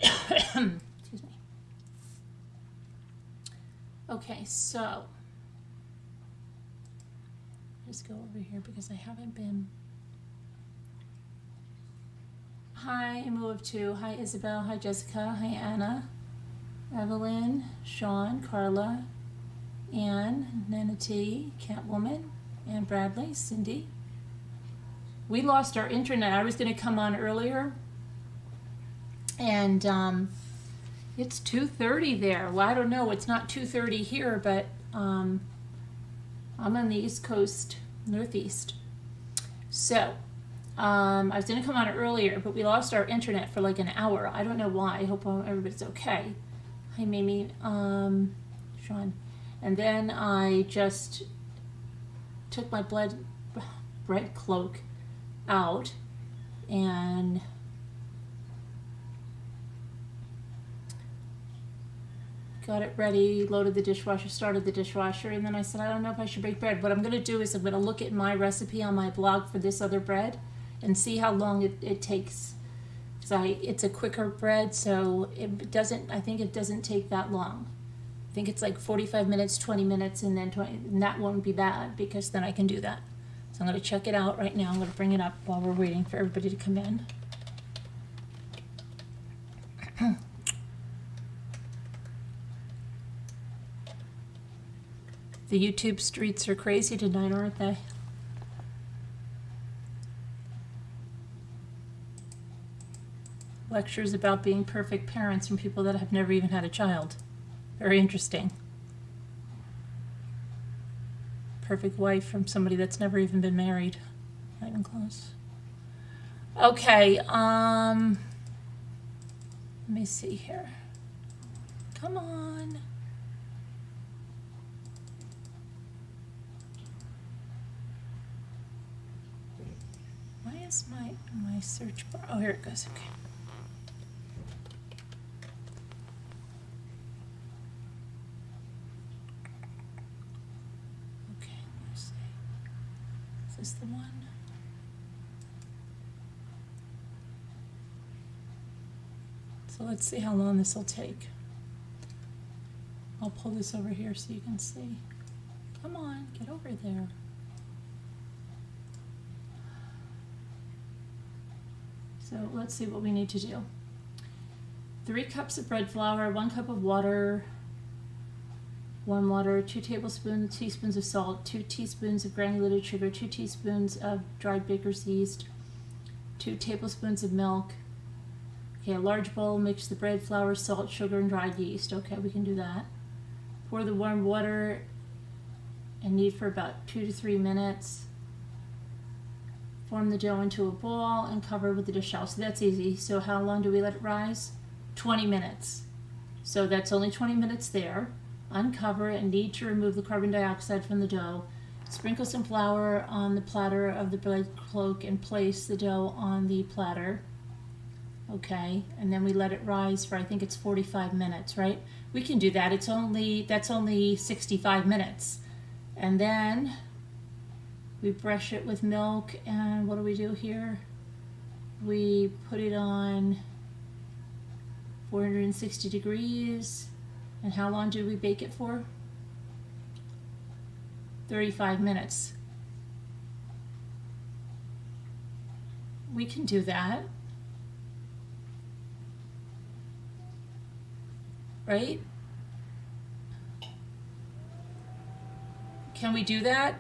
Excuse me. Okay, so just go over here because I haven't been. Hi, Emile of two. Hi, Isabel. Hi, Jessica. Hi, Anna. Evelyn, Sean, Carla, Anne, Nana T, Catwoman, Ann Bradley, Cindy. We lost our internet. I was going to come on earlier, and it's 2:30 there. Well, I don't know. It's not 2:30 here, but I'm on the East Coast, Northeast. So I was going to come on earlier, but we lost our internet for like an hour. I don't know why. I hope everybody's okay. Hi, Mimi. Sean. And then I just took my bread cloak out and got it ready, loaded the dishwasher, started the dishwasher, and then I said, I don't know if I should bake bread. What I'm going to do is I'm going to look at my recipe on my blog for this other bread and see how long it takes. Because it's a quicker bread, so I think it doesn't take that long. I think it's like 45 minutes, 20 minutes, and then 20, and that won't be bad because then I can do that. So I'm going to check it out right now. I'm going to bring it up while we're waiting for everybody to come in. The YouTube streets are crazy tonight, aren't they? Lectures about being perfect parents from people that have never even had a child. Very interesting. Perfect wife from somebody that's never even been married. Not even close. Okay, let me see here. Come on. Why is my search bar? Oh, here it goes. Okay. Is the one? So let's see how long this will take. I'll pull this over here so you can see. Come on, get over there. So let's see what we need to do. 3 cups of bread flour, 1 cup of water, 1 water, 2 teaspoons of salt, 2 teaspoons of granulated sugar, 2 teaspoons of dried baker's yeast, 2 tablespoons of milk. Okay, a large bowl, mix the bread, flour, salt, sugar, and dried yeast. Okay, we can do that. Pour the warm water and knead for about 2 to 3 minutes. Form the dough into a ball and cover with the dish towel. So that's easy. So how long do we let it rise? 20 minutes. So that's only 20 minutes there. Uncover and knead to remove the carbon dioxide from the dough. Sprinkle some flour on the platter of the bread cloak and place the dough on the platter. Okay, and then we let it rise for, I think it's 45 minutes, right? We can do that. That's only 65 minutes. And then we brush it with milk, and what do we do here? We put it on 460 degrees. And how long did we bake it for? 35 minutes. We can do that. Right? Can we do that?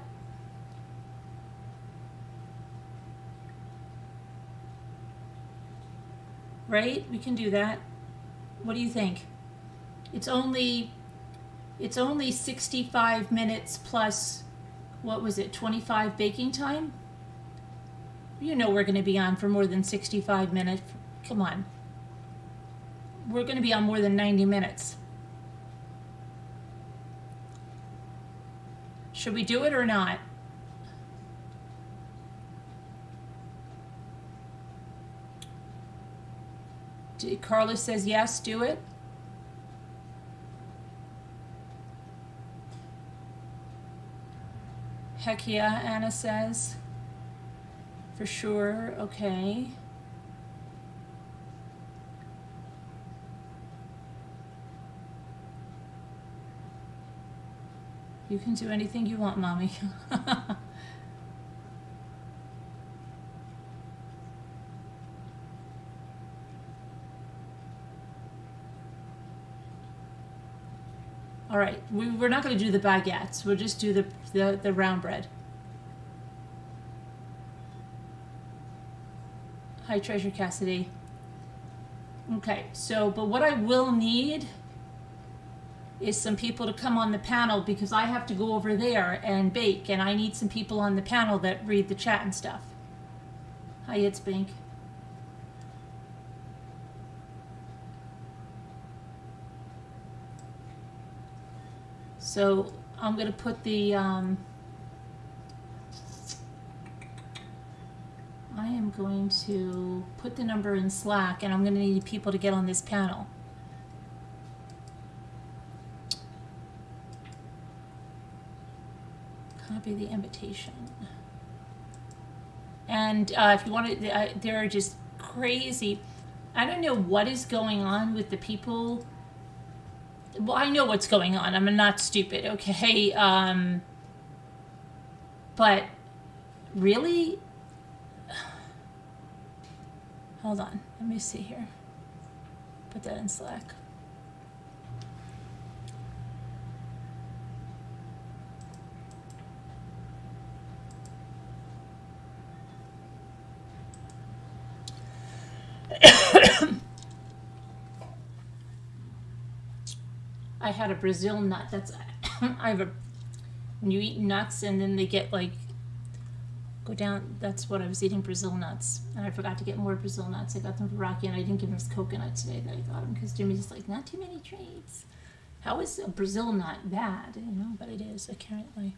Right? We can do that. What do you think? It's only 65 minutes plus, what was it, 25 baking time? You know we're going to be on for more than 65 minutes. Come on. We're going to be on more than 90 minutes. Should we do it or not? Carla says yes, do it. Heck yeah, Anna says. For sure, okay. You can do anything you want, Mommy. All right, we're not going to do the baguettes. We'll just do the round bread. Hi, Treasure Cassidy. Okay, so, but what I will need is some people to come on the panel because I have to go over there and bake, and I need some people on the panel that read the chat and stuff. Hi, it's Bink. So I'm going to put the, I am going to put the number in Slack, and I'm going to need people to get on this panel. Copy the invitation. And if you want to, there are just crazy, I don't know what is going on with the people. Well, I know what's going on. I'm not stupid, okay? But really? Hold on. Let me see here. Put that in Slack. I had a Brazil nut. That's I have a when you eat nuts and then they get like go down. That's what I was eating, Brazil nuts, and I forgot to get more Brazil nuts. I got them for Rocky, and I didn't give him his coconut today that I got him because Jimmy's like, not too many treats. How is a Brazil nut bad? You know, but it is apparently.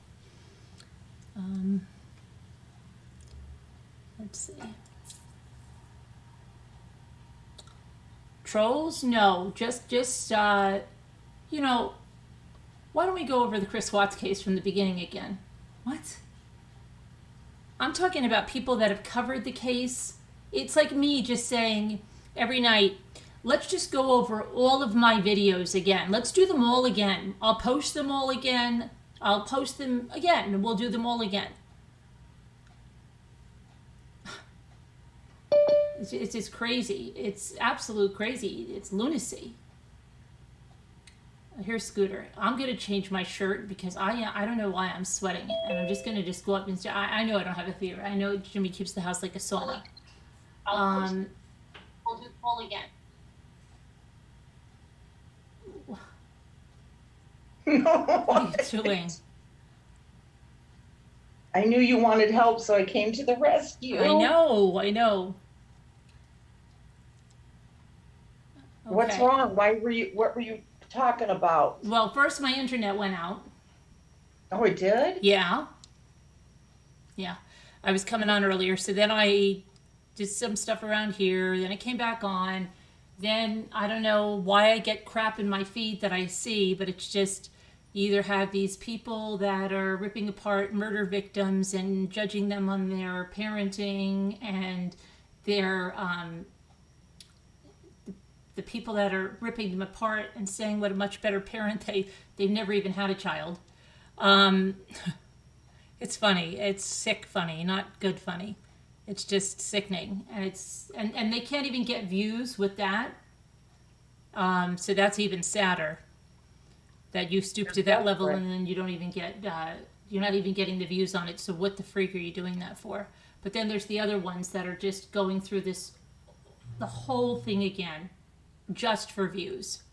Let's see. Trolls? No, just you know, why don't we go over the Chris Watts case from the beginning again? What? I'm talking about people that have covered the case. It's like me just saying every night, let's just go over all of my videos again. Let's do them all again. I'll post them all again. I'll post them again, and we'll do them all again. It's just crazy. It's absolute crazy. It's lunacy. Here's Scooter. I'm going to change my shirt because I don't know why I'm sweating. And I'm just going to just go up and say, I know I don't have a theory. I know Jimmy keeps the house like a sauna. We'll do the poll again. What are you doing? I knew you wanted help, so I came to the rescue. I know. Okay. What's wrong? What were you talking about? Well, first my internet went out. Oh, it did? Yeah. I was coming on earlier, so then I did some stuff around here, then I came back on. Then I don't know why I get crap in my feed that I see, but it's just you either have these people that are ripping apart murder victims and judging them on their parenting and their the people that are ripping them apart and saying what a much better parent they've never even had a child. It's funny. It's sick funny, not good funny. It's just sickening, and they can't even get views with that. So that's even sadder. That you stoop to that level and then you don't even get you're not even getting the views on it. So what the freak are you doing that for? But then there's the other ones that are just going through the whole thing again. Just for views.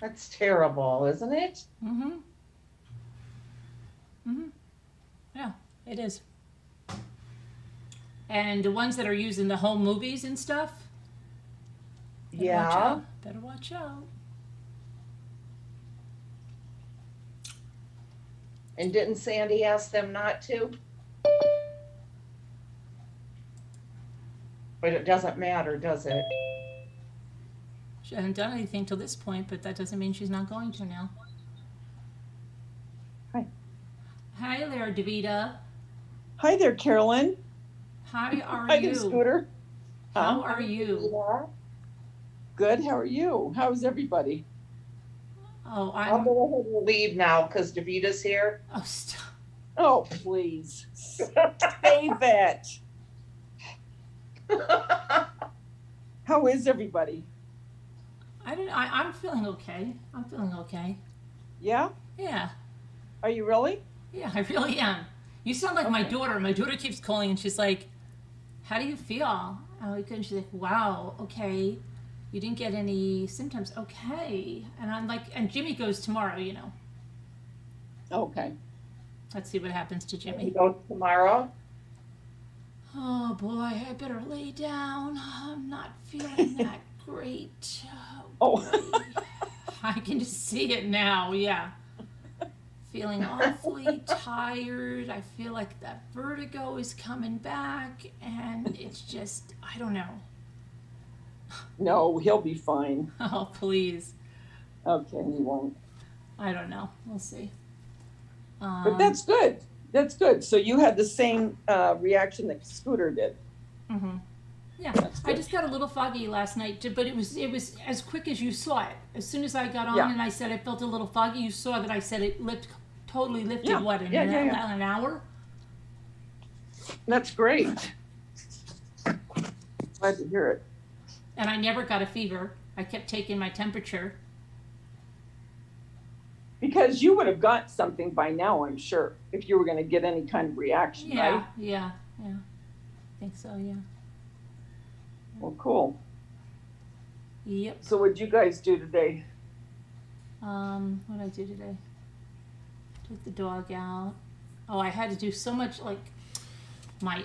That's terrible, isn't it? Yeah, it is. And the ones that are using the home movies and stuff. Better watch out. And didn't Sandy ask them not to? But it doesn't matter, does it? She hasn't done anything till this point, but that doesn't mean she's not going to now. Hi there, Davida. Hi there, Carolyn. How are Hi you? there, Scooter. How are you? Good. How are you? How's everybody? Oh, I'll go ahead and leave now because Davita's here. Oh, stop. Oh, please. Save it. How is everybody? I'm feeling okay. I'm feeling okay. Yeah? Yeah. Are you really? Yeah, I really am. You sound like my daughter. My daughter keeps calling and she's like, how do you feel? I'm like, and she's like, wow, okay. You didn't get any symptoms. Okay. And I'm like, and Jimmy goes tomorrow, you know. Okay. Let's see what happens to You Jimmy. go tomorrow? Oh boy, I better lay down. I'm not feeling that great. Oh. Boy. I can just see it now, yeah. Feeling awfully tired. I feel like that vertigo is coming back, and it's just, I don't know. No, he'll be fine. Oh, please. Okay, he won't. I don't know. We'll see. But that's good. That's good. So you had the same reaction that Scooter did. Mm-hmm. Yeah, That's I good. just got a little foggy last night, but it was as quick as you saw it. As soon as I got on Yeah. and I said I felt a little foggy, you saw that I said it totally lifted. Yeah. What in Yeah, an hour? That's great. Glad to hear it. And I never got a fever. I kept taking my temperature. Because you would have got something by now, I'm sure, if you were going to get any kind of reaction, Yeah, right? yeah. I think so. Yeah. Well, cool. Yep. So what'd you guys do today? What did I do today? Took the dog out. Oh, I had to do so much, like,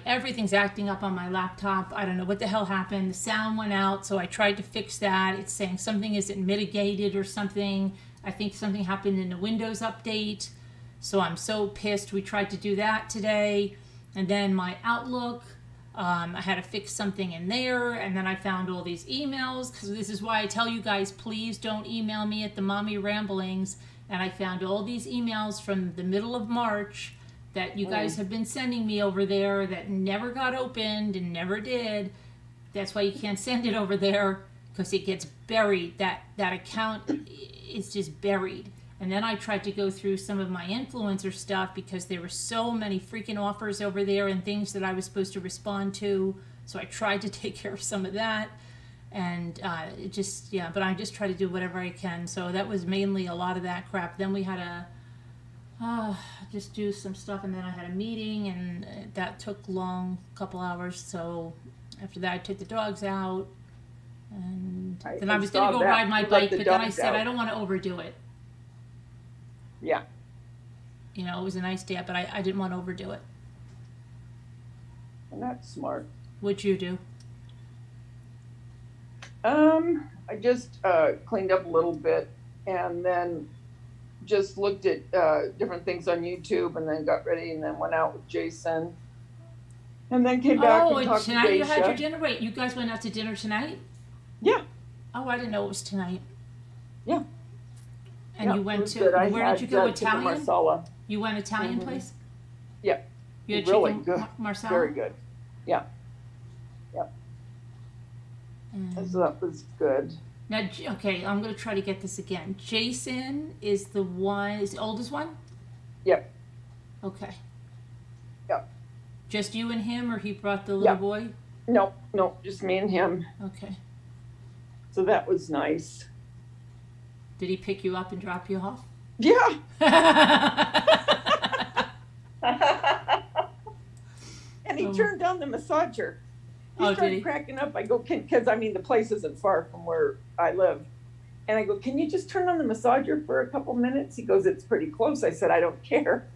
everything's acting up on my laptop. I don't know what the hell happened. The sound went out, so I tried to fix that. It's saying something isn't mitigated or something. I think something happened in the Windows update. So I'm so pissed. We tried to do that today. And then my Outlook, I had to fix something in there. And then I found all these emails, because this is why I tell you guys, please don't email me at the Mommy Ramblings. And I found all these emails from the middle of March that you guys have been sending me over there that never got opened and never did. That's why you can't send it over there, because it gets buried. That account is just buried. And then I tried to go through some of my influencer stuff, because there were so many freaking offers over there and things that I was supposed to respond to. So I tried to take care of some of that. And it just, yeah, but I just try to do whatever I can. So that was mainly a lot of that crap. Then we had to just do some stuff, and then I had a meeting, and that took long, couple hours. So after that, I took the dogs out, and then I was going to go ride my bike, but then I said I don't want to overdo it. Yeah. You know, it was a nice day, but I didn't want to overdo it. And that's smart. What'd you do? I just cleaned up a little bit, and then just looked at different things on YouTube, and then got ready, and then went out with Jason, and then came back and talked to tonight you had your Daisha. dinner? Wait, you guys went out to dinner tonight? Yeah. Oh, I didn't know it was tonight. Yeah. And Yeah, you it went was to, good. where did you go, tikka Italian? Marsala. You went Italian Mhm. place? Yeah. You had Really chicken good. marsala? Very good. Yeah. Mm. So that was good. Now, okay, I'm going to try to get this again. Jason is the oldest one? Yep. Okay. Yep. Just you and him, or he brought the little Yeah. boy? No, just me and him. Okay. So that was nice. Did he pick you up and drop you off? Yeah. And he turned on the massager. He Oh, started did he? cracking up. I go, because I mean, the place isn't far from where I live. And I go, can you just turn on the massager for a couple minutes? He goes, it's pretty close. I said, I don't care.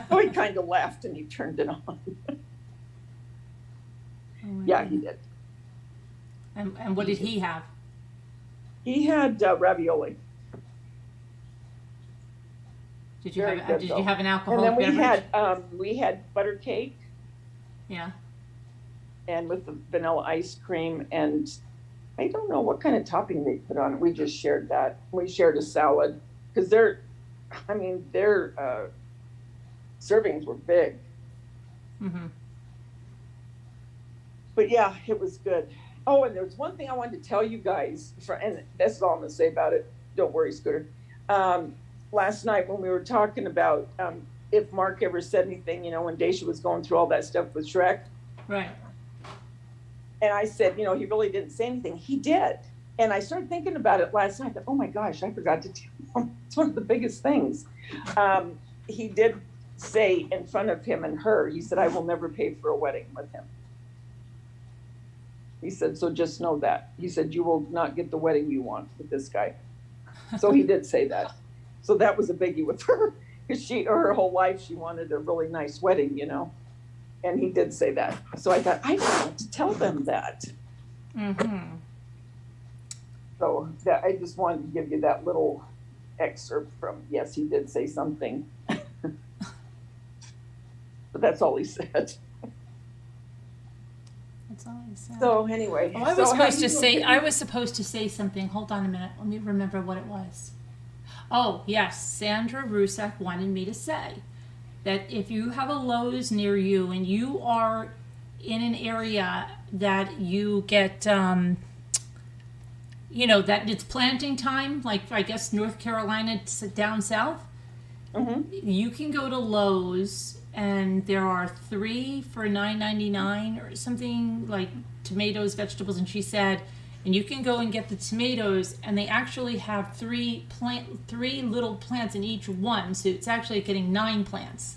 So he kind of laughed and he turned it on. Oh my Yeah, God. he did. And what did he have? He had ravioli. Did you Very have good, did though. you have an And alcoholic then beverage? we had butter cake Yeah. and with the vanilla ice cream, and I don't know what kind of topping they put on it. We just shared that. We shared a salad because their servings were big. Mm-hmm. But yeah, it was good. Oh, and there's one thing I wanted to tell you guys, and that's all I'm going to say about it. Don't worry, Scooter. Last night when we were talking about if Mark ever said anything, you know, when Daisha was going through all that stuff with Shrek. Right. And I said, you know, he really didn't say anything. He did. And I started thinking about it last night. I thought, oh my gosh, I forgot to tell him. It's one of the biggest things. He did say in front of him and her, he said, I will never pay for a wedding with him. He said, so just know that. He said, you will not get the wedding you want with this guy. So he did say that. So that was a biggie with her. Because her whole life, she wanted a really nice wedding, you know. And he did say that. So I thought, I want to tell them that. Mm-hmm. So that, I just wanted to give you that little excerpt from, yes, he did say something. But that's all he said. That's all he said. So anyway. Oh, I was supposed to say something. Hold on a minute. Let me remember what it was. Oh, yes. Sandra Rusak wanted me to say that if you have a Lowe's near you and you are in an area that you get, you know, that it's planting time, like I guess North Carolina down south, you can go to Lowe's and there are 3 for $9.99 or something, like tomatoes, vegetables, and she said, and you can go and get the tomatoes, and they actually have 3 little plants in each one, so it's actually getting 9 plants.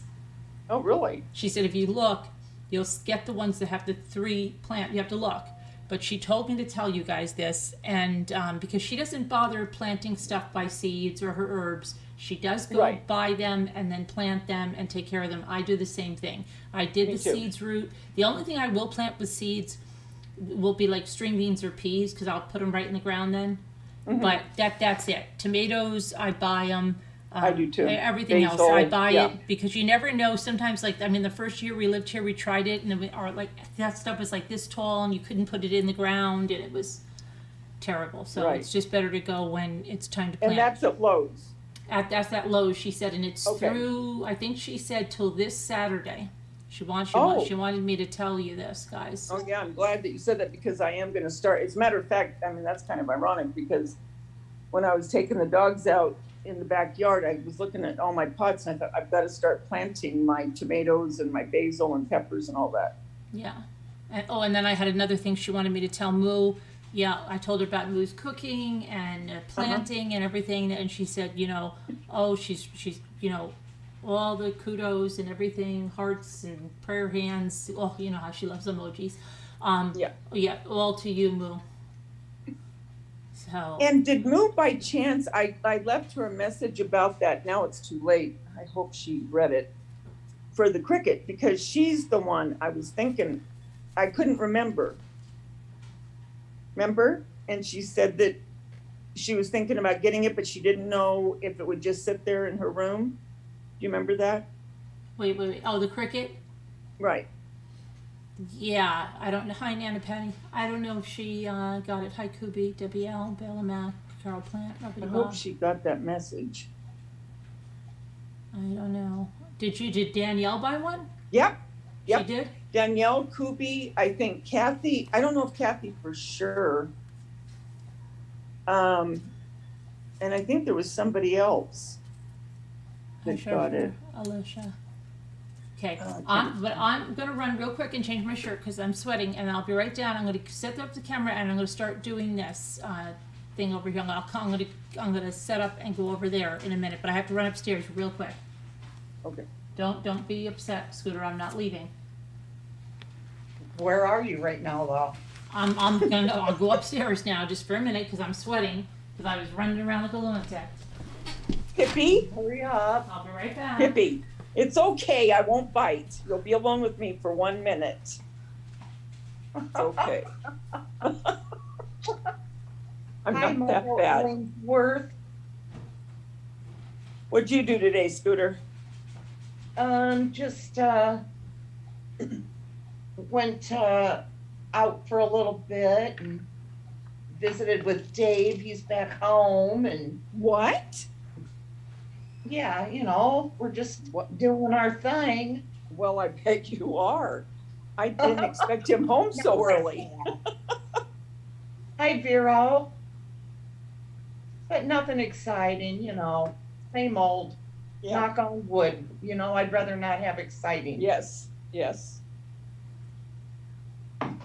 Oh, really? She said if you look, you'll get the ones that have the 3 plant. You have to look. But she told me to tell you guys this, and because she doesn't bother planting stuff by seeds or her herbs, she does go buy them and then plant them and take care of them. I do the same thing. I did the seeds root. The only thing I will plant with seeds will be like string beans or peas, because I'll put them right in the ground then. But that's it. Tomatoes, I buy them. I do too. Everything else, I buy it, because you never know. Sometimes, like, I mean, the first year we lived here, we tried it, and that stuff was like this tall, and you couldn't put it in the ground, and it was terrible. So it's just better to go when it's time to plant. And that's at Lowe's. That's at Lowe's, she said, and it's through, I think she said, till this Saturday. She wanted me to tell you this, guys. Oh yeah, I'm glad that you said that, because I am going to start. As a matter of fact, I mean, that's kind of ironic, because when I was taking the dogs out in the backyard, I was looking at all my pots, and I thought, I've got to start planting my tomatoes and my basil and peppers and all that. Yeah. And then I had another thing she wanted me to tell Moo. Yeah, I told her about Moo's cooking and planting and everything, and she said, you know, oh, she's you know, all the kudos and everything, hearts and prayer hands. Oh, you know how she loves emojis. Yeah, all to you, Moo. So. And did Moo, by chance, I left her a message about that. Now it's too late. I hope she read it. For the cricket, because she's the one I was thinking, I couldn't remember. Remember? And she said that she was thinking about getting it, but she didn't know if it would just sit there in her room. Do you remember that? Wait. Oh, the cricket? Right. Yeah, I don't know. Hi, Nana Patty. I don't know if she got it. Hi, Kubi, WL, Bella Mac, Carol Plant, I hope she got that message. I don't know. Did Danielle buy one? Yep. She did? Danielle, Kubi, I think Kathy, I don't know if Kathy for sure. And I think there was somebody else that got it. Alicia. Okay, but I'm going to run real quick and change my shirt because I'm sweating, and I'll be right down. I'm going to set up the camera, and I'm going to start doing this thing over here. I'm going to set up and go over there in a minute, but I have to run upstairs real quick. Okay. Don't be upset, Scooter. I'm not leaving. Where are you right now, though? I'll go upstairs now just for a minute because I'm sweating because I was running around like a lunatic. Pippi, hurry up. I'll be right back. Pippi, it's okay. I won't bite. You'll be alone with me for 1 minute. It's okay. I'm not that bad. Worth. What'd you do today, Scooter? Just went out for a little bit and visited with Dave. He's back home, and What? yeah, you know, we're just doing our thing. Well, I bet you are. I didn't expect him home so early. Hi, Vero. But nothing exciting, you know, same old. Yeah. Knock on wood, you know, I'd rather not have exciting. Yes, yes.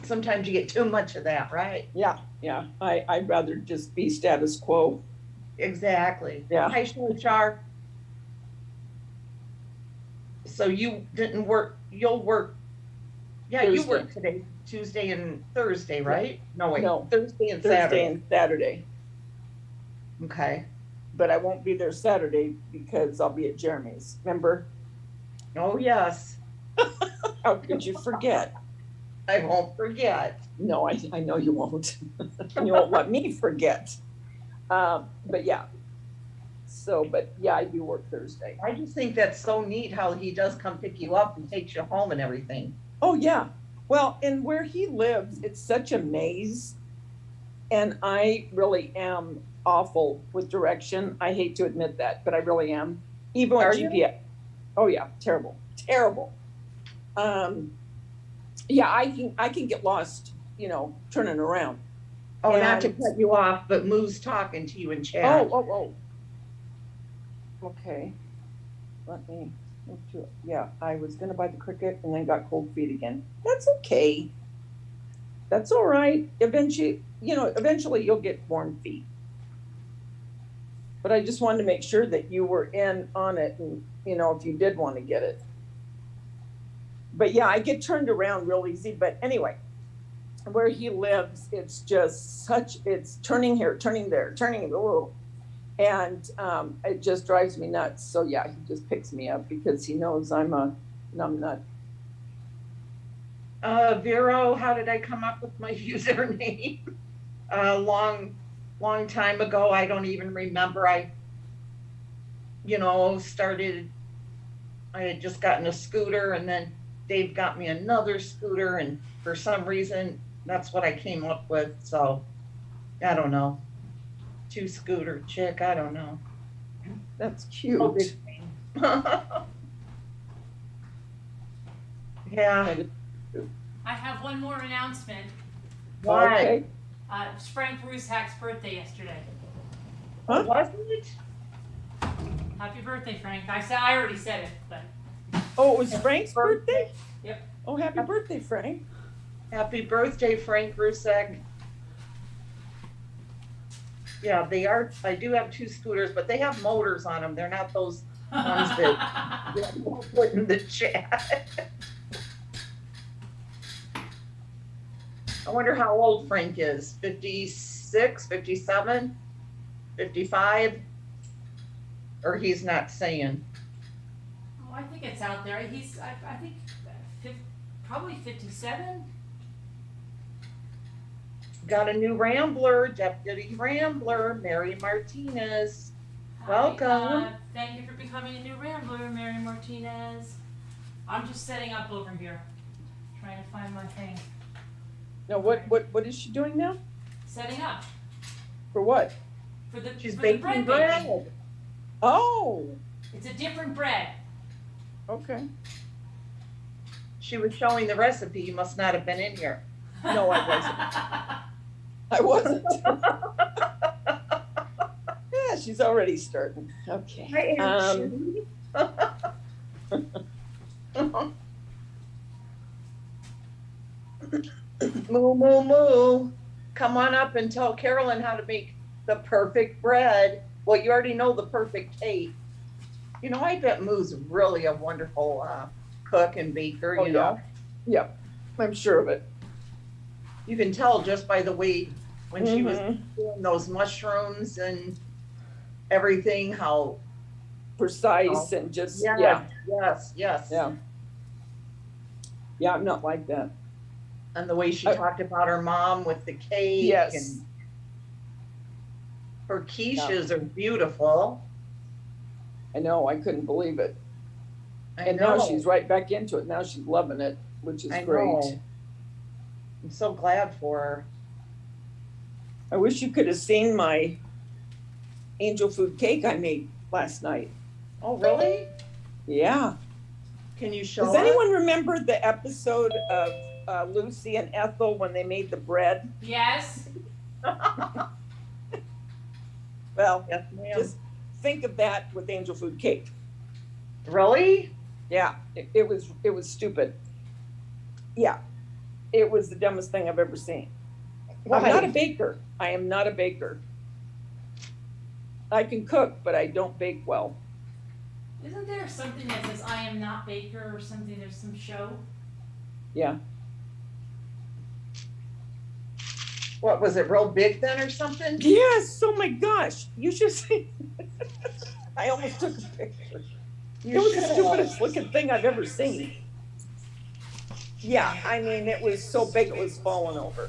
Sometimes you get too much of that, right? Yeah, yeah. I'd rather just be status quo. Exactly. Yeah. Hi, Shar. So you didn't work, you'll work, yeah, you Thursday. work today, Tuesday and Thursday, right? No, wait, No. Thursday and Thursday Saturday. and Saturday. Okay. But I won't be there Saturday because I'll be at Jeremy's. Remember? Oh, yes, How could you forget? I won't forget. No, I know you won't. You won't let me forget. But yeah. So, but yeah, I do work Thursday. I just think that's so neat how he does come pick you up and takes you home and everything. Oh, yeah. Well, and where he lives, it's such a maze. And I really am awful with direction. I hate to admit that, but I really am. Even with Are you? GPS. Oh yeah, terrible, terrible. Yeah, I can get lost, you know, turning around. Oh, not to And- cut you off, but Moo's talking to you in chat. Oh. Okay. Let me. Yeah, I was gonna buy the cricket and then got cold feet again. That's okay. That's all right. Eventually, you'll get warm feet. But I just wanted to make sure that you were in on it and, you know, if you did want to get it. But yeah, I get turned around real easy. But anyway, where he lives, it's just it's turning here, turning there, turning, oh, and it just drives me nuts. So yeah, he just picks me up because he knows I'm a numbnut. Vero, how did I come up with my username? Long time ago. I don't even remember. I had just gotten a scooter and then Dave got me another scooter and for some reason that's what I came up with. So I don't know. 2-scooter chick. I don't know. That's cute. Oh, big thing. Yeah. I have one more announcement. Why? Okay. It was Frank Rusak's birthday yesterday. Huh? Wasn't it? Happy birthday, Frank. I already said it, but Oh, it was Frank's birthday? Yep. Oh, happy birthday, Frank. Happy birthday, Frank Rusek. Yeah, they are. I do have 2 scooters, but they have motors on them. They're not those ones that we'll put in the chat. I wonder how old Frank is. 56, 57, 55? Or he's not saying. Oh, I think it's out there. He's, I think, probably 57. Got a new Rambler, Deputy Rambler, Mary Martinez. Welcome. Thank you for becoming a new Rambler, Mary Martinez. I'm just setting up over here, trying to find my thing. Now, what is she doing now? Setting up For what? for the She's for the baking bread bread. baking. Oh, It's a different bread. okay. She was showing the recipe. You must not have been in here. No, I wasn't. I wasn't. Yeah, she's already starting. Okay. Hi, Moo, moo, moo. Come on up and tell Carolyn how to make the perfect bread. Well, you already know the perfect cake. You know, I bet Moo's really a wonderful cook and baker, Oh, you know. Yeah, I'm sure of it. You can tell just by the way when she was Mhm. doing those mushrooms and everything, how Precise and just, yes, yeah, yes. yeah. Yeah, I'm not like that. And the way she talked about her mom with the cake. Yes. And her quiches are beautiful. I know, I couldn't believe it. I And know. now she's right back into it. Now she's loving it, which is I great. know. I'm so glad for her. I wish you could have seen my angel food cake I made last night. Oh, really? Yeah. Can you show Does us? anyone remember the episode of Lucy and Ethel when they made the bread? Yes. Well, Yes, ma'am. just think of that with angel food cake. Really? Yeah, it was stupid. Yeah, it was the dumbest thing I've ever seen. I'm not a Why? baker. I am not a baker. I can cook, but I don't bake well. Isn't there something that says I am not baker or something? There's some show. Yeah. What, was it real big then or something? Yes. Oh my gosh. You should see. I almost took a picture. It was the stupidest looking thing I've ever seen. Yeah, I mean, it was so big it was falling over.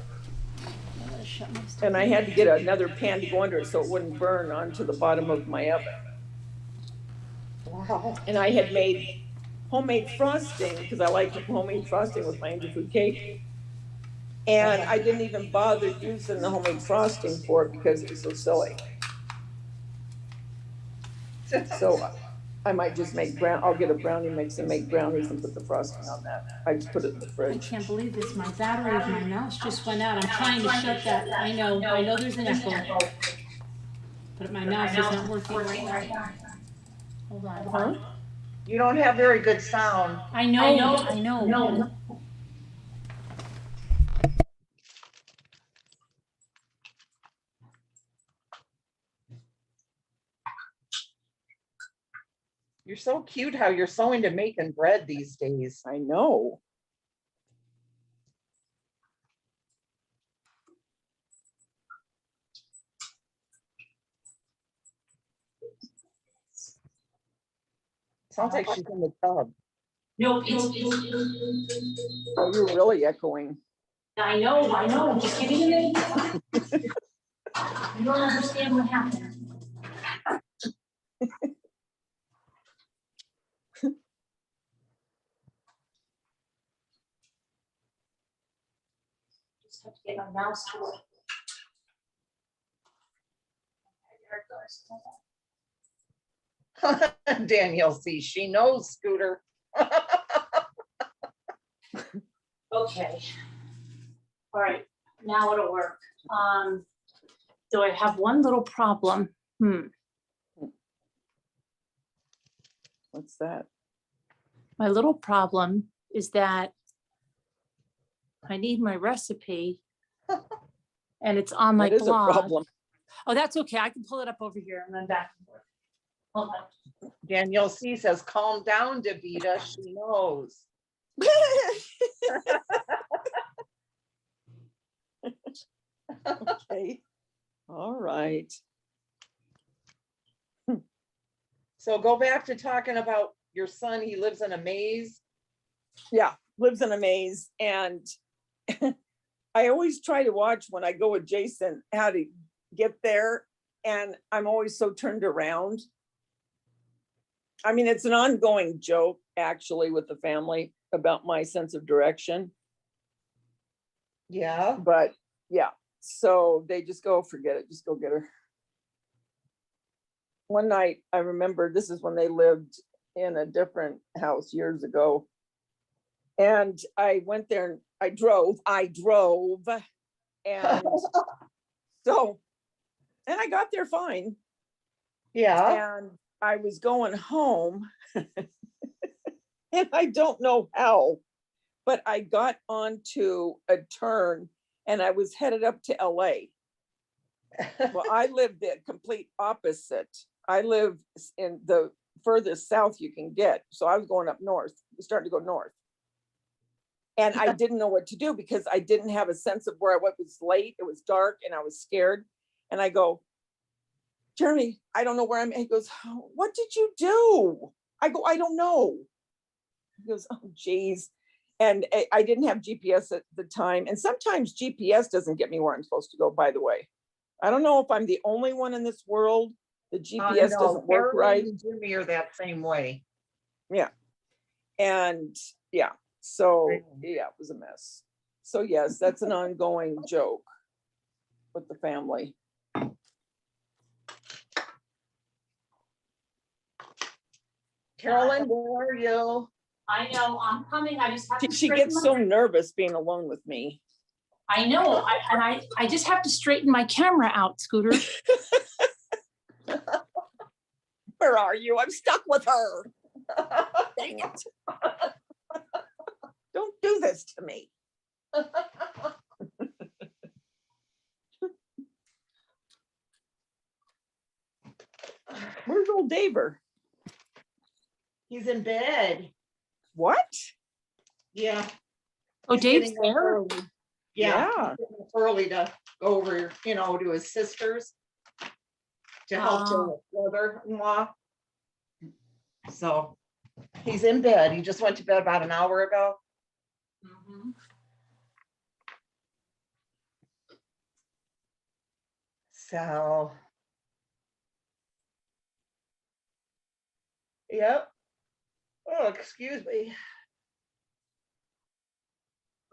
I'm gonna shut my stuff. And I had to get another pan to go under it so it wouldn't burn onto the bottom of my oven. Wow. And I had made homemade frosting because I like homemade frosting with my angel food cake. And I didn't even bother using the homemade frosting for it because it was so silly. So I might just make I'll get a brownie mix and make brownies and put the frosting on that. I just put it in the I fridge. can't believe this. My battery of my mouse just went out. I'm trying to shut that. I know there's an echo, but my mouse is not working right now. Hold on. Huh? You don't have very good sound. I know. You're so cute how you're so into making bread these days. I know. Sounds like she's in the tub. No, Oh, you're really echoing. I know. Just give me a minute. You don't understand what happened. Just have to get my mouse to work. There it goes. Danielle sees, she knows, Scooter. Okay. All right, now it'll work. So I have one little problem. What's that? My little problem is that I need my recipe and it's on my That is a blog. problem. Oh, that's okay. I can pull it up over here and then back and forth. Hold on. Danielle C says, calm down, Davita, she knows. Okay. All right. So go back to talking about your son. He lives in a maze. Yeah, lives in a maze. And I always try to watch when I go with Jason how to get there. And I'm always so turned around. I mean, it's an ongoing joke, actually, with the family about my sense of direction. Yeah. But yeah, so they just go, forget it, just go get her. One night, I remember this is when they lived in a different house years ago. And I went there and I drove. And so, and I got there fine. Yeah. And I was going home and I don't know how, but I got onto a turn and I was headed up to LA. Well, I live the complete opposite. I live in the furthest south you can get. So I was going up north, starting to go north. And I didn't know what to do because I didn't have a sense of where I was. It was late, it was dark, and I was scared. And I go, Jeremy, I don't know where I'm at. He goes, what did you do? I go, I don't know. He goes, oh, geez. And I didn't have GPS at the time. And sometimes GPS doesn't get me where I'm supposed to go, by the way. I don't know if I'm the only one in this world. The GPS No, doesn't work right. Caroline and Jimmy are that same way. Yeah. And yeah, so yeah, it was a mess. So yes, that's an ongoing joke with the family. Carolyn, where are you? I know, I'm coming. I just have to. She gets so nervous being alone with me. I know, I just have to straighten my camera out, Scooter. Where are you? I'm stuck with her. Dang it. Don't do this to me. Where's old Daver? He's in bed. What? Yeah. Oh, He's Dave's getting up there? early. Yeah. He's getting up early to go over, to his sisters to help the brother-in-law. So he's in bed. He just went to bed about an hour ago. Mhm. So. Yep. Oh, excuse me.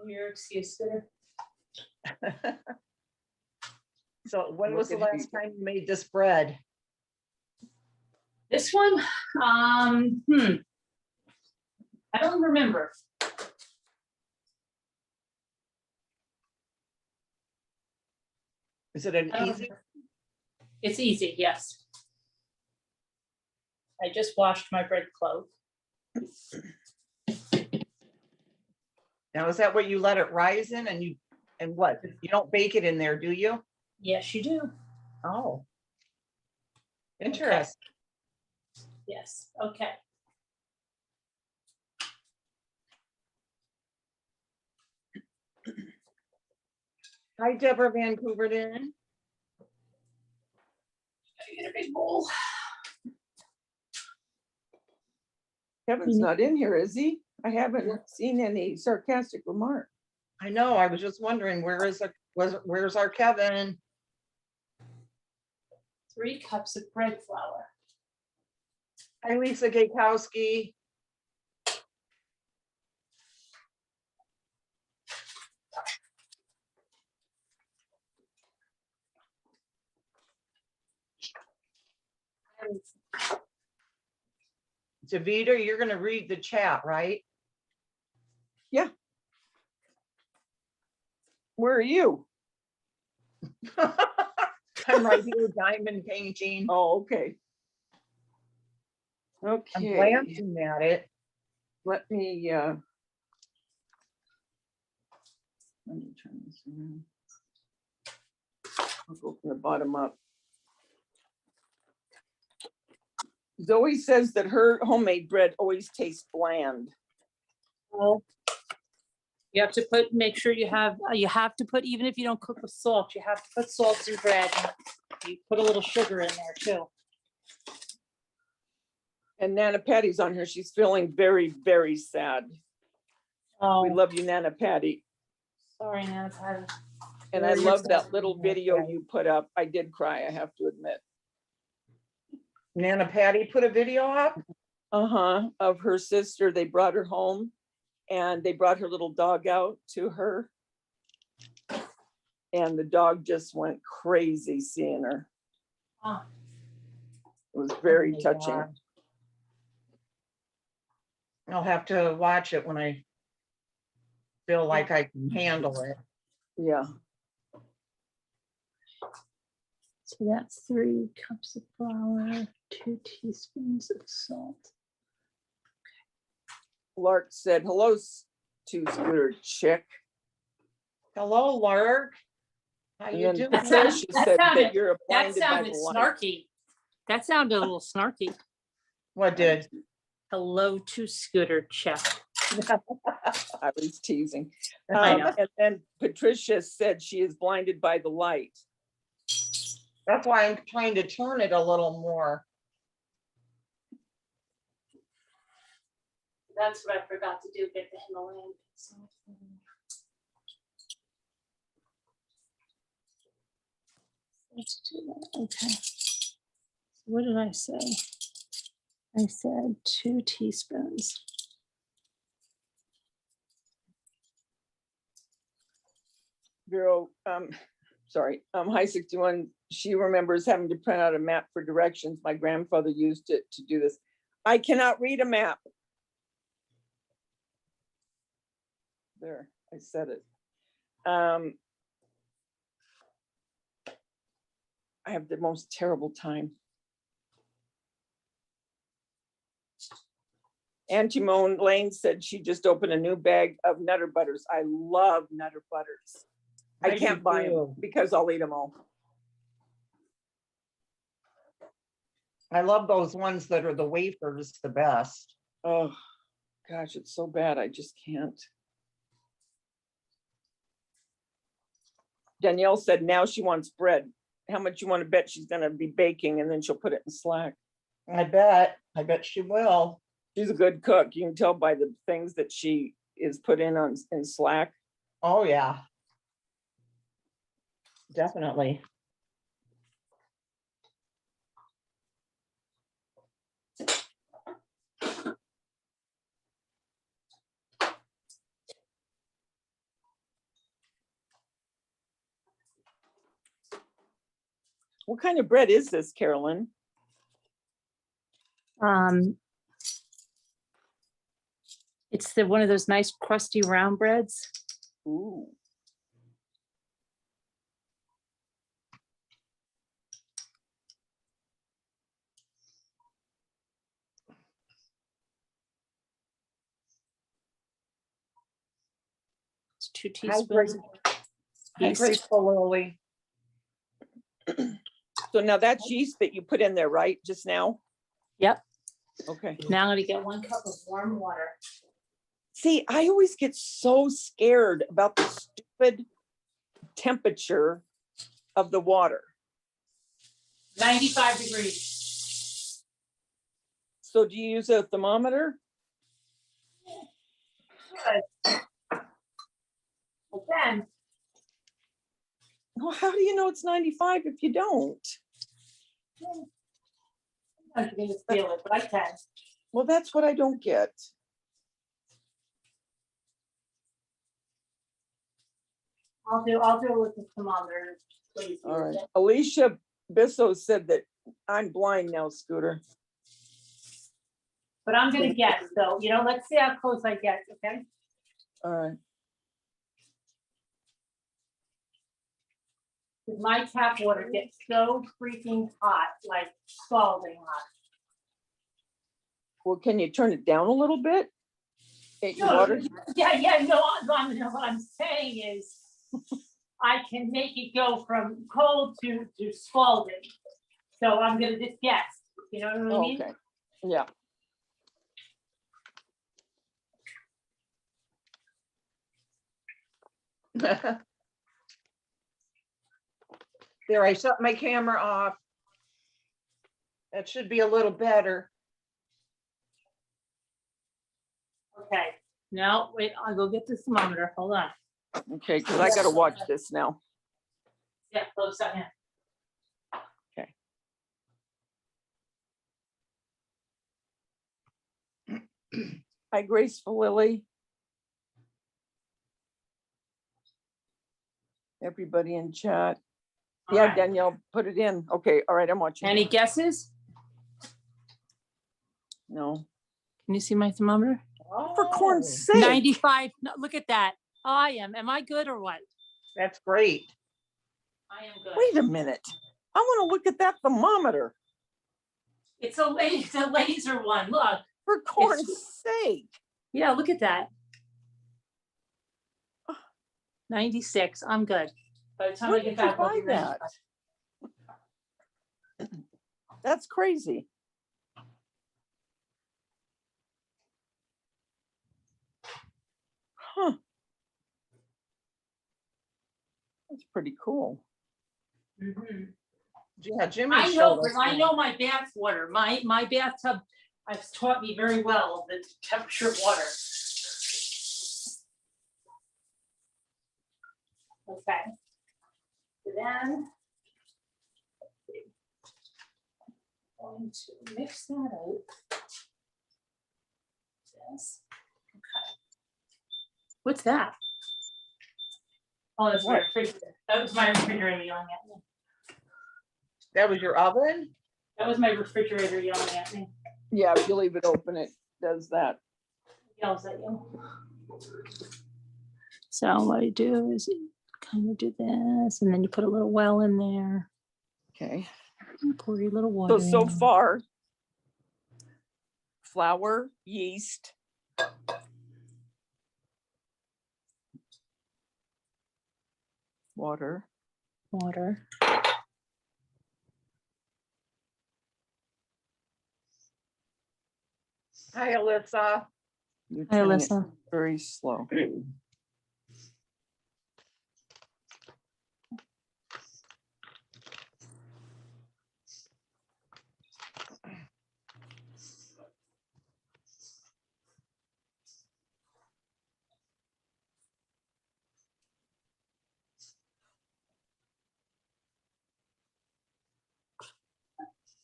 Your excuse, Scooter. So when was the Look at last you. time you made this bread? This one, I don't remember. Is it an I don't easy? remember. It's easy, yes. I just washed my bread cloth. Now, is that what you let it rise in and what? You don't bake it in there, do you? Yes, you do. Oh. Interesting. Yes, okay. Hi, Deborah Vancouverton. Get a big bowl. Kevin's not in here, is he? I haven't seen any sarcastic remark. I know, I was just wondering, where's our Kevin? 3 cups of bread flour. Hi, Lisa Gaykowski. Davida, you're gonna read the chat, right? Yeah. Where are you? I'm right here, diamond painting. Oh, okay. I'm Okay. glancing at it. Let me turn this around. I'll go from the bottom up. Zoe says that her homemade bread always tastes bland. Well, you have to make sure you have to put, even if you don't cook with salt, you have to put salt in bread. You put a little sugar in there too. And Nana Patty's on here. She's feeling very, very sad. Oh, We love you, Nana Patty. sorry, Nana Patty. And I love that little video you put up. I did cry, I have to admit. Nana Patty put a video up. Of her sister. They brought her home and they brought her little dog out to her. And the dog just went crazy seeing her. Oh. It was very Oh my touching. God. I'll have to watch it when I feel like I can handle it. Yeah. So that's 3 cups of flour, 2 teaspoons of salt. Lark said, hello to Scooter Chick. Hello, Lark. How And you then doing? Patricia said that you're That blinded by sounded the light. snarky. That sounded a little snarky. What did? Hello to Scooter Chick. I was teasing. I know. And then Patricia said she is blinded by the light. That's why I'm trying to turn it a little more. That's what I forgot to do, get the Himalayan. Let's do that. Okay. So what did I say? I said 2 teaspoons. Vero, hi 61. She remembers having to print out a map for directions. My grandfather used it to do this. I cannot read a map. There, I said it. I have the most terrible time. Auntie Moan Lane said she just opened a new bag of Nutter Butters. I love Nutter Butters. I I can't do buy them too. because I'll eat them all. I love those ones that are the wafers the best. Oh, gosh, it's so bad. I just can't. Danielle said now she wants bread. How much you want to bet she's going to be baking and then she'll put it in Slack? I bet she will. She's a good cook. You can tell by the things that she is put in Slack. Oh, yeah. Definitely. What kind of bread is this, Carolyn? It's one of those nice crusty round breads. Ooh. It's 2 Hi, teaspoons. Hi, Graceful Lily. So now that's yeast that you put in there, right? Just now? Yep. Okay. Now I'm going to get 1 cup of warm water. See, I always get so scared about the stupid temperature of the water. 95 degrees. So do you use a thermometer? Good. Again, Well, how do you know it's 95 if you don't? I can just feel it, but I can. Well, that's what I don't get. I'll do it with the thermometer. Please. All right. Alicia Bisso said that I'm blind now, Scooter. But I'm gonna guess, so, let's see how close I get, okay? All right. 'Cause my tap water gets so freaking hot, like scalding hot. Well, can you turn it down a little bit? At your water? Yeah, no, what I'm saying is, I can make it go from cold to scalding. So I'm gonna just guess, you know what I mean? Okay. Yeah. There, I shut my camera off. That should be a little better. Okay, now, wait, I'll go get the thermometer, hold on. Okay, because I got to watch this now. Yeah, close that in. Hi, Graceful Lily. Everybody in chat. All Yeah, right. Danielle, put it in. Okay, all right, I'm watching. Any guesses? No. Can you see my thermometer? For corn's sake. 95, no, look at that. Am I good or what? That's great. I am good. Wait a minute. I want to look at that thermometer. It's a laser one, look. For corn's sake. Yeah, look at that. 96, I'm good. By the time Where I did get you back, I'll buy be ready. that? That's crazy. Huh. That's pretty cool. Mhm. Yeah, Jimmy I know, showed us because I that. know my bath water, my bathtub has taught me very well the temperature of water. Okay. So then, let's see. Going to mix that out. Yes. Okay. What's that? Oh, that's my What? refrigerator. That was my refrigerator yelling at me. That was your oven? That was my refrigerator yelling at me. Yeah, if you leave it open, it does that. Yells at you. So what I do is you kind of do this, and then you put a little well in there. Okay. And pour your little water So in. far, flour, yeast, water. Water. Hi, Alyssa. You're Hi, turning it Alyssa. very slow.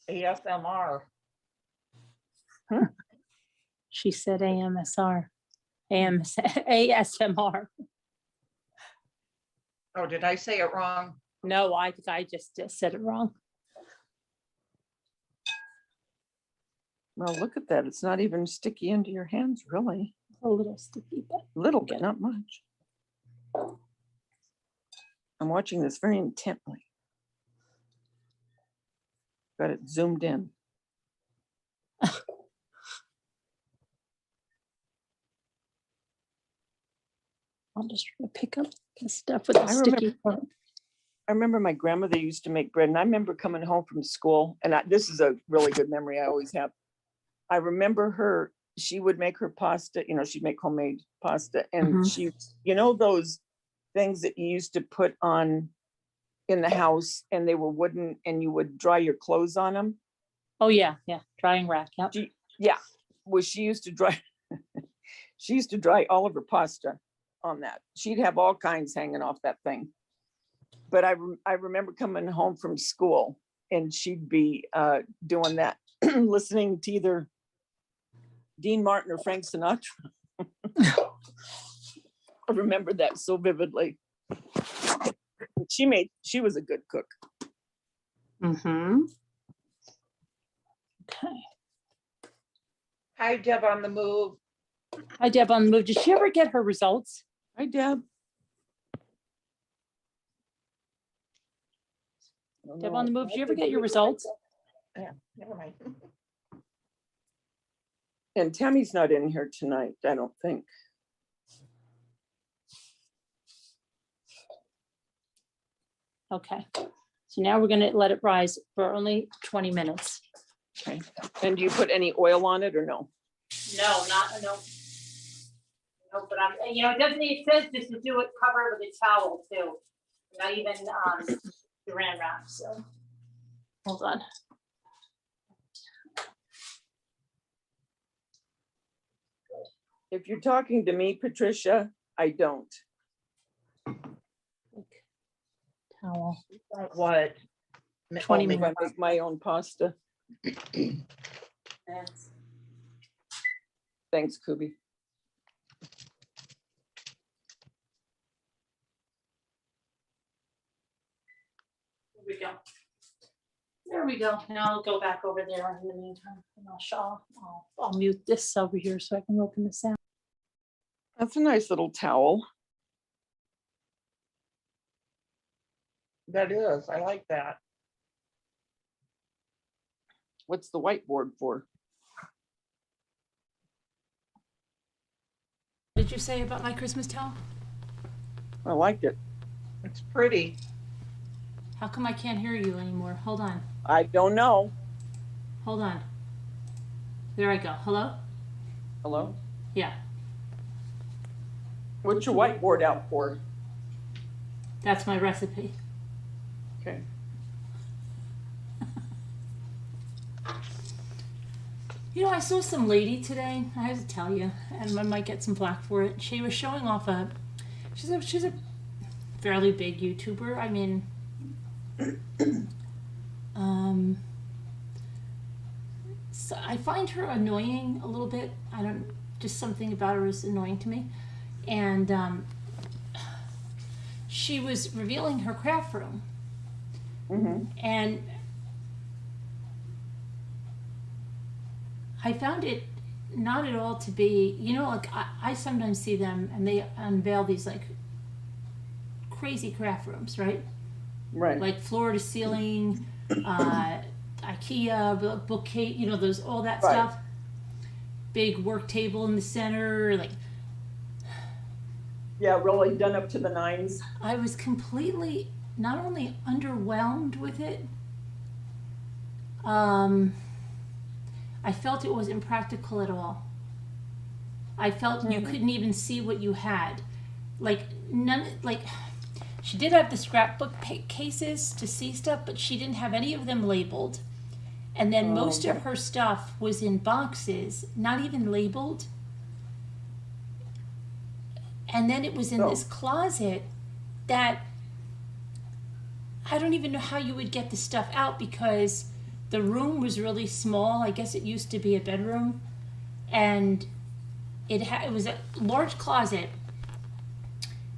ASMR. She said AMSR. ASMR. Oh, did I say it wrong? No, I think I just said it wrong. Well, look at that. It's not even sticky into your hands, really. A little sticky, but Little bit, not much. I'm watching this very intently. Got it zoomed in. I'm just trying to pick up the stuff with the sticky part. I remember my grandmother used to make bread, and I remember coming home from school, and this is a really good memory I always have. I remember her, she would make her pasta, she'd make homemade pasta, and she, those things that you used to put on in the house, and they were wooden, and you would dry your clothes on them. Oh yeah, drying rack. Yep. Well, she used to dry, she used to dry all of her pasta on that. She'd have all kinds hanging off that thing. But I remember coming home from school, and she'd be doing that, listening to either Dean Martin or Frank Sinatra. I remember that so vividly. She was a good cook. Mm-hmm. Okay. Hi, Deb on the move. Hi, Deb on the move. Did she ever get her results? Hi, Deb. Deb on the move. Did you ever get your results? Yeah, never mind. And Tammy's not in here tonight, I don't think. Okay. So now we're going to let it rise for only 20 minutes. Okay. And do you put any oil on it or no? No, no. No, but it doesn't. It says just to do it, cover it with a towel too. Not even Saran wrap. So hold on. If you're talking to me, Patricia, I don't. Towel. What? 20 I minutes. make my own pasta. Thanks, Kubi. There we go. Now I'll go back over there in the meantime, and I'll mute this over here so I can open this out. That's a nice little towel. That is. I like that. What's the whiteboard for? What did you say about my Christmas towel? I liked it. It's pretty. How come I can't hear you anymore? Hold on. I don't know. Hold on. There I go. Hello? Hello? Yeah. What's your whiteboard out for? That's my recipe. Okay. I saw some lady today, I have to tell you, and I might get some flack for it. She was showing off she's a fairly big YouTuber. I mean, so I find her annoying a little bit. Just something about her is annoying to me. And she was revealing her craft room. Mm-hmm. And I found it not at all to be, I sometimes see them and they unveil these like crazy craft rooms, right? Right. Like floor to ceiling, IKEA, bookcase, you know, those, all that Right. stuff. Big work table in the center, like, Yeah, really done up to the nines. I was completely not only underwhelmed with it, I felt it wasn't practical at all. I felt you couldn't even see what you had. Like, she did have the scrapbook cases to see stuff, but she didn't have any of them labeled. And then most of her stuff was in boxes, not even labeled. And then it was in this closet that I don't even know how you would get the stuff out, because the room was really small. I guess it used to be a bedroom. And it was a large closet.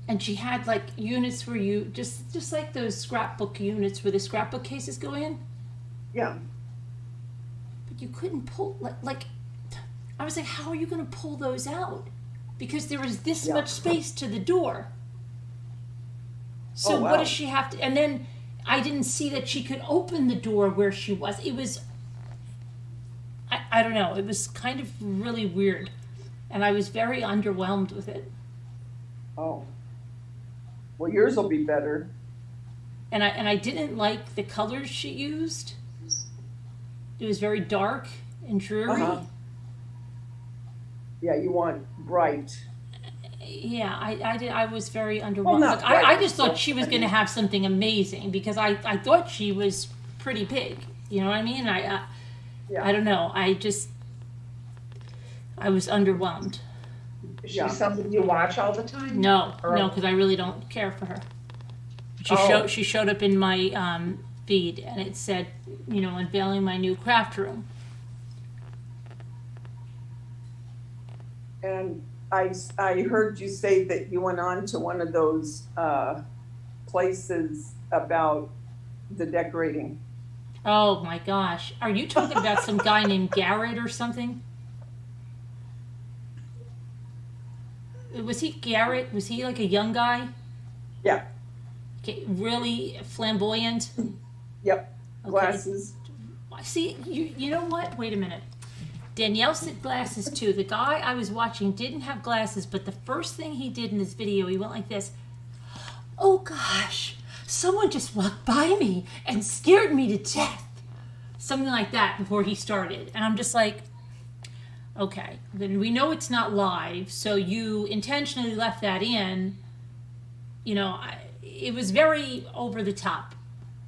And she had like units where you, just like those scrapbook units where the scrapbook cases go in. Yeah. But you couldn't pull, like I was like, how are you going to pull those out? Because there was this much space to the door. So what does she have to, and then I didn't see that she could open the door where she was. It was, I don't know, it was kind of really weird. And I was very underwhelmed with it. Oh. Well, yours will be better. And I didn't like the colors she used. It was very dark and dreary. Yeah, you want bright. Yeah, I was very underwhelmed. Well, not bright, I just thought but she was going to have something amazing, because I thought she was pretty big. You know what I mean? I don't know. I was underwhelmed. Is she somebody you watch all the time? No, because I really don't care for her. She showed up in my feed, and it said, you know, unveiling my new craft room. And I heard you say that you went on to one of those places about the decorating. Oh my gosh. Are you talking about some guy named Garrett or something? Was he Garrett? Was he like a young guy? Yeah. Okay, really flamboyant? Yep. Okay. Glasses. See, you know what? Wait a minute. Danielle said glasses too. The guy I was watching didn't have glasses, but the first thing he did in this video, he went like this. Oh gosh, someone just walked by me and scared me to death. Something like that before he started. And I'm just like, okay, then we know it's not live, so you intentionally left that in. You know, it was very over the top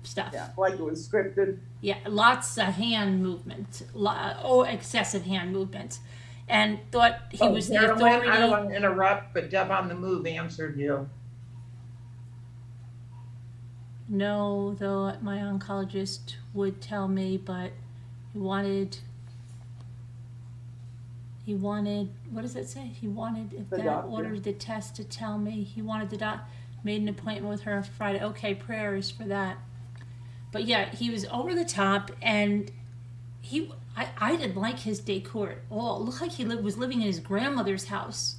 stuff. Yeah, like it was scripted. Yeah, lots of hand movement, excessive hand movement, and thought he was the authority. I don't want to interrupt, but Deb on the Move answered you. No, though my oncologist would tell me, but he wanted, what does it say? He wanted, if that ordered the test, to tell me. He wanted the doc, made an appointment with her on Friday. Okay, prayers for that. But yeah, he was over the top, and I didn't like his decor at all. It looked like he was living in his grandmother's house.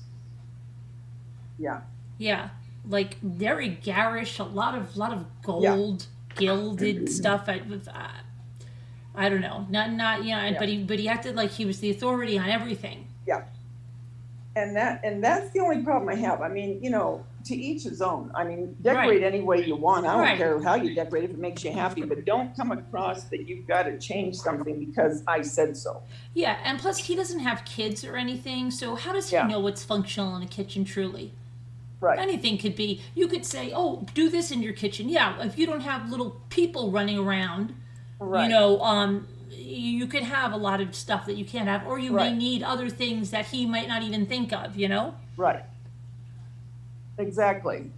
Yeah. Yeah, like very garish, a lot of gold, gilded stuff. I don't know, not you know. Yeah. But he acted like he was the authority on everything. Yeah. And that's the only problem I have. I mean, you know, to each his own. I mean, decorate any way you want. I don't care how you decorate if it makes you happy, but don't come across that you've got to change something because I said so. Yeah, and plus he doesn't have kids or anything, so how does he know what's functional in a kitchen truly? Right. Anything could be. You could say, oh, do this in your kitchen. Yeah, if you don't have little people running around, you know, you could have a lot of stuff that you can't have, or you may need other things that he might not even think of, you know? Right. Exactly.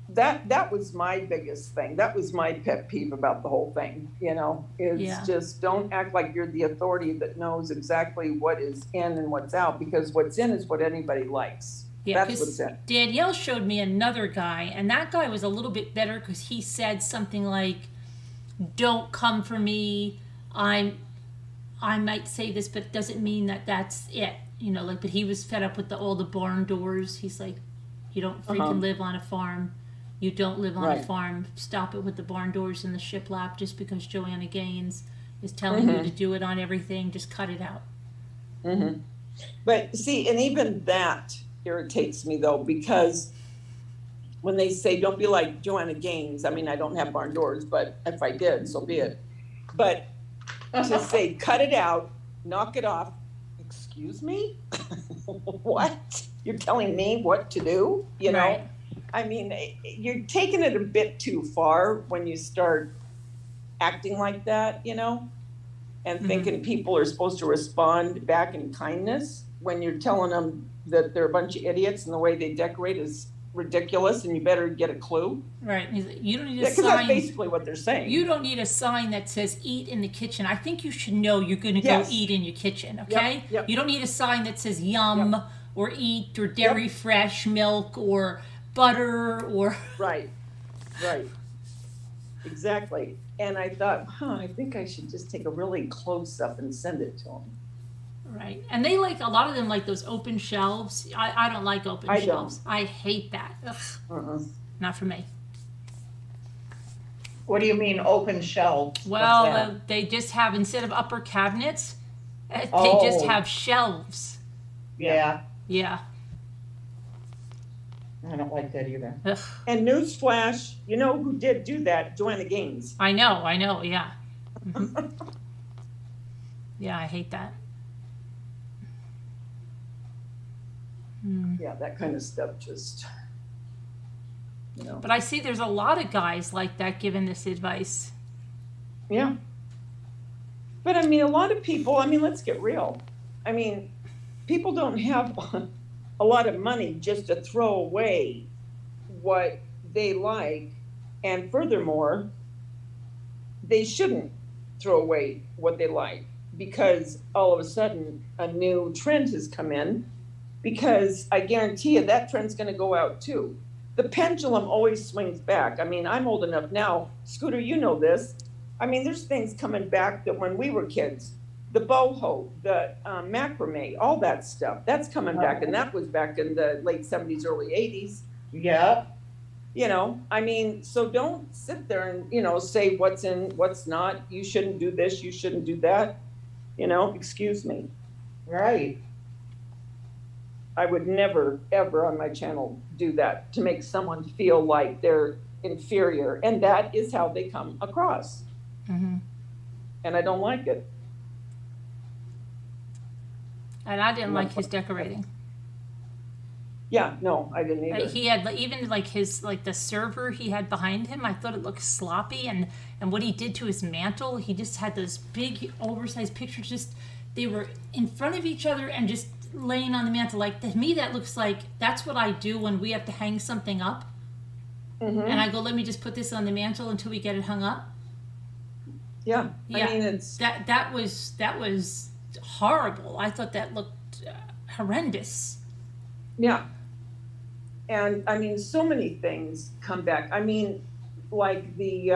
That was my biggest thing. That was my pet peeve about the whole thing, you know, is just don't act like you're the authority that knows exactly what is in and what's out, because what's in is what anybody likes. Yeah, that's what's in. Danielle showed me another guy, and that guy was a little bit better because he said something like, don't come for me. I might say this, but it doesn't mean that that's it. You know, like, but he was fed up with all the barn doors. He's like, you don't freaking live on a farm. You don't live on a Right. farm. Stop it with the barn doors and the shiplap just because Joanna Gaines is telling you to do it on everything. Just cut it out. Mm-hmm. But see, and even that irritates me though, because when they say, don't be like Joanna Gaines, I mean, I don't have barn doors, but if I did, so be it. But to say, cut it out, knock it off, excuse me? What? You're telling me what to do? You know? Right. I mean, you're taking it a bit too far when you start acting like that, you know? And thinking people are supposed to respond back in kindness when you're telling them that they're a bunch of idiots and the way they decorate is ridiculous and you better get a clue. Right. He's like, you don't need a Because that's sign. basically what they're saying. You don't need a sign that says eat in the kitchen. I think you should know you're going to Yes. go eat in your kitchen, okay? Yep. You don't need a sign that says yum or eat or dairy fresh milk or butter or... Right. Exactly. And I thought, I think I should just take a really close up and send it to them. Right. And they like, a lot of them like those open shelves. I don't like open I don't. shelves. I hate that. Ugh. Not for me. What do you mean open shelves? What's Well, that? they just have, instead of upper cabinets, they just Oh. have shelves. Yeah, Yeah. I don't like that either. Ugh. And newsflash, you know who did do that? Joanna Gaines. I know, yeah. Mhm. Yeah, I hate that. Yeah, that kind of stuff just, you know. But I see there's a lot of guys like that giving this advice. Yeah. But I mean, a lot of people, I mean, let's get real. I mean, people don't have a lot of money just to throw away what they like. And furthermore, they shouldn't throw away what they like because all of a sudden a new trend has come in. Because I guarantee you that trend's going to go out too. The pendulum always swings back. I mean, I'm old enough now. Scooter, you know this. I mean, there's things coming back that when we were kids, the boho, the macrame, all that stuff, that's coming back. And that was back in the late 70s, early 80s. Yeah. You know, I mean, so don't sit there and, you know, say what's in, what's not. You shouldn't do this. You shouldn't do that. You know, excuse me. Right. I would never, ever on my channel do that to make someone feel like they're inferior. And that is how they come across. Mm-hmm. And I don't like it. And I didn't like his decorating. Yeah, no, I didn't either. He had even like his the server he had behind him. I thought it looked sloppy, and what he did to his mantle, he just had those big oversized pictures. Just they were in front of each other and just laying on the mantle. Like to me, that looks like that's what I do when we have to hang something up. Mm-hmm. And I go, let me just put this on the mantle until we get it hung up. Yeah, Yeah, I mean, it's that was horrible. I thought that looked horrendous. yeah. And I mean, so many things come back. I mean, like the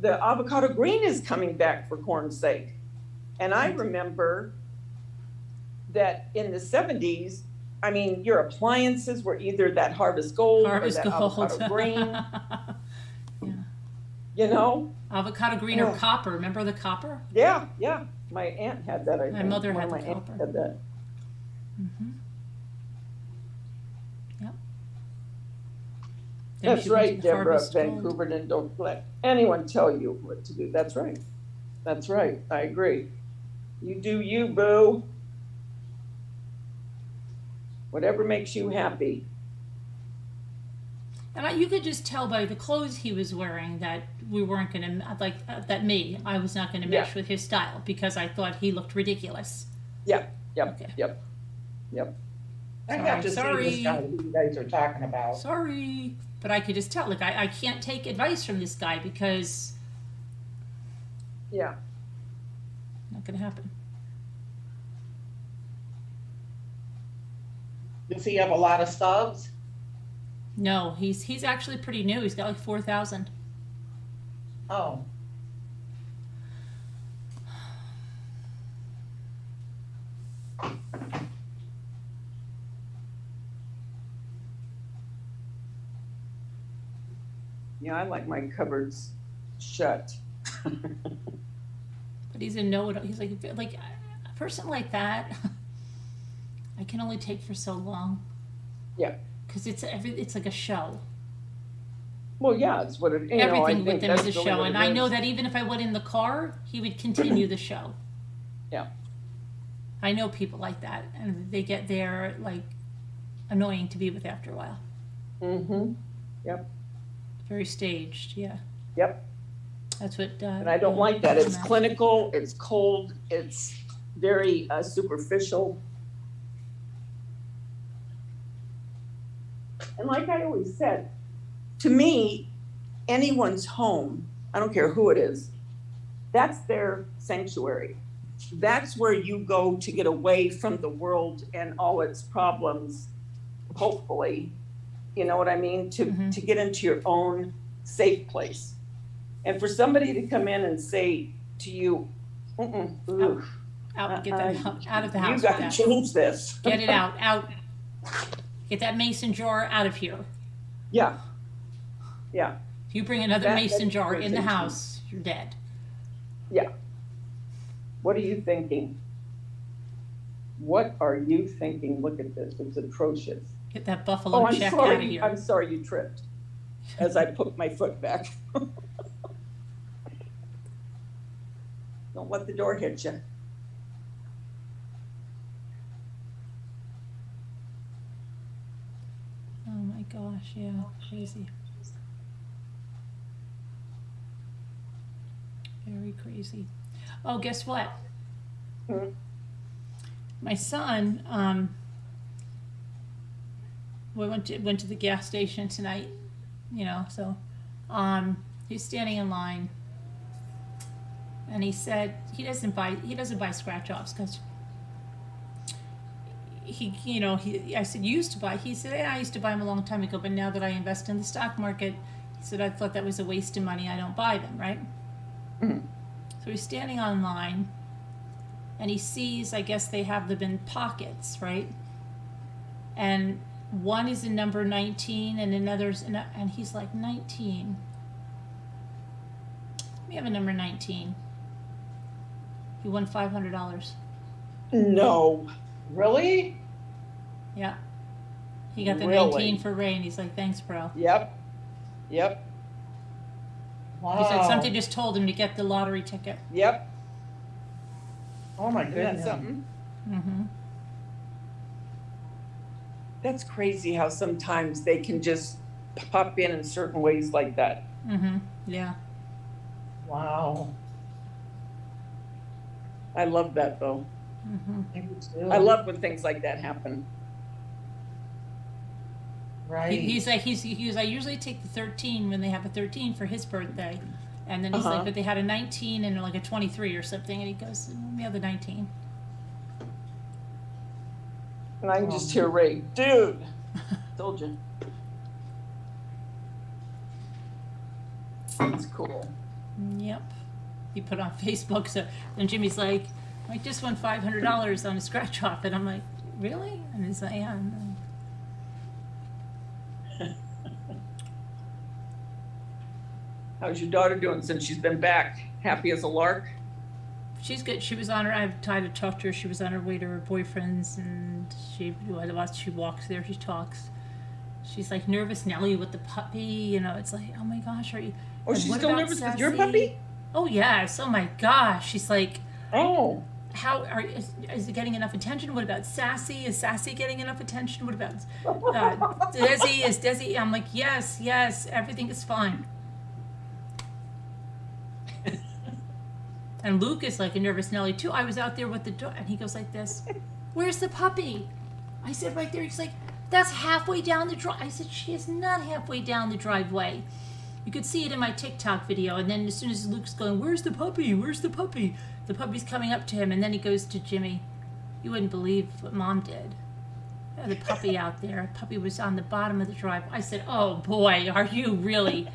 avocado green is coming back for corn's sake. And I remember that in the 70s, I mean, your appliances were either that harvest gold or that avocado green, Yeah. you know? Avocado green or copper. Remember the copper? Yeah, yeah. My aunt had that, I think. My mother One had of the my aunts copper. had that. Mm-hmm. Yep. Then That's she went right, to the Deborah, harvest gold. Vancouver, and don't let anyone tell you what to do. That's right. That's right. I agree. You do you, boo. Whatever makes you happy. And you could just tell by the clothes he was wearing that we weren't going to, I was not going to mesh with his style because I thought he looked ridiculous. Yep. Okay. I have to Sorry. see this guy who you guys are talking about. Sorry. But I could just tell, like, I can't take advice from this guy because Yeah. not going to happen. Does he have a lot of subs? No, he's actually pretty new. He's got like 4,000. Oh. Yeah, I like my cupboards shut. But he's a know-it-all. He's like a person like that. I can only take for so long. Yeah. Because it's like a show. Well, yeah, it's what it. Everything with him is a show, and I know that even if I went in the car, he would continue the show. Yeah. I know people like that, and they get there like annoying to be with after a while. Mm-hmm. Yep. Very staged, yeah. Yep. That's what. And I don't like that. It's clinical. It's cold. It's very superficial. And like I always said, to me, anyone's home, I don't care who it is, that's their sanctuary. That's where you go to get away from the world and all its problems, hopefully. You know what I mean? To get into your own safe place. And for somebody to come in and say to you, out, get that out of the house. You got to change this. Get it out. Get that mason jar out of here. Yeah. Yeah. If you bring another mason jar in the house, you're dead. Yeah. What are you thinking? What are you thinking? Look at this. It's atrocious. Get that buffalo check out of here. I'm sorry you tripped as I put my foot back. Don't let the door hit you. Oh my gosh, yeah, crazy. Very crazy. Oh, guess what? My son, we went to the gas station tonight, so he's standing in line, and he said he doesn't buy scratch offs because I said, you used to buy. He said, yeah, I used to buy them a long time ago, but now that I invest in the stock market, he said, I thought that was a waste of money. I don't buy them, right? So he's standing online, and he sees, I guess they have them in pockets, right? And one is in number 19, and another's and he's like, 19. We have a number 19. He won $500. No. Really? Yeah. He got the Really? 19 for Ray, and he's like, thanks, bro. Yep. Wow. He said something just told him to get the lottery ticket. Yep. Oh my Isn't goodness. that something? Mm-hmm. That's crazy how sometimes they can just pop in certain ways like that. Mm-hmm. Yeah. Wow. I love that though. Mm-hmm. I do too. I love when things like that happen. Right. He's like, I usually take the 13 when they have a 13 for his birthday. And then he's like, but they had a 19 and like a 23 or something. And he goes, we have the 19. And I can just hear Ray, dude, told you. It's cool. Yep. He put on Facebook. So then Jimmy's like, I just won $500 on a scratch off. And I'm like, really? And he's like, yeah. How's your daughter doing since she's been back? Happy as a lark? She's good. She was on her. I've tried to talk to her. She was on her way to her boyfriend's, and she walks there. She talks. She's like nervous Nelly with the puppy. It's like, oh my gosh, are you? Oh, she's still nervous with your puppy? Oh yes. Oh my gosh. She's like, oh, is it getting enough attention? What about Sassy? Is Sassy getting enough attention? What about Desi? Is Desi? I'm like, yes, everything is fine. And Luke is like a nervous Nelly too. I was out there with the dog, and he goes like this, where's the puppy? I said, right there. He's like, that's halfway down the drive. I said, she is not halfway down the driveway. You could see it in my TikTok video. And then as soon as Luke's going, where's the puppy? Where's the puppy? The puppy's coming up to him, and then he goes to Jimmy. You wouldn't believe what Mom did. The puppy out there. The puppy was on the bottom of the drive. I said, oh boy, are you really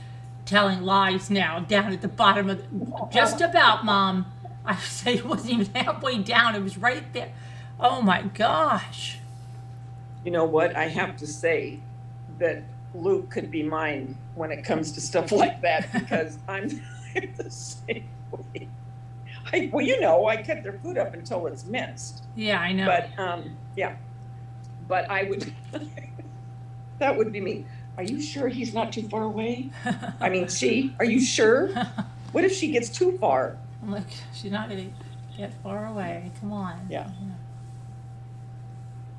telling lies now down at the bottom of just about, Mom. I said it wasn't even halfway down. It was right there. Oh my gosh. You know what? I have to say that Luke could be mine when it comes to stuff like that, because I'm the same way. Well, you know, I cut their food up until it's minced. Yeah, I know. But yeah, but I would, that would be me. Are you sure he's not too far away? I mean, are you sure? What if she gets too far? I'm like, she's not gonna get far away. Come on. Yeah.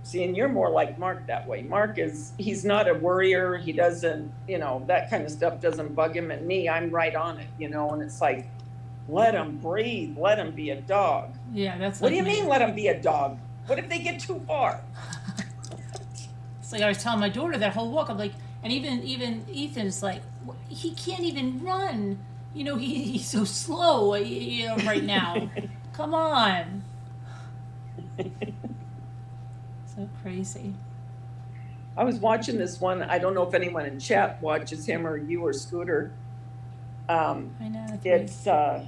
See, and you're more like Mark that way. Mark he's not a worrier. He doesn't, you know, that kind of stuff doesn't bug him. And me, I'm right on it, you know, and it's like, let him breathe. Let him be a dog. Yeah, that's What like do you me. mean, let him be a dog? What if they get too far? It's like I was telling my daughter that whole walk. I'm like, and even Ethan's like, he can't even run. You know, he's so slow. You know, right now. Come on. So crazy. I was watching this one. I don't know if anyone in chat watches him, or you or Scooter. I know. It's I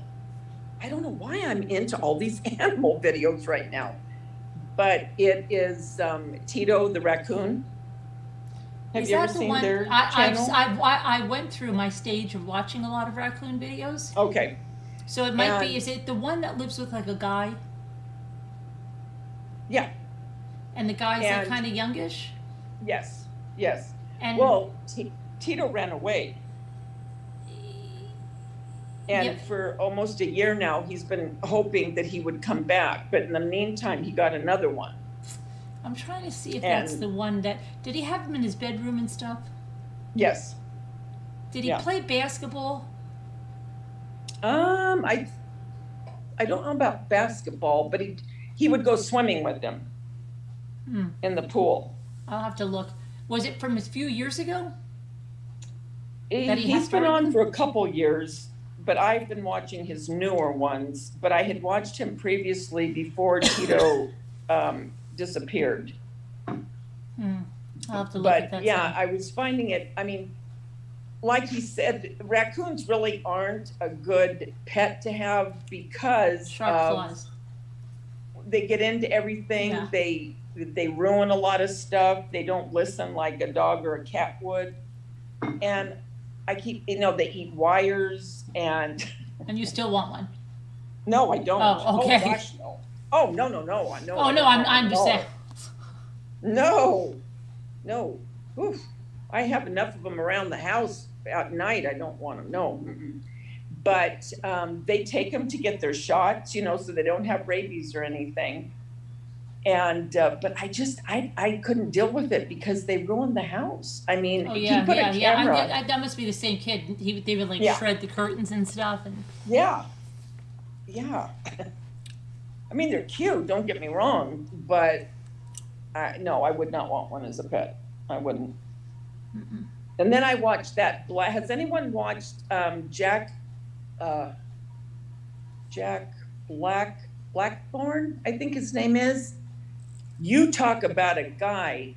don't know why I'm into all these animal videos right now, but it is Tito the Raccoon. Have you ever seen their channel? I went through my stage of watching a lot of raccoon videos. Okay. So it might be. Is it the one that lives with like a guy? Yeah. And the guy's like kind of youngish. Yes. Yes. And well, Tito ran away. And for almost a year now, he's been hoping that he would come back. But in the meantime, he got another one. I'm trying to see if that's the one that... Did he have him in his bedroom and stuff? Yes. Did he play basketball? I don't know about basketball, but he would go swimming with them in the pool. I'll have to look. Was it from a few years ago? He's been on for a couple years, but I've been watching his newer ones. But I had watched him previously before Tito disappeared. I'll have to look at that. Yeah, I was finding it, I mean, like he said, raccoons really aren't a good pet to have because sharp claws. They get into everything. Yeah. They ruin a lot of stuff. They don't listen like a dog or a cat would. And I keep, you know, they eat wires and. And you still want one? No, I don't. Oh, okay. Oh, gosh, no. Oh, no. Oh, no, I'm just saying. No. Oof. I have enough of them around the house at night. I don't want them. No. But they take them to get their shots, you know, so they don't have rabies or anything. And but I couldn't deal with it because they ruined the house. I mean, he put a camera. That must be the same kid. They would like shred the curtains and stuff. And yeah. I mean, they're cute. Don't get me wrong, but no, I would not want one as a pet. I wouldn't. And then I watched that. Has anyone watched Jack Blackthorn? I think his name is. You talk about a guy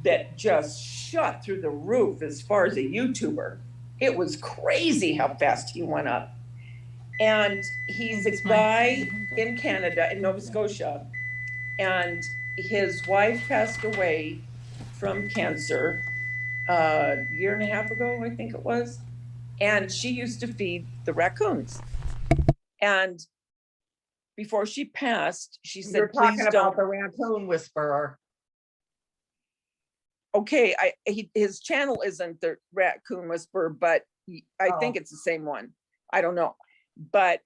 that just shot through the roof as far as a YouTuber. It was crazy how fast he went up. And he's a guy in Canada, in Nova Scotia, and his wife passed away from cancer a year and a half ago, I think it was. And she used to feed the raccoons. And before she passed, she said, "You're talking please about don't." the Raccoon Whisperer. Okay, his channel isn't the Raccoon Whisperer, but I think it's the same one. I don't know. But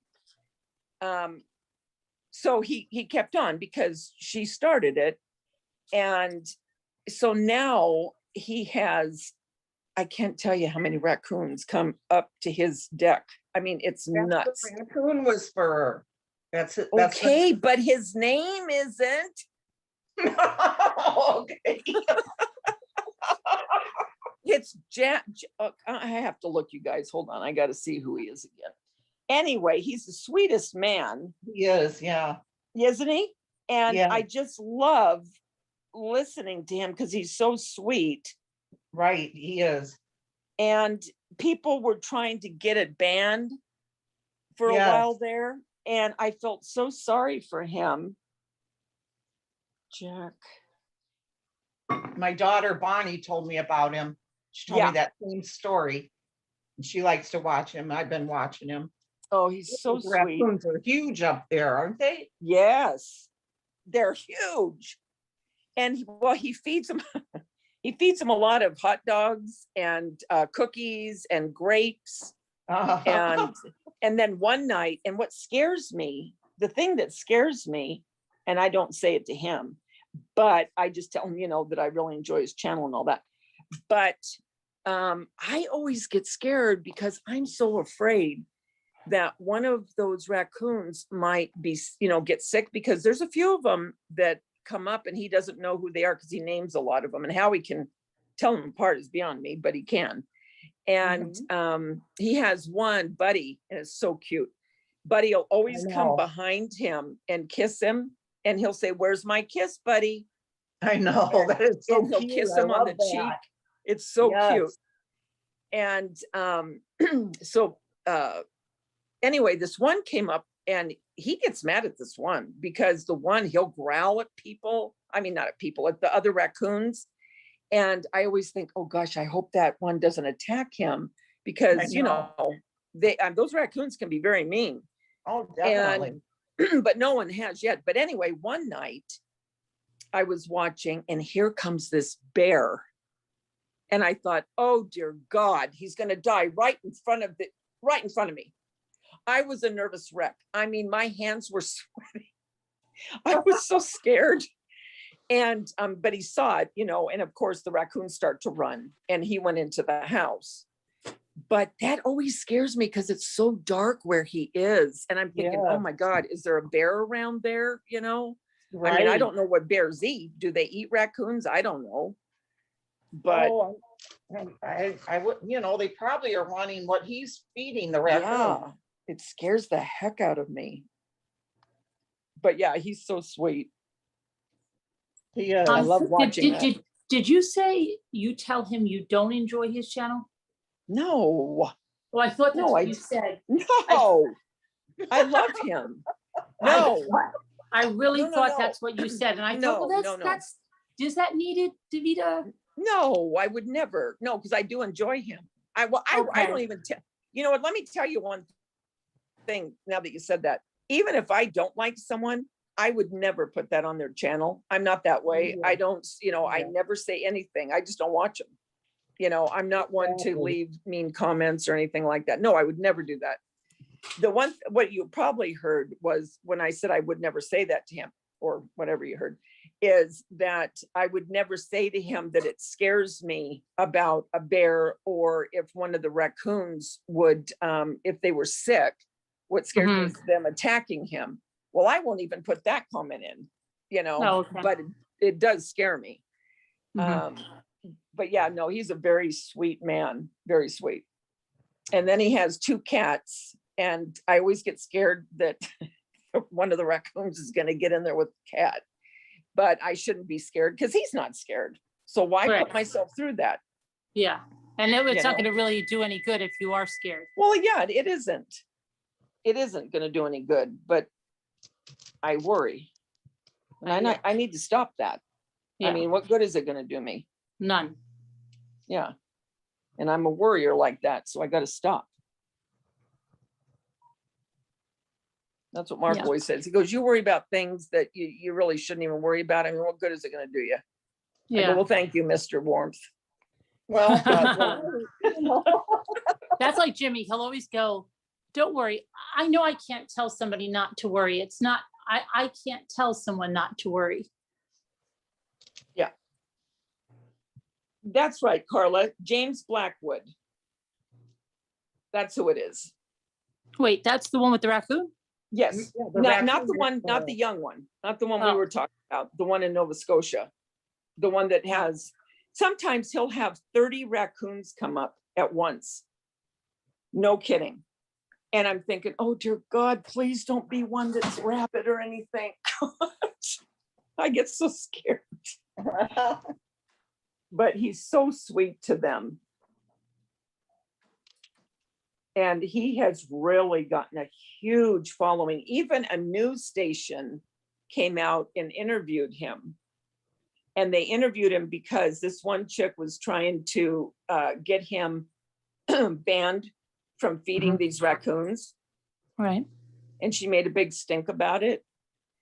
so he kept on because she started it. And so now he has, I can't tell you how many raccoons come up to his deck. I mean, it's nuts. The Raccoon Whisperer. That's it. Okay, but his name isn't. Okay. It's Jack. I have to look, you guys. Hold on. I got to see who he is again. Anyway, he's the sweetest man. He is, yeah. Isn't he? And Yeah. I just love listening to him because he's so sweet. Right, he is. And people were trying to get it banned for a while there. And I felt so sorry for him. Jack. My daughter Bonnie told me about him. She told Yeah. me that same story. And she likes to watch him. I've been watching him. Oh, he's so Those sweet. raccoons are huge up there, aren't they? Yes, they're huge. And he feeds them. He feeds them a lot of hot dogs and cookies and grapes. And then one night, and what scares me, the thing that scares me, and I don't say it to him, but I just tell him, that I really enjoy his channel and all that. But I always get scared because I'm so afraid that one of those raccoons might be, get sick, because there's a few of them that come up and he doesn't know who they are because he names a lot of them, and how he can tell them apart is beyond me, but he can. And he has one, Buddy, and it's so cute. Buddy will always come behind him and kiss him, and he'll say, "Where's my kiss, Buddy?" I know, that is so And he'll cute. kiss I him on love the that. cheek. It's so cute. Yes. And so anyway, this one came up, and he gets mad at this one because the one, he'll growl at people. I mean, not at people, at the other raccoons. And I always think, oh gosh, I hope that one doesn't attack him, because they those raccoons can be very mean. Oh, definitely. And but no one has yet. But anyway, one night I was watching, and here comes this bear. And I thought, oh dear God, he's going to die right in front of me. I was a nervous wreck. I mean, my hands were sweating. I was so scared. And but he saw it, and of course the raccoons start to run, and he went into the house. But that always scares me because it's so dark where he is. And I'm thinking, oh my God, is there a bear around there? Right. I mean, I don't know what bears eat. Do they eat raccoons? I don't know. But I would, they probably are wanting what he's feeding the raccoon. yeah, it scares the heck out of me. But yeah, he's so sweet. He is. I love watching that. Did you say you tell him you don't enjoy his channel? No. Well, I thought that's what you said. No. I love him. No. I really thought no. that's what you said. And I thought, well, that's, is that needed, Davida? No, I would never. No, because I do enjoy him. I don't even tell, you know what, let me tell you one thing now that you said that. Even if I don't like someone, I would never put that on their channel. I'm not that way. I don't, I never say anything. I just don't watch them. I'm not one to leave mean comments or anything like that. No, I would never do that. What you probably heard was when I said I would never say that to him, or whatever you heard, is that I would never say to him that it scares me about a bear, or if one of the raccoons would, if they were sick, what scares me is them attacking him. Well, I won't even put that comment in, but it does scare me. But yeah, no, he's a very sweet man, very sweet. And then he has 2 cats, and I always get scared that one of the raccoons is going to get in there with the cat, but I shouldn't be scared because he's not scared. So why put myself through that? Yeah. And it's not going to really do any good if you are scared. Well, yeah, it isn't. It isn't going to do any good, but I worry. And I need to stop that. Yeah. I mean, what good is it going to do me? None. Yeah. And I'm a worrier like that, so I got to stop. That's what Mark always says. He goes, you worry about things that you really shouldn't even worry about. I mean, what good is it going to do you? Yeah. I go, well, thank you, Mr. Warmth. Well, that's like Jimmy. He'll always go, don't worry. I know I can't tell somebody not to worry. It's not, I can't tell someone not to worry. Yeah. That's right, Carla. James Blackwood. That's who it is. Wait, that's the one with the raccoon? Yes. Yeah, not the one, not the young one, not the one we were talking about, the one in Nova Scotia. The one that has, sometimes he'll have 30 raccoons come up at once. No kidding. And I'm thinking, oh dear God, please don't be one that's rabid or anything. I get so scared. But he's so sweet to them. And he has really gotten a huge following. Even a news station came out and interviewed him. And they interviewed him because this one chick was trying to get him banned from feeding these raccoons. Right. And she made a big stink about it.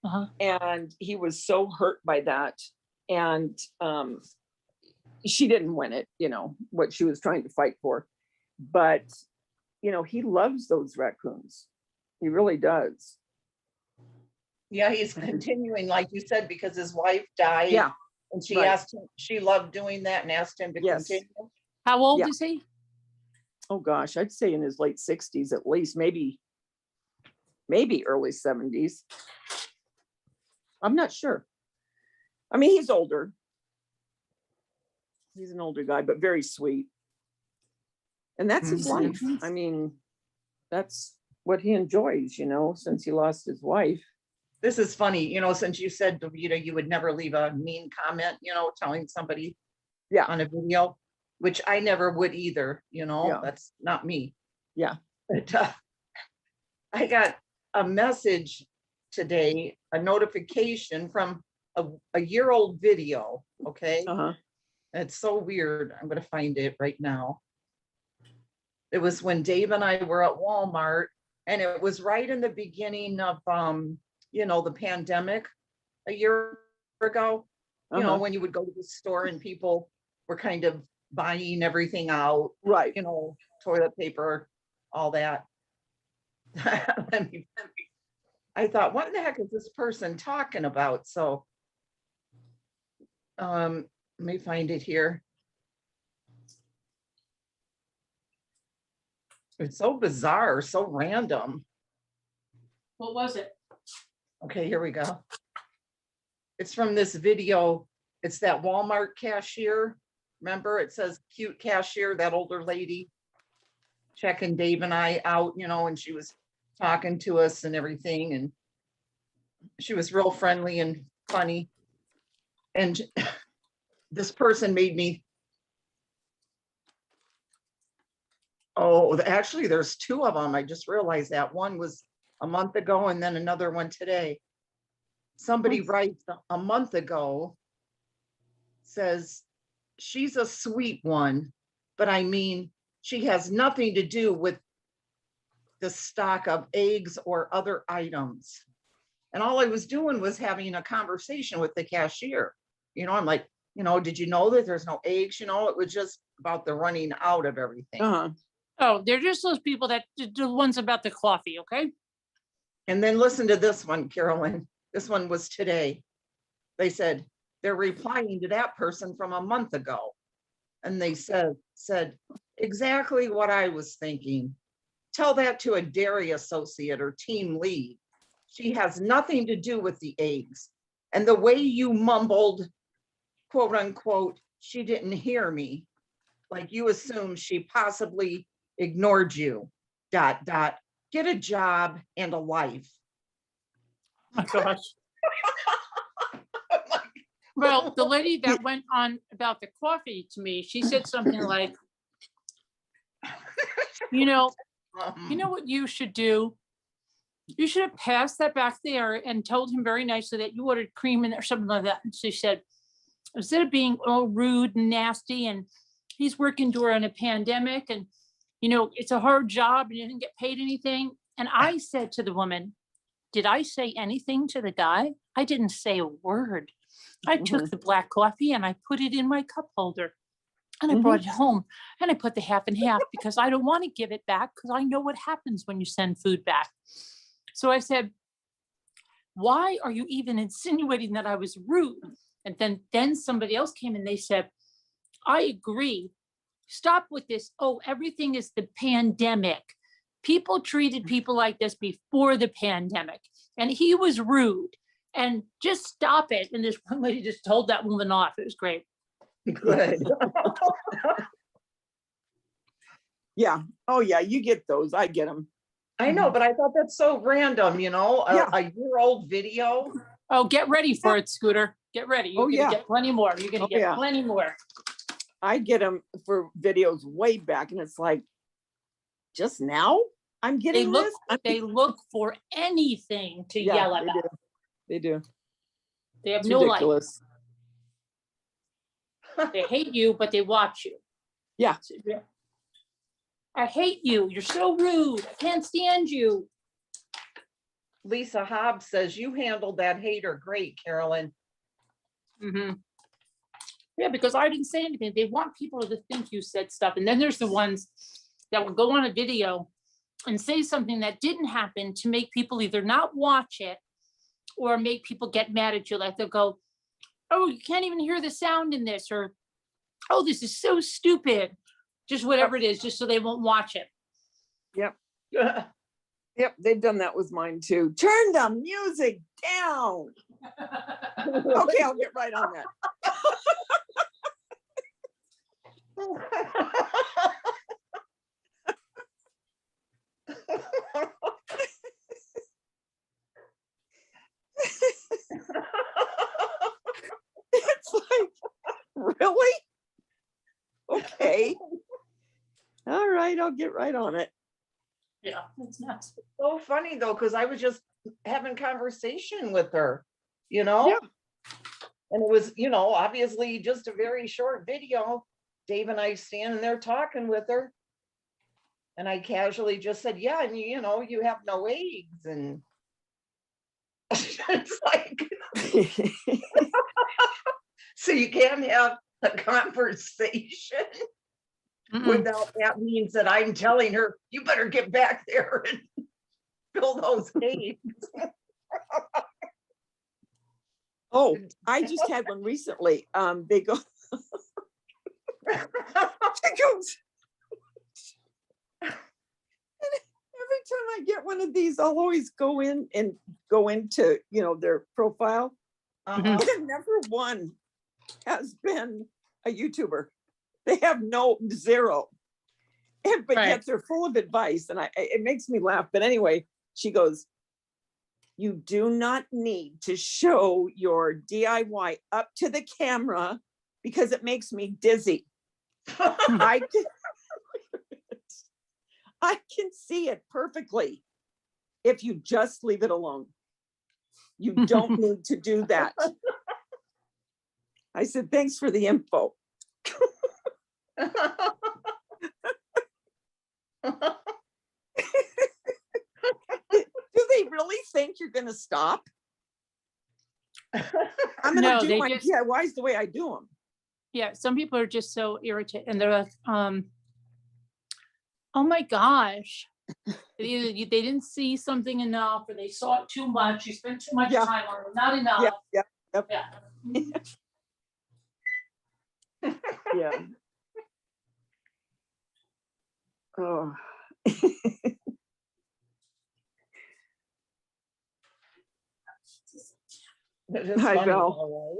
Uh-huh. And he was so hurt by that. And she didn't win it, you know, what she was trying to fight for. But, you know, he loves those raccoons. He really does. Yeah, he's continuing, like you said, because his wife died. Yeah. And she Right. asked him, she loved doing that and asked him to Yes. continue. How old Yeah. is he? Oh gosh, I'd say in his late 60s at least, maybe early 70s. I'm not sure. I mean, he's older. He's an older guy, but very sweet. And that's his life. I mean, that's what he enjoys, you know, since he lost his wife. This is funny, you know, since you said, Davida, you would never leave a mean comment, you know, telling somebody on a video, which I never would either, you know, that's not me. Yeah. But I got a message today, a notification from a year-old video, okay? Uh-huh. It's so weird. I'm going to find it right now. It was when Dave and I were at Walmart, and it was right in the beginning of, you know, the pandemic a year ago, you know, when you would go to the store and people were kind of buying everything out, right? You know, toilet paper, all that. I thought, what in the heck is this person talking about? So, let me find it here. It's so bizarre, so random. What was it? Okay, here we go. It's from this video. It's that Walmart cashier. Remember, it says cute cashier, that older lady checking Dave and I out, you know, and she was talking to us and everything. And she was real friendly and funny. And this person made me, actually there's two of them. I just realized that one was a month ago and then another one today. Somebody writes a month ago, says, she's a sweet one, but I mean, she has nothing to do with the stock of eggs or other items. And all I was doing was having a conversation with the cashier. You know, I'm like, you know, did you know that there's no eggs? You know, it was just about the running out of everything. Oh, they're just those people that the ones about the coffee, okay? And then listen to this one, Carolyn. This one was today. They said they're replying to that person from a month ago. And they said exactly what I was thinking. Tell that to a dairy associate or team lead. She has nothing to do with the eggs. And the way you mumbled, quote unquote, she didn't hear me. Like you assume she possibly ignored you, ... Get a job and a life. Oh my gosh. Well, the lady that went on about the coffee to me, she said something like, you know what you should do? You should have passed that back there and told him very nicely that you ordered cream in there or something like that. And she said, instead of being all rude and nasty, and he's working during a pandemic and, you know, it's a hard job and you didn't get paid anything. And I said to the woman, did I say anything to the guy? I didn't say a word. I took the black coffee and I put it in my cup holder and I brought it home and I put the half and half because I don't want to give it back because I know what happens when you send food back. So I said, why are you even insinuating that I was rude? And then somebody else came and they said, I agree. Stop with this. Oh, everything is the pandemic. People treated people like this before the pandemic and he was rude and just stop it. And this one lady just told that woman off. It was great. Good. Yeah. Oh yeah. You get those. I get them. I know, but I thought that's so random, you know, a year-old video. Oh, get ready for it, Scooter. Get ready. You're gonna get plenty more. You're gonna get plenty more. I get them for videos way back and it's like, just now I'm getting this. They look for anything to yell about. They do. They have It's no ridiculous. They hate you, but they watch you. Yeah. I hate you. You're so rude. I can't stand you. Lisa Hobbs says you handled that hater great, Carolyn. Mm-hmm. Yeah, because I didn't say anything. They want people to think you said stuff. And then there's the ones that will go on a video and say something that didn't happen to make people either not watch it or make people get mad at you. Like they'll go, oh, you can't even hear the sound in this, or, oh, this is so stupid. Just whatever it is, just so they won't watch it. Yep. Yep, they've done that with mine too. Turn the music down. Okay, I'll get right on that. It's like, really? Okay. All right, I'll get right on it. Yeah, that's nuts. So funny though, because I was just having conversation with her, you know? Yeah. And it was, you know, obviously just a very short video. Dave and I standing there talking with her. And I casually just said, yeah, and you know, you have no eggs. And it's like, so you can't have a conversation without that means that I'm telling her, you better get back there and fill those eggs. Oh, I just had one recently. They go, she goes, every time I get one of these, I'll always go in and go into, you know, their profile. And never one has been a YouTuber. They have zero. But Right. yet they're full of advice, and it makes me laugh. But anyway, she goes, you do not need to show your DIY up to the camera because it makes me dizzy. I can see it perfectly if you just leave it alone. You don't need to do that. I said, thanks for the info. Do they really think you're going to stop? I'm going to do my DIYs the way I do them. Yeah, some people are just so irritated, and they're like, oh my gosh, either they didn't see something enough, or they saw it too much. You spent too much time on it, not enough. Yep. Yeah. Yeah. Oh. I know.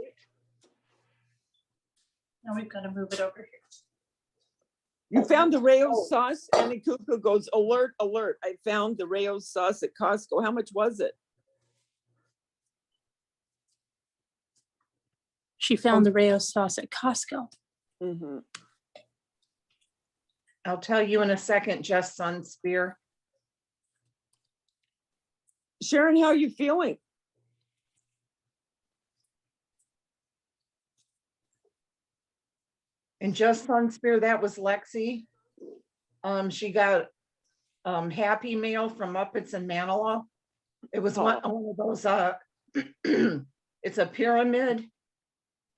Now we've got to move it over here. You found the Rayo's sauce, and the cuckoo goes, alert, alert. I found the Rayo's sauce at Costco. How much was it? She found the Rayo's sauce at Costco. Mm-hmm. I'll tell you in a second, Jess Sunspear. Sharon, how are you feeling? And Just Sunspear, that was Lexi. She got Happy Meal from Muppets and Manilow. It was one of those, it's a pyramid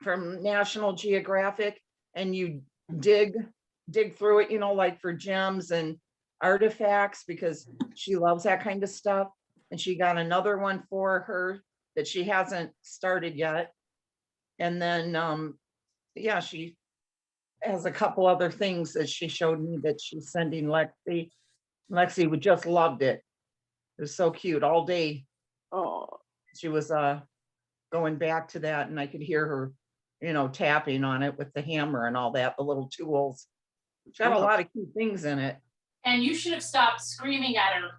from National Geographic, and you dig through it, you know, like for gems and artifacts, because she loves that kind of stuff. And she got another one for her that she hasn't started yet. And then, yeah, she has a couple other things that she showed me that she's sending Lexi. Lexi would just loved it. It was so cute all day. Oh, She was going back to that, and I could hear her, you know, tapping on it with the hammer and all that, the little tools. It's got a lot of cute things in it. And you should have stopped screaming at her.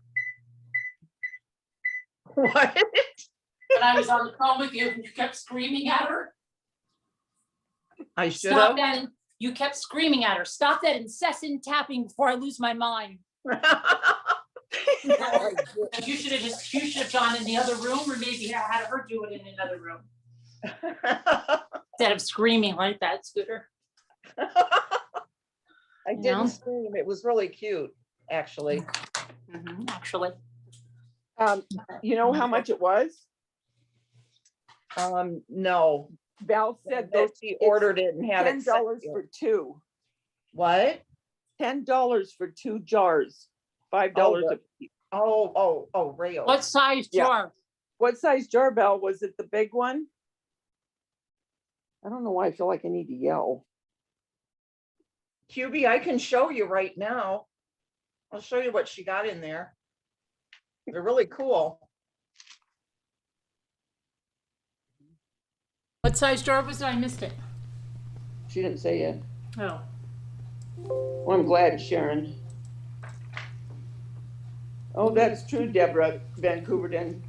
What? When I was on the phone with you, you kept screaming at her. I should Stop have. that. You kept screaming at her. Stop that incessant tapping before I lose my mind. You should have gone in the other room, or maybe had her do it in another room. Instead of screaming like that, Scooter. I You know? didn't scream. It was really cute, actually. Actually. You know how much it was? No. Val said That she ordered it and had it sent $10 here. for 2. What? $10 for 2 jars. $5 Oh, a piece. Oh, Rayo. What size Yeah. jar? What size jar, Val? Was it the big one? I don't know why I feel like I need to yell. QB, I can show you right now. I'll show you what she got in there. They're really cool. What size jar was it? I missed it. She didn't say it. Oh. Well, I'm glad, Sharon. Oh, that's true, Deborah Vancouverton.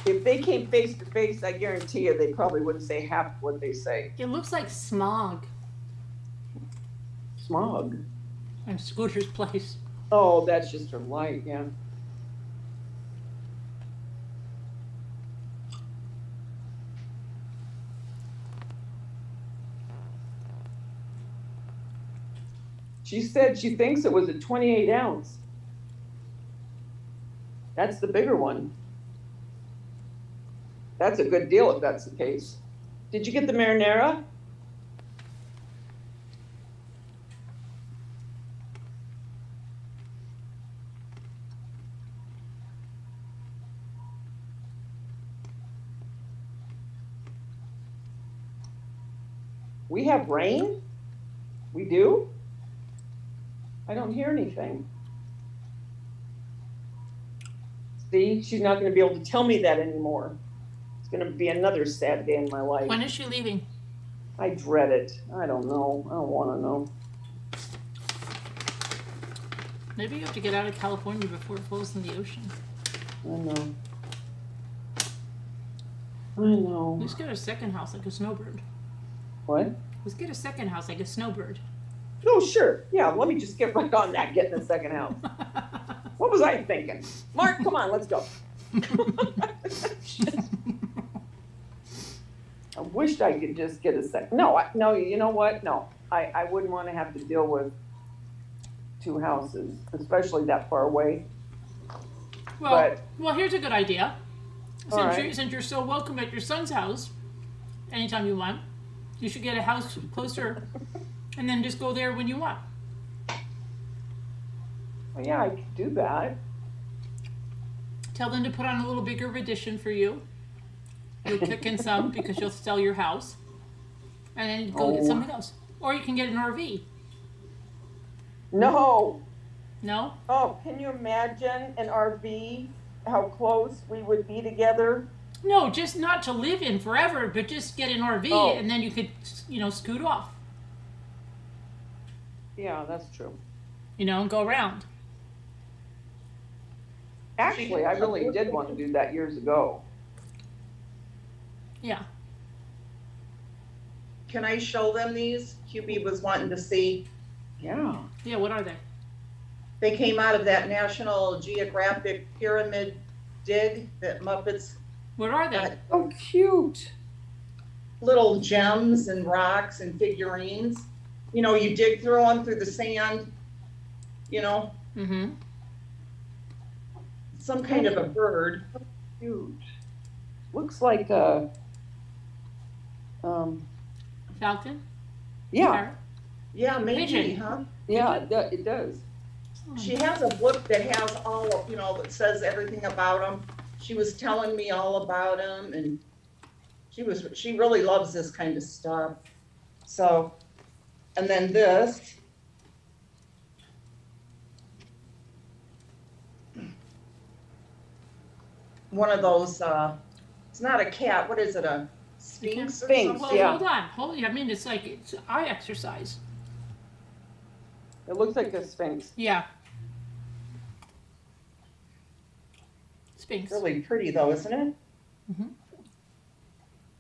If they came face to face, I guarantee you they probably wouldn't say half what they say. It looks like smog Smog. in Scooter's place. Oh, that's just her light, yeah. She said she thinks it was a 28 ounce. That's the bigger one. That's a good deal if that's the case. Did you get the marinara? We have rain? We do? I don't hear anything. See, she's not going to be able to tell me that anymore. It's going to be another sad day in my life. When is she leaving? I dread it. I don't know. I don't want to know. Maybe you have to get out of California before it falls in the ocean. I know. I know. Let's get a second house like a snowbird. What? Let's get a second house like a snowbird. Oh, sure. Yeah, let me just get right on that, getting a second house. What was I thinking? Mark, come on, let's go. I wished I could just get a second. No, no, you know what? No, I wouldn't want to have to deal with 2 houses, especially that far away. Well, here's a good idea. All Since you're so welcome at your son's house, anytime you want, you should get a house closer, and then just go there when you want. Well, yeah, I could do that. Tell them to put on a little bigger addition for you. You'll kick in some because you'll sell your house, and then go get something else. Or you can get an RV. No. No? Oh, can you imagine an RV? How close we would be together? No, just not to live in forever, but just get an RV, and then you could, scoot off. Yeah, that's true. And go around. Actually, I really did want to do that years ago. Yeah. Can I show them these? QB was wanting to see. Yeah. Yeah, what are they? They came out of that National Geographic pyramid dig that Muppets. What are they? Oh, cute. Little gems and rocks and figurines. You dig through them through the sand, Mm-hmm. some kind of a bird. Huge. Looks like a Falcon? yeah. Parrot? Yeah, maybe, Pigeon. huh? Yeah, it does. She has a book that has all of, that says everything about them. She was telling me all about them, and she really loves this kind of stuff. So, and then this. One of those, it's not a cat, what is it, a sphinx or Sphinx, something? Well, yeah. hold on. I mean, it's eye exercise. It looks like a sphinx. Yeah. Sphinx. Really pretty though, isn't it? Mm-hmm.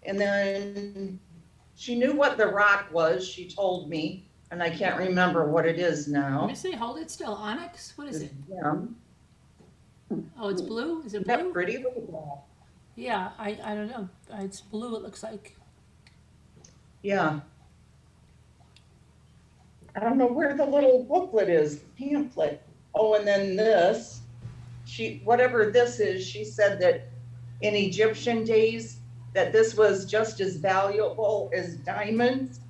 And then she knew what the rock was, she told me, and I can't remember what it is Let now. me see. Hold it still. Onyx? What is it? Yeah. Oh, it's blue? Is it Isn't that blue? pretty? Look at that. Yeah, I don't know. It's blue, it looks like. Yeah. I don't know where the little booklet is, the pamphlet. Oh, and then this, whatever this is, she said that in Egyptian days, that this was just as valuable as diamonds.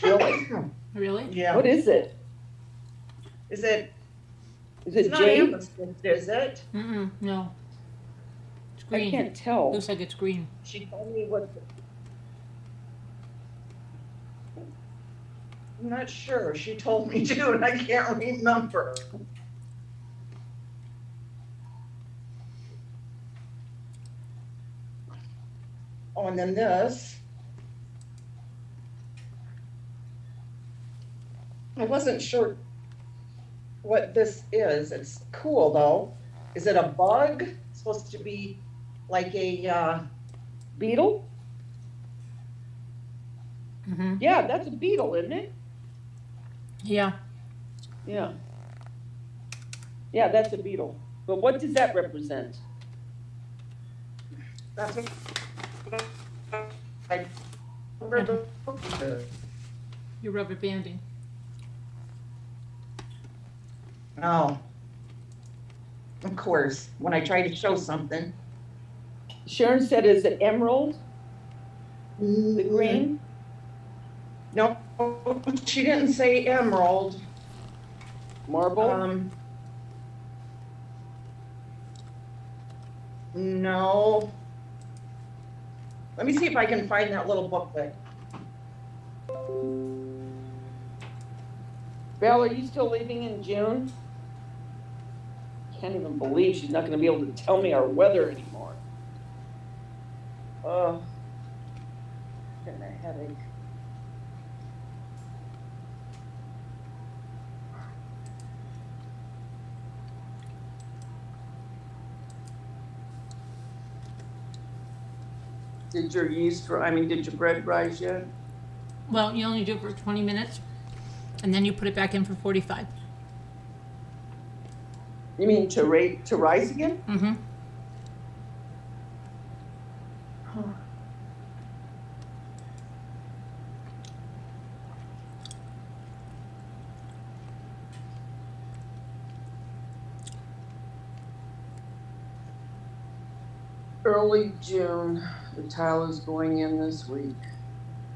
Really? Really? Yeah. What is it? Is it, Is it's it not jade? amethyst, is it? Mm-mm, no. It's I green. can't tell. Looks like it's green. She told me what, I'm not sure. She told me to, and I can't remember. Oh, and then this. I wasn't sure what this is. It's cool though. Is it a bug? It's supposed to be like a, Beetle? Mm-hmm. Yeah, that's a beetle, isn't it? Yeah. Yeah. Yeah, that's a beetle. But what does that represent? that's what I remember the. You're rubber banding. Oh. Of course, when I try to show something. Sharon said, is it emerald, the green? No, she didn't say emerald. Marble? No. Let me see if I can find that little booklet. Val, are you still leaving in June? Can't even believe she's not going to be able to tell me our weather anymore. Getting a headache. Did your did your bread rise yet? Well, you only do it for 20 minutes, and then you put it back in for 45. You mean to rise again? Mm-hmm. Early June. The tile is going in this week.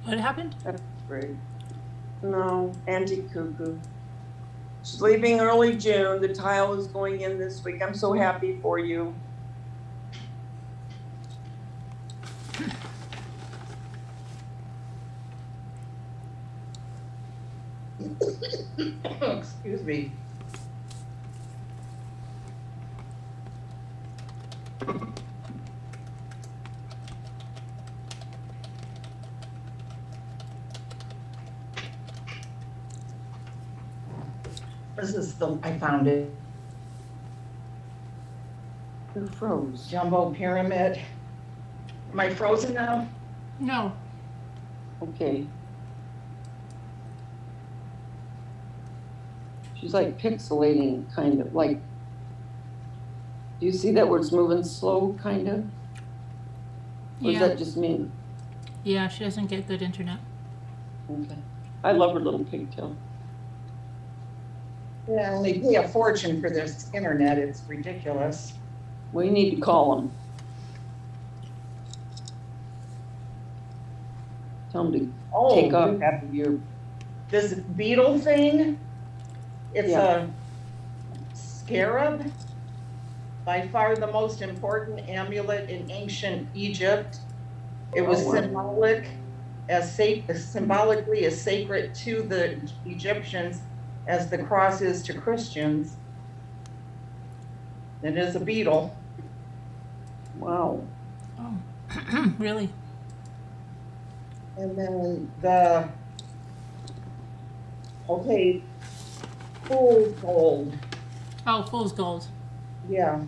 What happened? That's great. No, Auntie Cuckoo. She's leaving early June. The tile is going in this week. I'm so happy for you. Excuse me. This is I found it. Who froze? Jumbo pyramid. Am I frozen now? No. Okay. She's like pixelating, kind of like. Do you see that where it's moving slow, kind of? Or is Yeah. that just me? Yeah, she doesn't get good internet. Okay. I love her little pigtail. Yeah, I only pay a fortune for this internet. It's ridiculous. We need to call them. Tell them to Oh, take off half of your. this beetle thing, it's Yeah. a scarab. By far the most important amulet in ancient Egypt. It was Oh, wow. symbolically as sacred to the Egyptians as the cross is to Christians. It is a beetle. Wow. Oh. Really? And then fool's gold. Oh, fool's gold. Yeah.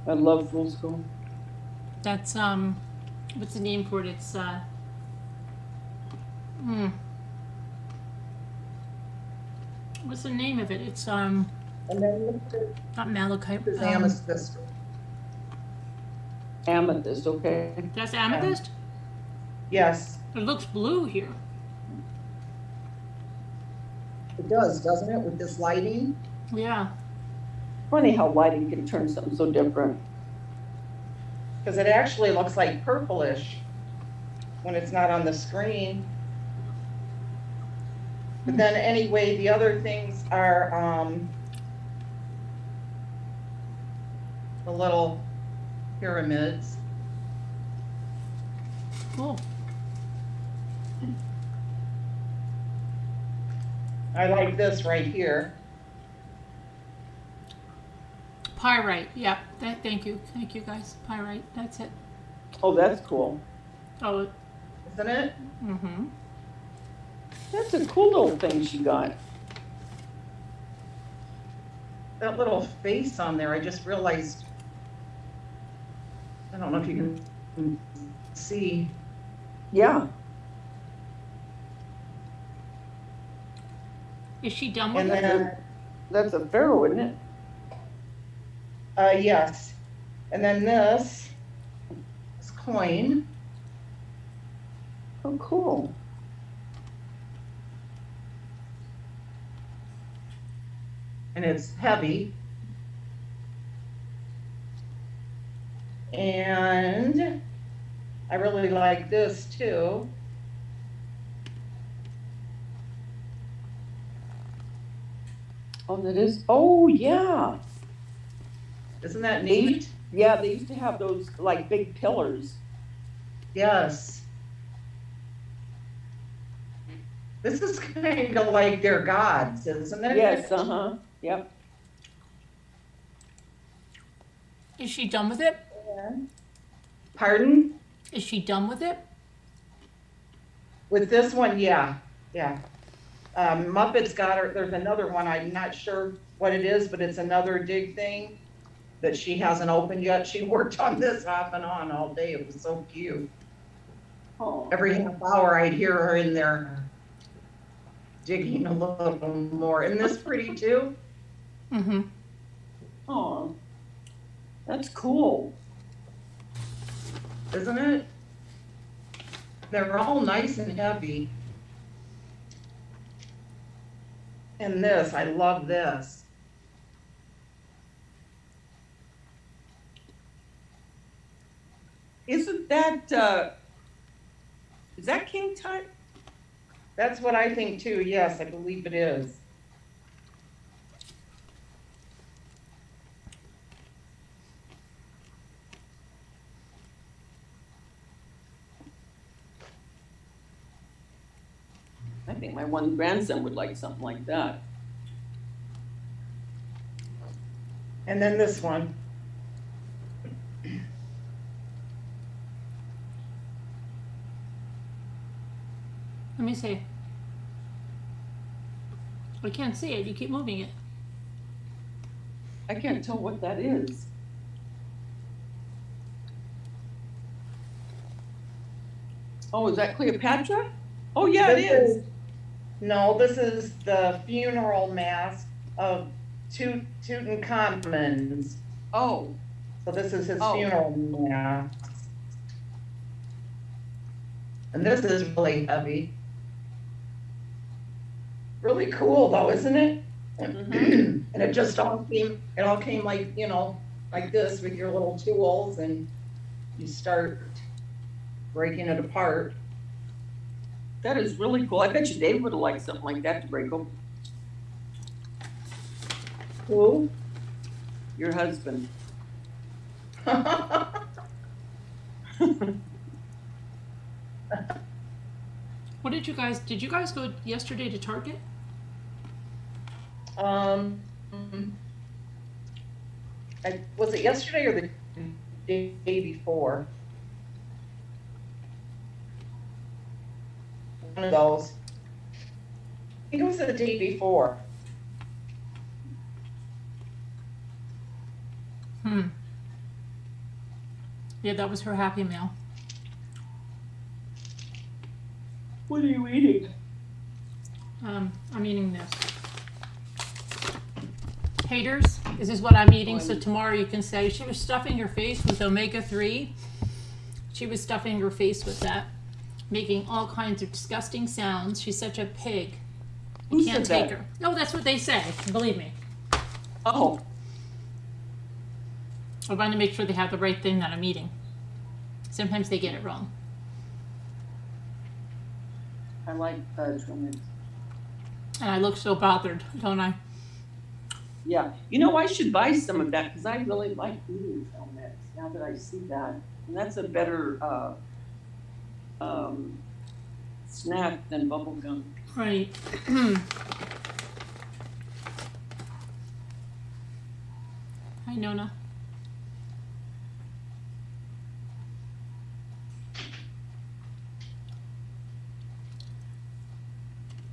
I love fool's gold. That's what's the name for it? It's what's the name of it? It's And then look at not malachite. this amethyst. Amethyst, okay. That's amethyst? Yes, It looks blue here. it does, doesn't it, with this lighting? Yeah. Funny how lighting can turn something so different. Because it actually looks like purplish when it's not on the screen. But then anyway, the other things are the little pyramids. Cool. I like this right here. Pyrite. Yep. Thank you. Thank you guys. Pyrite. That's it. Oh, that's cool. Oh. Isn't it? Mm-hmm. That's a cool little thing she got. That little face on there, I just realized, I don't know if you can see. Yeah. Is she done with And it? then, That's a pharaoh, isn't it? yes. And then this coin. Oh, cool. And it's heavy. And I really like this too. Oh, that is. Oh, yeah. Isn't that neat? Yeah, they used to have those like big pillars. Yes. This is kind of like their gods, isn't it? Yes, uh-huh. Yep. Is she done with it? Pardon? Is she done with it? With this one, yeah, yeah. Muppets got her, there's another one, I'm not sure what it is, but it's another dig thing that she hasn't opened yet. She worked on this off and on all day. It was so cute. Oh. Every half hour I'd hear her in there digging a little more. Isn't this pretty too? Mm-hmm. Oh. That's cool. Isn't it? They're all nice and heavy. And this, I love this. Isn't that is that King Tut? That's what I think too. Yes, I believe it is. I think my one grandson would like something like that. And then this one. Let me see. I can't see it. You keep moving it. I can't tell what that is. Oh, is that Cleopatra? Oh, yeah, it is. No, this is the funeral mask of Tutankhamun's. Oh, So this is his Oh. funeral mask. And this is really heavy. Really cool though, isn't it? Mhm. And it just all came like, you know, like this with your little tools and you start breaking it apart. That is really cool. I bet you Dave would have liked something like that to break them. Cool. Your husband. What did you guys go yesterday to Target? Was it yesterday or the day before? One of those. I think it was the day before. Yeah, that was her Happy Meal. What are you eating? I'm eating this. haters, this is what I'm eating, so tomorrow you can say she was stuffing her face with omega-3. She was stuffing her face with that, making all kinds of disgusting sounds. She's such a pig. Who You can't said take that? her. No, that's what they say. Believe me. Oh, I want to make sure they have the right thing that I'm eating. Sometimes they get it wrong. I like fudge when it's. And I look so bothered, don't I? Yeah, you know, I should buy some of that because I really like eating trail mix now that I see that. And that's a better snack than bubble gum. Right. Hi, Nona.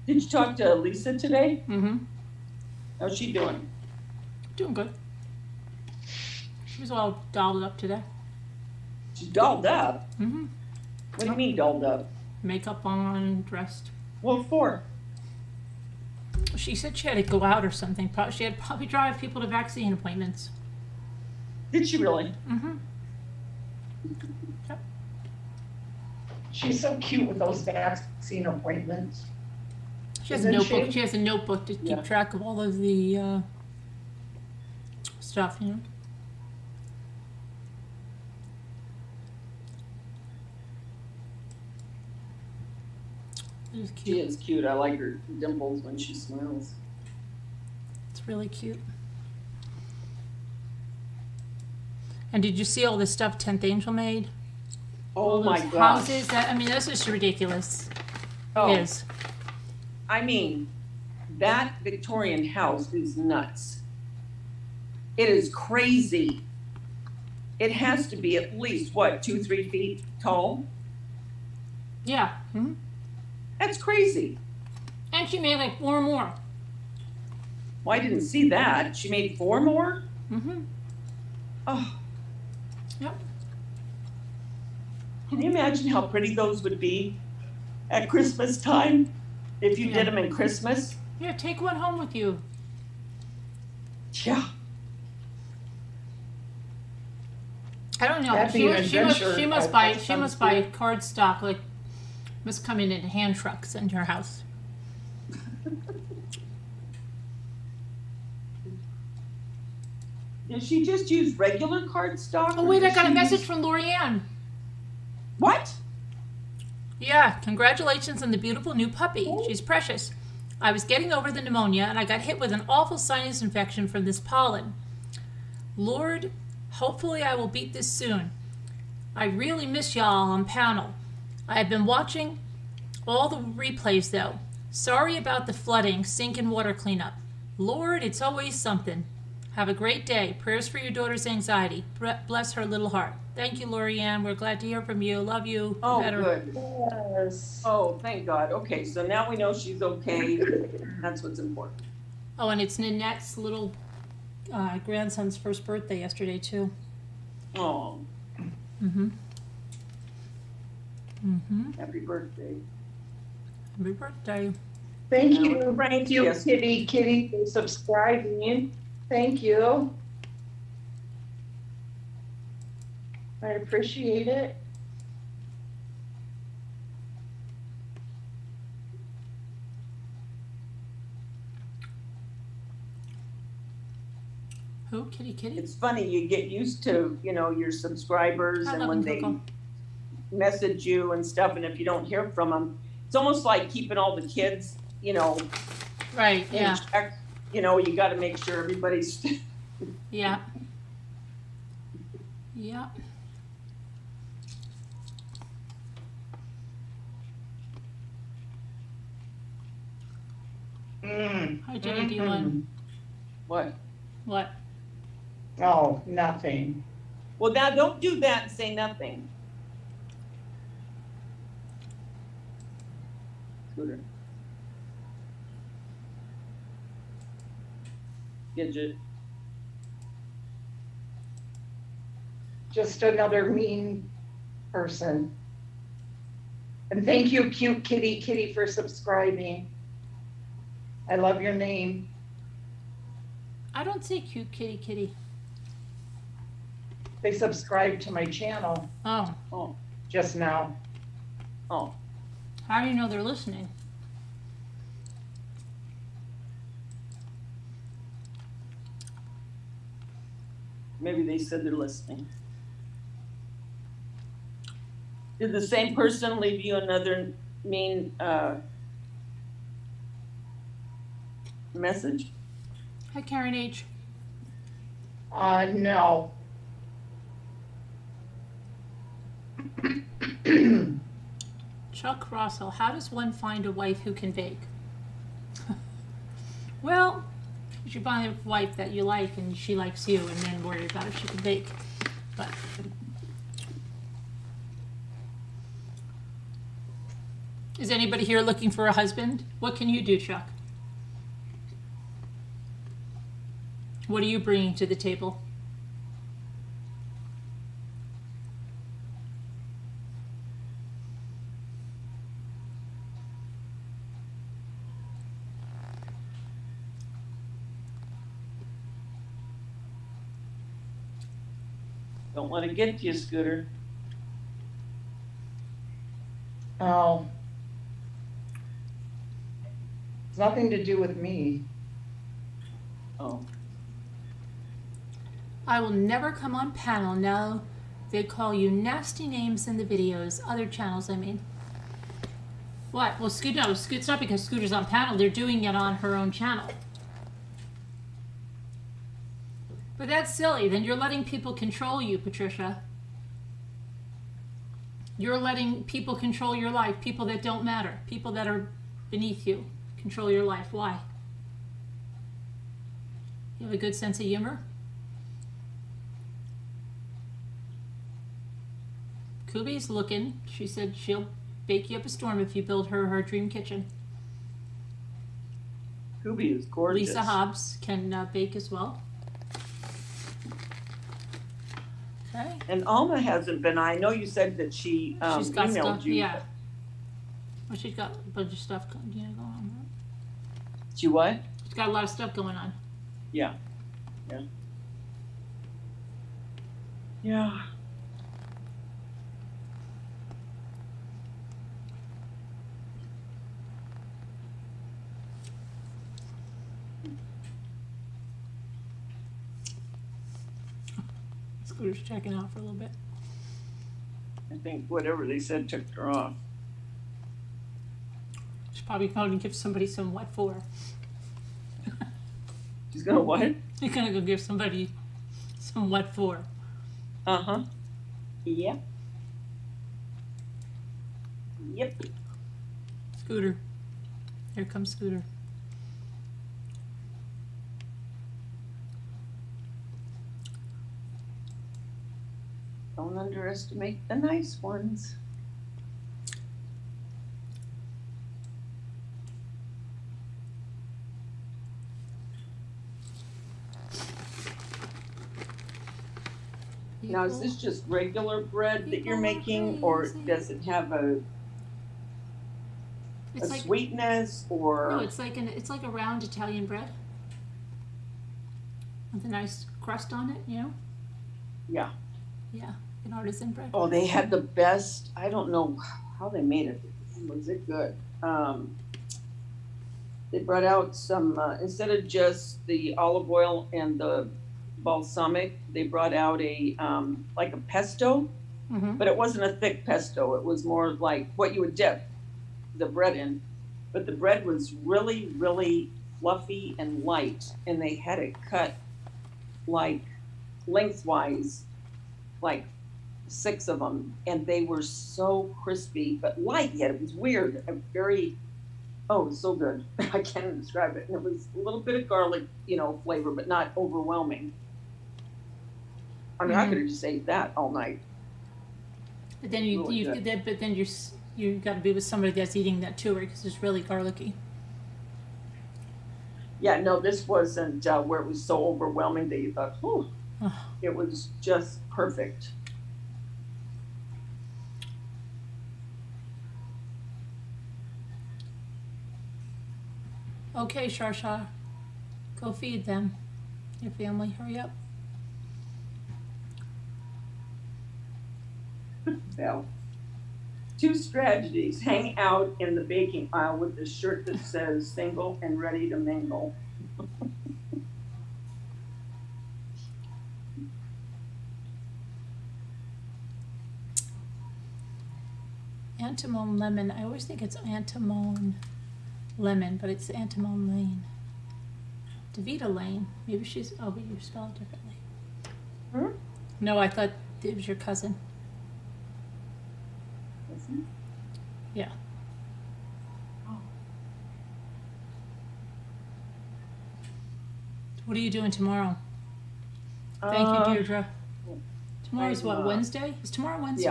Did you talk to Lisa today? Mm-hmm. How's she doing? Doing good. She was all dolled up today. She's dolled up. Mm-hmm. What do you mean dolled up? Makeup on, dressed. What for? She said she had to go out or something. She had to probably drive people to vaccine appointments. Did she really? Mm-hmm. She's so cute with those vaccine appointments. She has a Isn't notebook. she? She has a notebook to Yeah. keep track of all of the stuff, you know. It's She cute. is cute. I like her dimples when she smiles. It's really cute. And did you see all the stuff 10th Angel made? Oh All my those gosh. houses. That, I mean, this is ridiculous. Oh, It is. I mean, that Victorian house is nuts. It is crazy. It has to be at least, what, 2-3 feet tall? Yeah. Hmm. That's crazy. And she made like 4 more. Well, I didn't see that. She made 4 more? Mm-hmm. Oh, Yep. can you imagine how pretty those would be at Christmas time if you Yeah. did them in Christmas? Yeah, take one home with you. Yeah. I don't know. That'd be an adventure She must at buy. some She must buy point. card stock. Like, must come in hand trucks into her house. Did she just use regular cardstock? Oh or wait, I did got a she message use- from Lorianne. What? Yeah, congratulations on the beautiful new puppy. She's precious. I was getting over the pneumonia and I got hit with an awful sinus infection from this pollen. Lord, hopefully I will beat this soon. I really miss y'all on panel. I have been watching all the replays though. Sorry about the flooding, sink and water cleanup. Lord, it's always something. Have a great day. Prayers for your daughter's anxiety. Bless her little heart. Thank you, Lorianne. We're glad to hear from you. Love you. Oh, Better. good. Yes. Oh, thank God. Okay, so now we know she's okay. That's what's important. Oh, and it's Nanette's little grandson's first birthday yesterday, too. Oh, Mm-hmm. Mm-hmm. happy birthday. Happy birthday. Thank Now, you, Frank, you, yes. Kitty, for subscribing. Thank you. I appreciate it. Who? Kitty Kitty? It's funny, you get used to, your subscribers I and love when him, they Coco. message you and stuff, and if you don't hear from them, it's almost like keeping all the kids, Right, in yeah. check. You got to make sure everybody's. Yeah. Yeah. Hi, Jenny D1. What? What? Oh, nothing. Well, now don't do that and say nothing. Scooter. Gidget. Just another mean person. And thank you, cute Kitty, for subscribing. I love your name. I don't see cute kitty. They subscribed to my channel Oh, Oh, just now. oh. how do you know they're listening? Maybe they said they're listening. Did the same person leave you another mean message? Hi, Karen H. No. Chuck Russell, how does one find a wife who can bake? Well, you should find a wife that you like and she likes you, and then worry about if she can bake. But is anybody here looking for a husband? What can you do, Chuck? What are you bringing to the table? Don't let it get to you, Scooter. Oh. It's nothing to do with me. Oh. I will never come on panel now. They call you nasty names in the videos. Other channels, I mean. What? Well, Scooter, no, it's not because Scooter's on panel. They're doing it on her own channel. But that's silly. Then you're letting people control you, Patricia. You're letting people control your life. People that don't matter. People that are beneath you control your life. Why? You have a good sense of humor? Kubi's looking. She said she'll bake you up a storm if you build her dream kitchen. Kubi is gorgeous. Lisa Hobbs can bake as well. Okay. And Alma hasn't been. I know you said that she She's got emailed stuff, you. yeah. Well, she's got a bunch of stuff going on. She what? She's got a lot of stuff going on. Yeah. Yeah. Yeah. Scooter's checking out for a little bit. I think whatever they said took her off. She's probably going to give somebody some what for. She's gonna what? You're going to go give somebody some what for. Uh-huh. Yep. Yep. Scooter. Here comes Scooter. Don't underestimate the nice ones. Now, is this just regular bread that you're making, or does it have a It's like sweetness, or? no, it's like a round Italian bread with a nice crust on it. You know? Yeah. Yeah, an artisan bread. Oh, they had the best. I don't know how they made it. Was it good? They brought out some instead of just the olive oil and the balsamic, they brought out a like a pesto, Mm-hmm. but it wasn't a thick pesto. It was more like what you would dip the bread in. But the bread was really, really fluffy and light, and they had it cut like lengthwise, like 6 of them, and they were so crispy but light, yet it was weird. A very, oh, it was so good. I can't describe it. And it was a little bit of garlic, flavor, but not overwhelming. I mean, I could have just ate that all night. But then Really you good. but then you got to be with somebody that's eating that too, right? Because it's really garlicky. Yeah, no, this wasn't where it was so overwhelming that you thought, whew, it was just perfect. Okay, Sharsha, go feed them. Your family, hurry up. Val. 2 strategies. Hang out in the baking aisle with the shirt that says single and ready to mingle. Antimone lemon. I always think it's Antimone lemon, but it's Antimone Lane. Davita Lane. Maybe she's. Oh, but you spell it differently. Hmm? No, I thought it was your cousin. Listen. Yeah. Oh. What are you doing tomorrow? Thank you, Deirdre. Tomorrow's what, I'm, Wednesday? Is tomorrow Wednesday?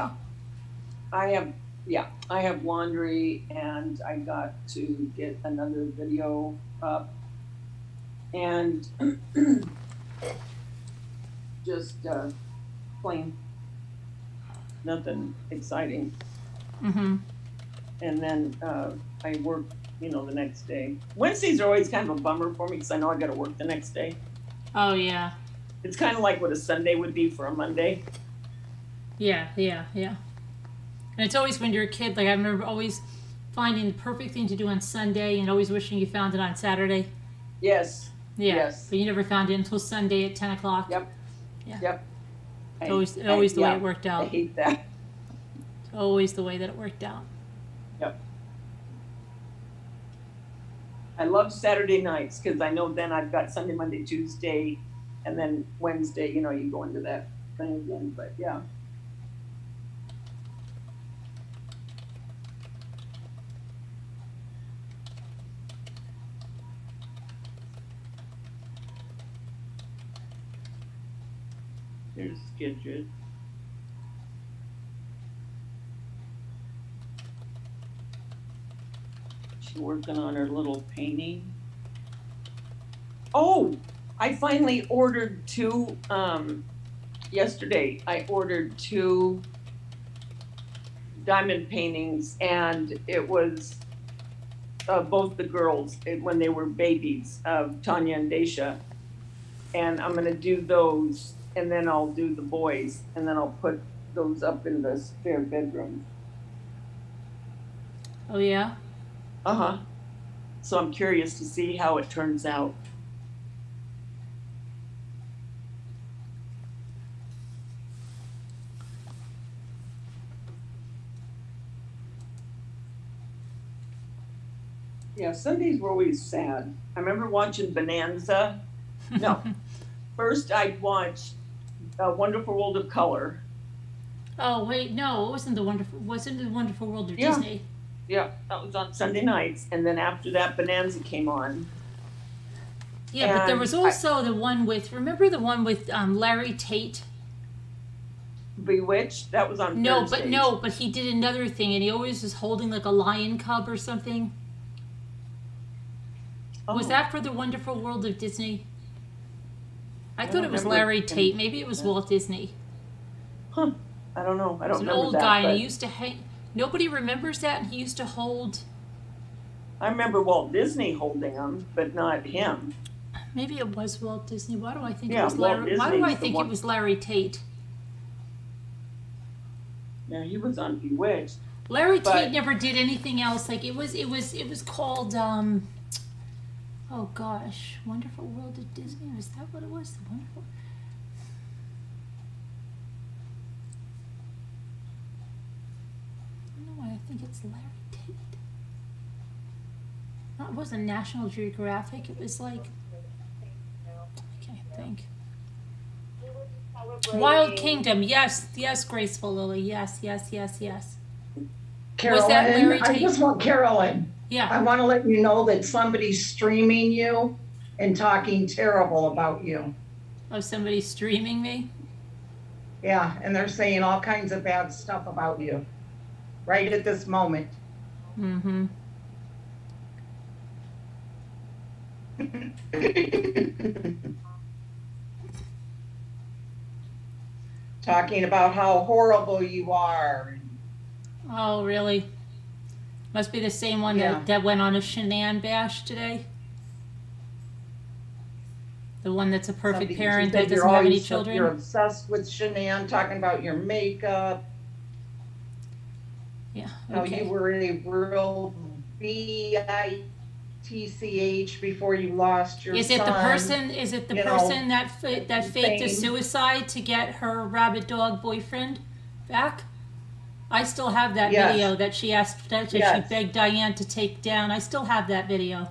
Yeah. I have laundry, and I got to get another video up, and just plain, nothing exciting. Mm-hmm. And then I work, the next day. Wednesdays are always kind of a bummer for me because I know I got to work the next day. Oh, yeah. It's kind of like what a Sunday would be for a Monday. Yeah. And it's always when you're a kid, like I remember always finding the perfect thing to do on Sunday and always wishing you found it on Saturday. Yes. Yeah. Yes. But you never found it until Sunday at 10 o'clock. Yep. Yeah. Yep. Always the way yeah, it worked I out. hate that. Always the way that it worked out. Yep. I love Saturday nights because I know then I've got Sunday, Monday, Tuesday, and then Wednesday, you go into that thing again. But yeah. There's Skidget. She's working on her little painting. Oh, I finally ordered 2, yesterday I ordered 2 diamond paintings, and it was both the girls when they were babies, of Tanya and Daisha. And I'm gonna do those, and then I'll do the boys, and then I'll put those up in the spare bedroom. Oh, yeah? Uh-huh. So I'm curious to see how it turns out. Yeah, Sundays were always sad. I remember watching Bonanza. No, first I'd watch Wonderful World of Color. Oh, wait, no, it wasn't the Wonderful World of Yeah. Disney. Yeah, that was on Sunday nights, and then after that, Bonanza came on. Yeah, but there And was also the one with, remember the one with Larry Tate? Bewitched, that was on Thursdays. But he did another thing, and he always was holding like a lion cub or something. Oh. Was that for the Wonderful World of Disney? I thought don't it was remember Larry him. Tate. Maybe it was Walt Disney. Huh? I don't know. I He don't was an remember old that. guy, and but he used to hang. Nobody remembers that, and he used to hold. I remember Walt Disney holding him, but not him. Maybe it was Walt Disney. Why do I think Yeah, it was Walt Larry? Why do I Disney's the think one. it was Larry Tate? Yeah, he was on Bewitched. Larry But- Tate never did anything else. Like it was called. Oh gosh, Wonderful World of Disney. Was that what it was? The Wonderful. I don't know why I think it's Larry Tate. No, it wasn't National Geographic. It was like. I can't think. Wild Kingdom. Yes, Graceful Lily. Yes. Carolyn, Larry I Tate? just want Carolyn. Yeah. I want to let you know that somebody's streaming you and talking terrible about you. Oh, somebody's streaming me? Yeah, and they're saying all kinds of bad stuff about you right at this moment. Mm-hmm. Talking about how horrible you are. Oh, really? Must be the same one Yeah. that went on a Shanann bash today. The one that's a perfect Something- she parent said that you're doesn't have any always- children. You're obsessed with Shanann, talking about your makeup. Yeah. How Okay. you were a real bitch before you lost your Is son. it the person? Is it the you know, person that faked a saying- suicide to get her rabbit dog boyfriend back? I still have that Yes. video that she asked that she Yes. begged Diane to take down. I still have that video.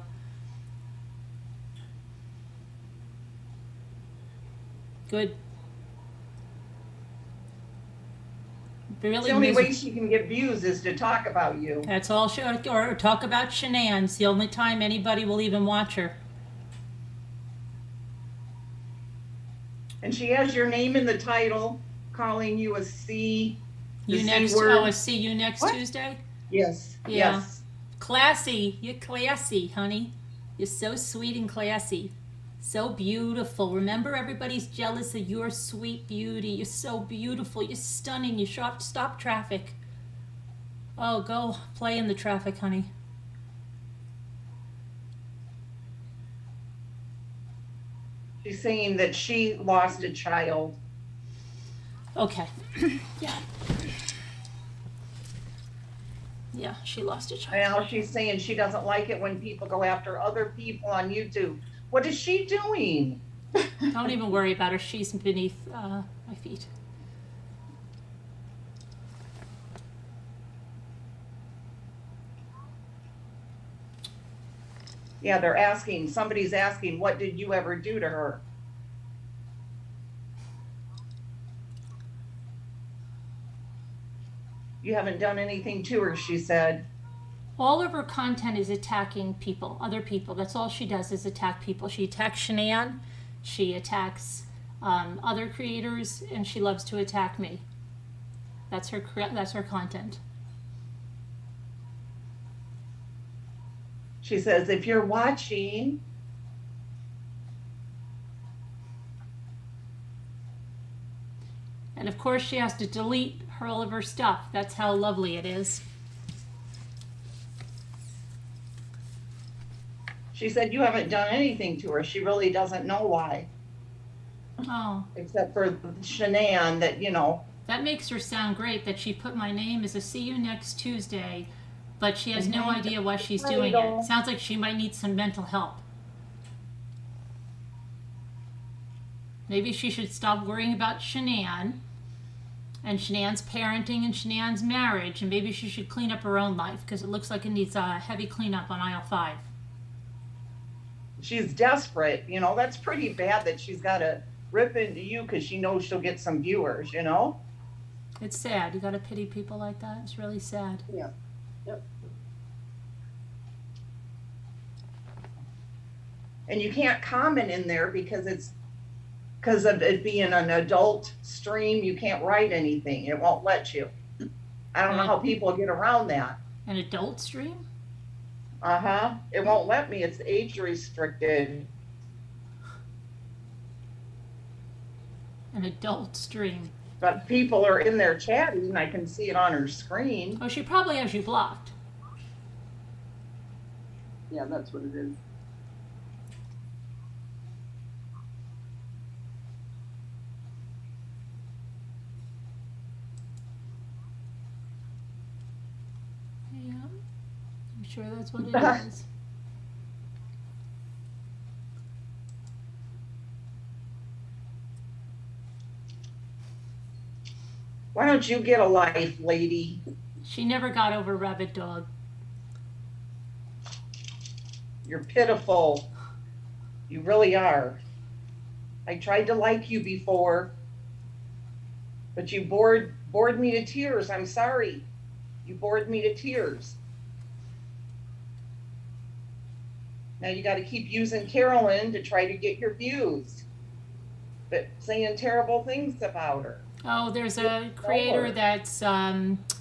Good. Really The only miserable. way she can get views is to talk about you. That's all she, or talk about Shanann. It's the only time anybody will even watch her. And she has your name in the title, calling you a C. the You C next, word. oh, I see you next What? Tuesday. Yes. Yeah. Yes. Classy. You're classy, honey. You're so sweet and classy. So beautiful. Remember, everybody's jealous of your sweet beauty. You're so beautiful. You're stunning. You stop traffic. Oh, go play in the traffic, honey. She's saying that she lost a child. Okay. Yeah. Yeah, she lost a child. And now she's saying she doesn't like it when people go after other people on YouTube. What is she doing? Don't even worry about her. She's beneath my feet. Yeah, they're asking, somebody's asking, what did you ever do to her? You haven't done anything to her, she said. All of her content is attacking people, other people. That's all she does is attack people. She attacks Shanann, she attacks other creators, and she loves to attack me. That's her content. She says, if you're watching, And of course, she has to delete all of her stuff. That's how lovely it is. she said you haven't done anything to her. She really doesn't know why, Oh, except for Shanann that, you know, that makes her sound great that she put my name as a see you next Tuesday, but she has no idea why she's doing it. Sounds like she might need some mental help. Maybe she should stop worrying about Shanann and Shanann's parenting and Shanann's marriage, and maybe she should clean up her own life because it looks like it needs a heavy cleanup on aisle 5. she's desperate. You know, that's pretty bad that she's got to rip into you because she knows she'll get some viewers, you know? It's sad. You gotta pity people like that. It's really sad. Yeah. Yep. And you can't comment in there because of it being an adult stream. You can't write anything. It won't let you. I don't know how people get around that. An adult stream? Uh-huh. It won't let me. It's age restricted. An adult stream. But people are in there chatting. I can see it on her screen. Oh, she probably has you blocked. Yeah, that's what it is. Yeah. I'm sure that's what it is. Why don't you get a life, lady? She never got over Rabbit Dog. You're pitiful. You really are. I tried to like you before, but you bored me to tears. I'm sorry. You bored me to tears. Now you got to keep using Carolyn to try to get your views, but saying terrible things about her. Oh, there's a creator that's,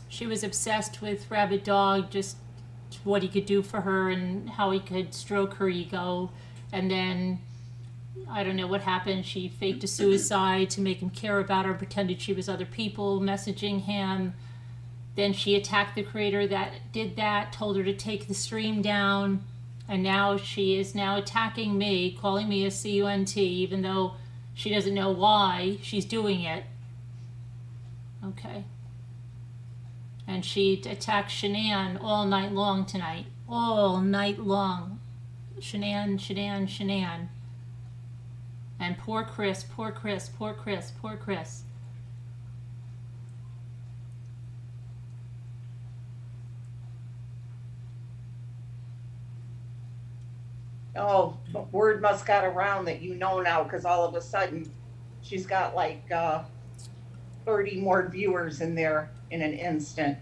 she was obsessed with Rabbit Dog, just what he could do for her and how he could stroke her ego. And then, I don't know what happened. She faked a suicide to make him care about her, pretended she was other people messaging him. Then she attacked the creator that did that, told her to take the stream down. And now she is now attacking me, calling me a CUNT, even though she doesn't know why she's doing it. Okay. And she attacked Shanann all night long tonight. All night long. Shanann, Shanann, Shanann. And poor Chris, poor Chris, poor Chris, poor Chris. Oh, but word must got around that you know now, because all of a sudden she's got like 30 more viewers in there in an instant.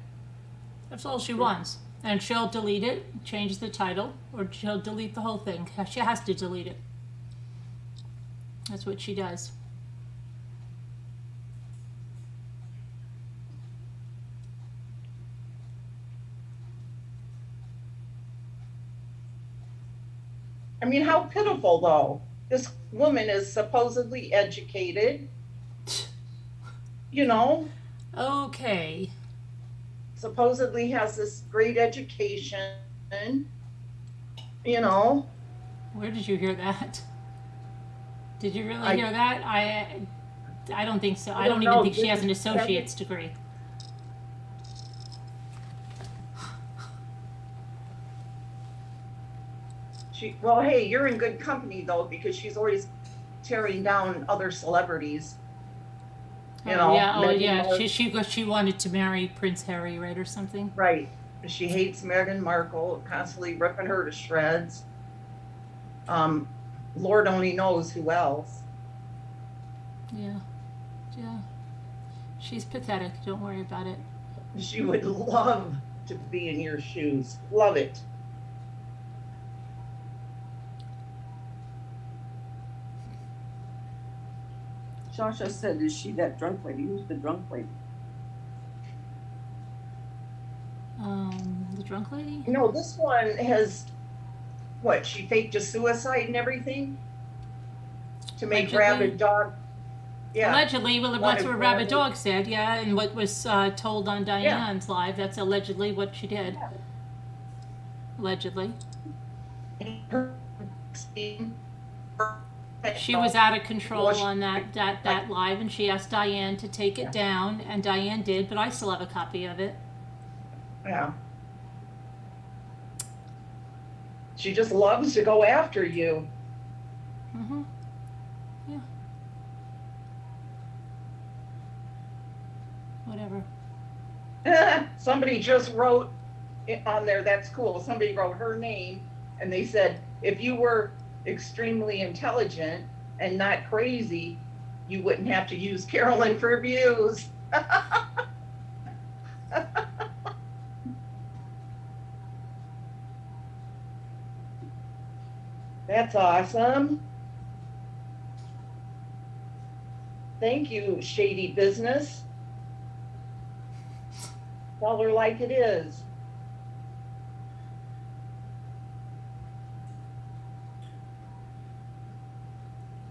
That's all she wants. And she'll delete it, change the title, or she'll delete the whole thing. She has to delete it. That's what she does. I mean, how pitiful though. This woman is supposedly educated, you know, Okay. supposedly has this great education, you know. Where did you hear that? Did you really I- hear that? I don't think so. I don't don't even know. think she has an This is- associate's degree. Well, hey, you're in good company though, because she's always tearing down other celebrities. You know, yeah, oh Meghan yeah. Markle. She wanted to marry Prince Harry, right, or something. Right. She hates Meghan Markle, constantly ripping her to shreds. Lord only knows who else. Yeah, yeah. She's pathetic. Don't worry about it. She would love to be in your shoes. Love it. Shasha said, is she that drunk lady? Who's the drunk lady? The drunk lady. No, this one has, what, she faked a suicide and everything? To make Allegedly. rabid dog. Yeah. Allegedly, well, that's Wanted what Rabbit rabid- Dog said, yeah, and what was told on Diane's live. That's allegedly what she did. Yeah. Allegedly. Her- She was out of control Well, she- on that live, and she asked Diane to take it down, and Diane did, but I still have a copy of it. Yeah. She just loves to go after you. Mm-hmm. Yeah. Whatever. Somebody just wrote it on there, that's cool. Somebody wrote her name and they said, if you were extremely intelligent and not crazy, you wouldn't have to use Carolyn for views. That's awesome. Thank you, Shady Business. Tell her like it is.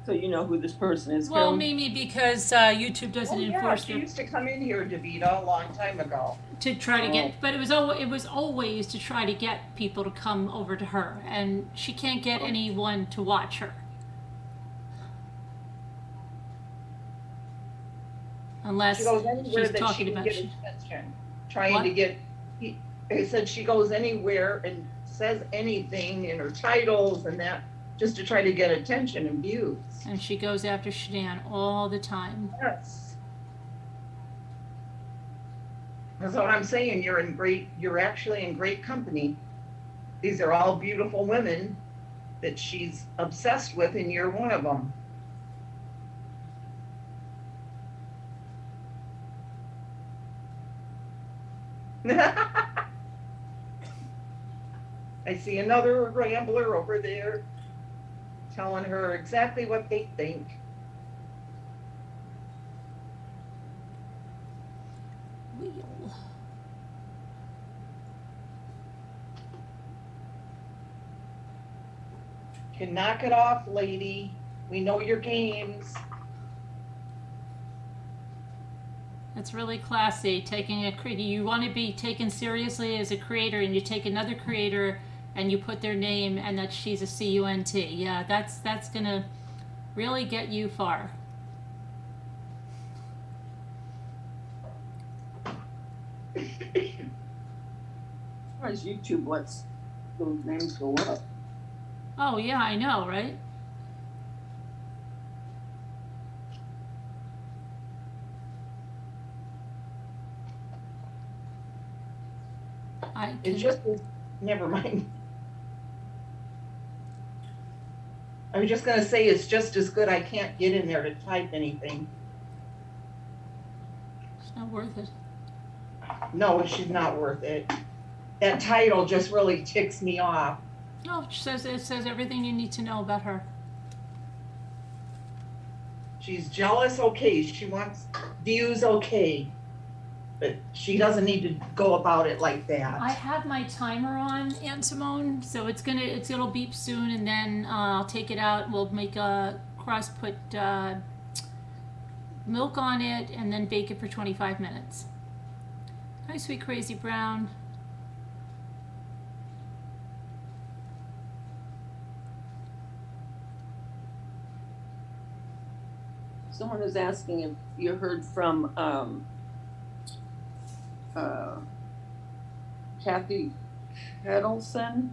So you know who this person is, Well, Carolyn? Mimi, because YouTube doesn't Oh, yeah, enforce she it used to come in here, Davita, a long time ago. to try to Oh. get, but it was always to try to get people to come over to her, and she can't get anyone to watch her. Unless She goes anywhere she's that she talking can about get she, attention. Trying What? to get, they said she goes anywhere and says anything in her titles and that, just to try to get attention and views. and she goes after Shanann all the time. Yes. That's what I'm saying, you're actually in great company. These are all beautiful women that she's obsessed with and you're one of them. I see another rambler over there telling her exactly what they think. Wheel. Can knock it off, lady. We know your games. That's really classy. Taking a creator, you want to be taken seriously as a creator, and you take another creator and you put their name and that she's a CUNT. Yeah, that's gonna really get you far. As YouTube lets those names go up. Oh yeah, I know, right? It's just, never mind. I was just gonna say, it's just as good I can't get in there to type anything. It's not worth it. No, she's not worth it. That title just really ticks me off. No, it says everything you need to know about her. She's jealous, okay. She wants views, okay. But she doesn't need to go about it like that. I have my timer on, Aunt Simone, so it'll beep soon, and then I'll take it out. We'll make a crust, put milk on it, and then bake it for 25 minutes. Hi, sweet crazy brown. Someone is asking if you heard from Kathy Kettleson.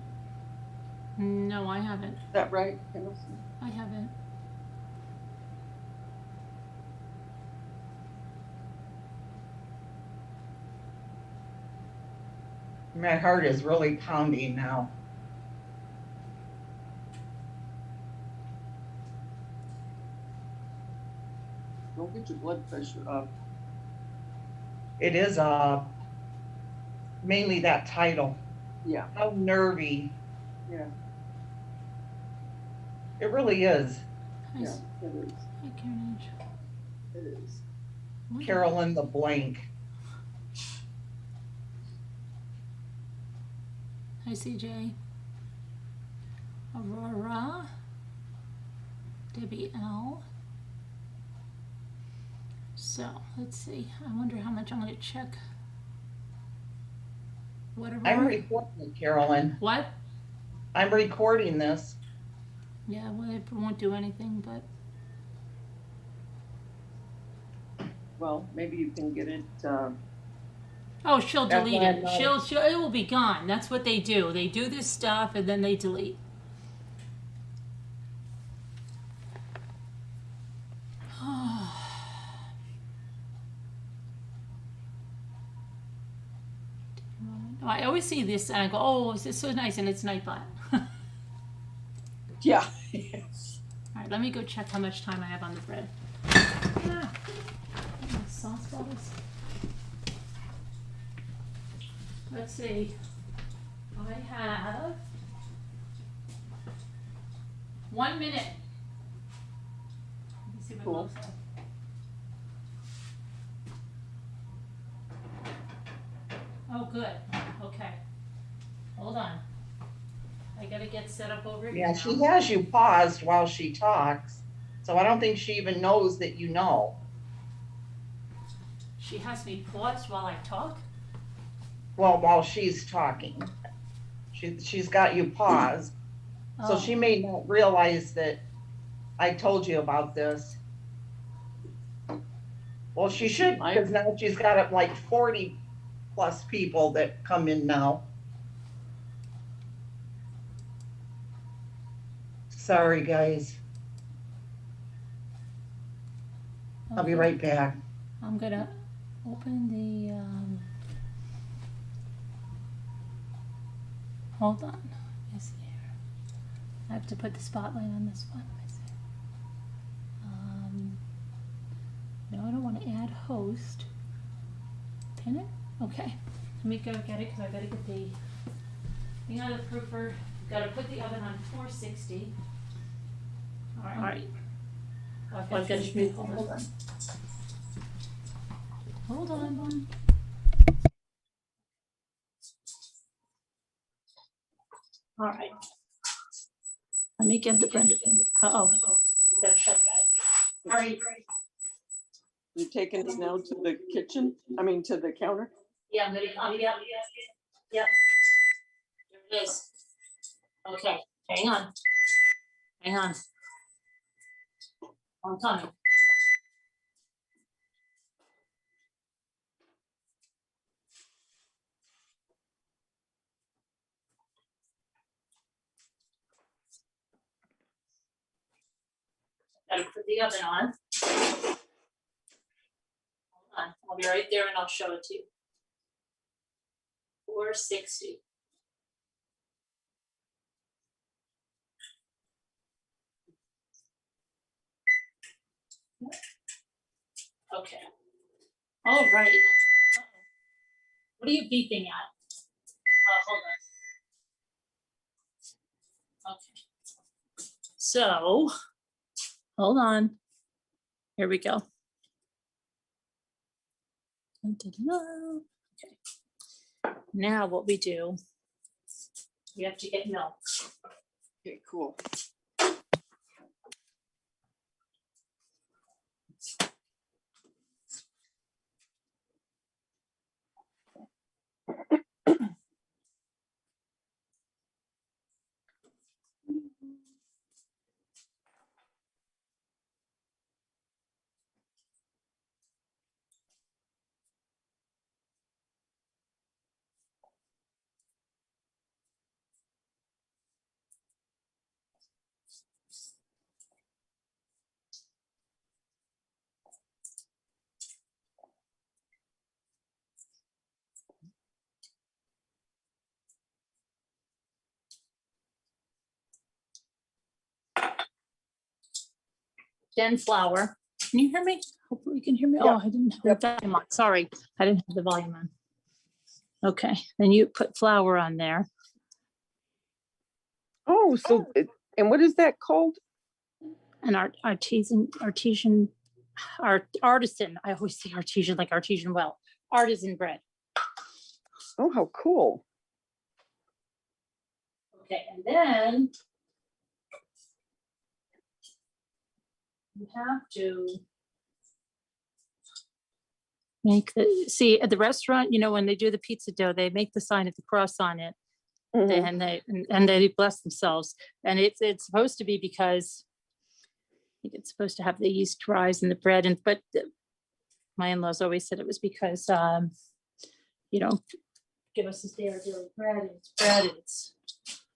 No, I haven't. Is that right, Kettleson? I haven't. My heart is really pounding now. Don't get your blood pressure up. It is mainly that title. Yeah. How nervy. Yeah. It really is. Hi, Yeah, it is. Hi, Carnage. It is. What? Carolyn the blank. Hi, CJ. Aurora. Debbie L. So, let's see. I wonder how much I'm going to check. What Aurora? I'm recording it, Carolyn. What? I'm recording this. Yeah, well, it won't do anything, but Well, maybe you can get it. oh, she'll That's delete why it. I'm not- It will be gone. That's what they do. They do this stuff and then they delete. I always see this and I go, oh, this is so nice, and it's Nightbot. All Yeah. right, let me go check how much time I have on the bread. Ah, sauce bottles. Let's see. I have 1 minute. Let me see what Cool. Loaf said. Oh, good. Okay. Hold on. I gotta get set up over here. Yeah, now. she has you paused while she talks. So I don't think she even knows that you know. She has me paused while I talk. Well, while she's talking. She's got you paused. So Oh. she may not realize that I told you about this. Well, she should, because now she's got like 40 plus people that come in now. Sorry, guys. I'll be Okay. right back. I'm gonna open the. Hold on. Let me see here. I have to put the spotlight on this one. Let me see. No, I don't want to add host. Pin it? Okay. Let me go get it because I gotta get the thing out of the proofer. Gotta put the oven on 460. All right. I've got to hold on. Hold on. All right. Let me get the blender. Oh. Gotta shut that. All right. You taking it now to the kitchen? I mean, to the counter? Yeah, I'm gonna, yep. There it is. Okay, hang on. Hang on. I'm coming. Gotta put the oven on. Hold on, I'll be right there and I'll show it to you. 460. Okay. All right. What are you beeping at? Hold on. Okay. So, hold on. Here we go. Okay. Now what we do, we have to get milk. Okay, cool. Then flour. Can you hear me? Hopefully you can hear me. Yep. Oh, I didn't have Yep. the volume on. Sorry, I didn't have the volume on. Okay, then you put flour on there. Oh, so, and what is that called? And artisan. I always say artesian, like artesian well. Artisan bread. Oh, how cool. Okay, and then you have to make see at the restaurant, you know, when they do the pizza dough, they make the sign of the cross on it. Mhm. And they bless themselves. And it's supposed to be because I think it's supposed to have the yeast rise in the bread. But my in-laws always said it was because you know, give us this day our daily bread, and it's bread,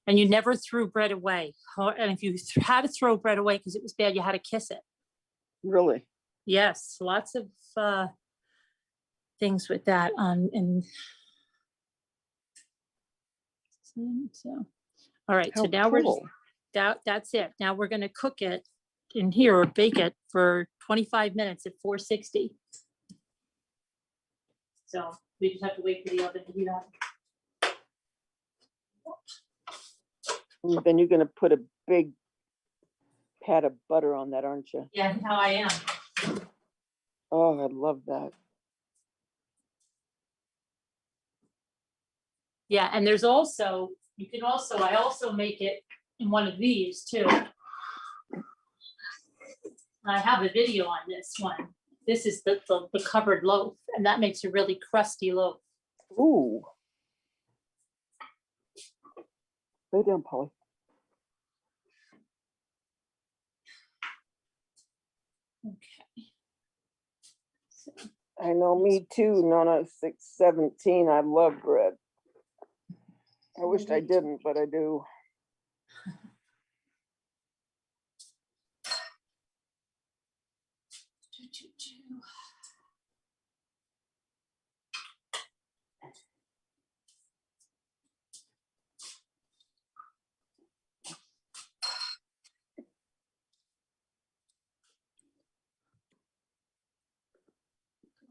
and you never threw bread away. And if you had to throw bread away because it was bad, you had to kiss it. Really? Yes, lots of things with that. And so, all right. How So now we're cool. that's it. Now we're going to cook it in here or bake it for 25 minutes at 460. So we just have to wait for the oven to heat up. And then you're gonna put a big pat of butter on that, aren't you? Yeah, how I am. Oh, I love that. Yeah, and there's also, I also make it in one of these too. I have a video on this one. This is the covered loaf, and that makes a really crusty loaf. Ooh. Lay down, Polly. Okay. So, I know, me too, Nona 617. I love bread. I wished I didn't, but I do.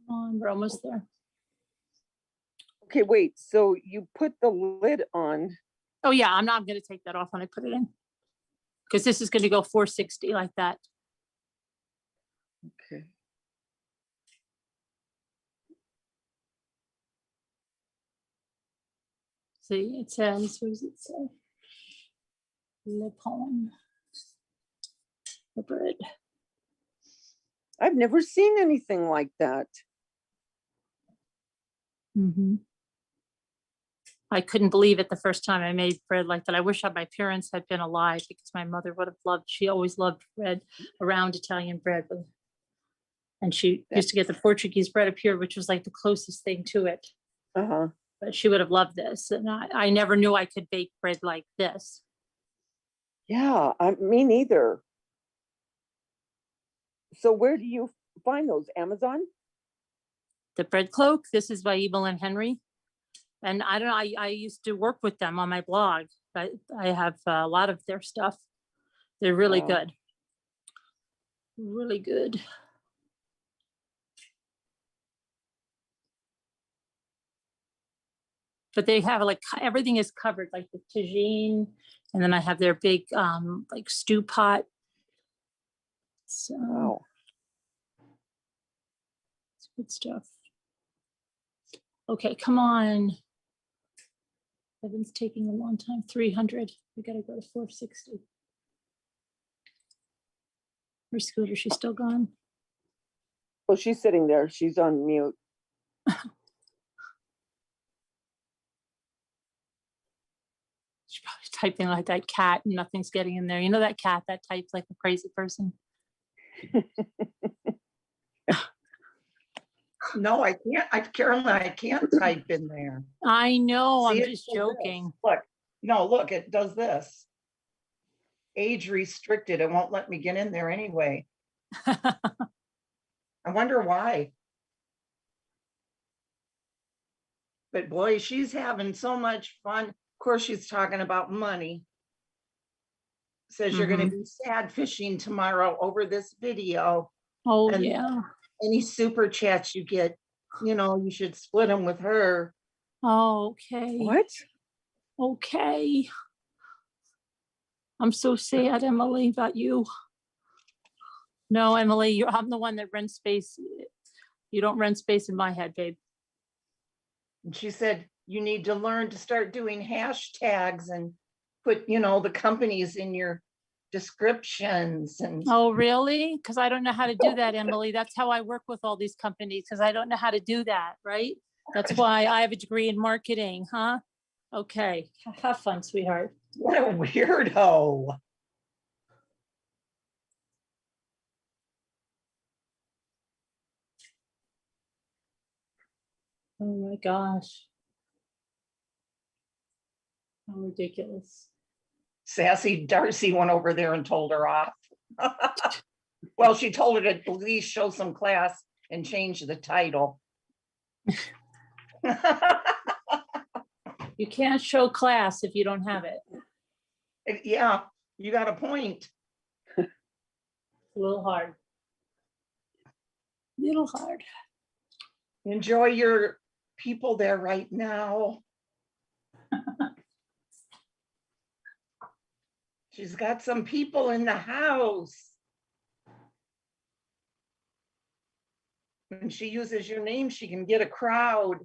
Come on, we're almost there. Okay, wait, so you put the lid on. Oh yeah, I'm not going to take that off when I put it in, because this is going to go 460 like that. Okay. See, it says, what does it say? Le pain, the bread. I've never seen anything like that. Mm-hmm. I couldn't believe it the first time I made bread like that. I wish my parents had been alive because my mother would have loved, she always loved bread, around Italian bread. And she used to get the Portuguese bread up here, which was like the closest thing to it. Uh-huh. But she would have loved this. And I never knew I could bake bread like this. Yeah, me neither. So where do you find those? Amazon? The bread cloak, this is by Emile and Henry. And I don't know, I used to work with them on my blog. I have a lot of their stuff. They're really Wow. good. Really good. But they have like everything is covered, like the tagine, and then I have their big like stew pot. So Wow. it's good stuff. Okay, come on. Evan's taking a long time. 300. We gotta go to 460. Her scooter, she's still gone. Oh, she's sitting there. She's on mute. She's probably typing like that cat and nothing's getting in there. You know that cat that types like a crazy person? No, I can't. Carolyn, I can't type in there. I know, See, I'm it just does joking. this. Look, no, look, it does this. Age restricted. It won't let me get in there anyway. I wonder why. But boy, she's having so much fun. Of course, she's talking about money. Says you're going to be sad fishing tomorrow over this video. Oh, And yeah. any super chats you get, you should split them with her. Okay. What? Okay. I'm so sad, Emily, about you. No, Emily, I'm the one that rents space. You don't rent space in my head, babe. And she said, you need to learn to start doing hashtags and put, the companies in your descriptions. And Oh, really? Because I don't know how to do that, Emily. That's how I work with all these companies, because I don't know how to do that, right? That's why I have a degree in marketing, huh? Okay. Have fun, sweetheart. what a weirdo. Oh my gosh. How ridiculous. Sassy Darcy went over there and told her off. Well, she told her to at least show some class and change the title. You can't show class if you don't have it. Yeah, you got a point. It's a little hard. Little hard. Enjoy your people there right now. She's got some people in the house. When she uses your name, she can get a crowd.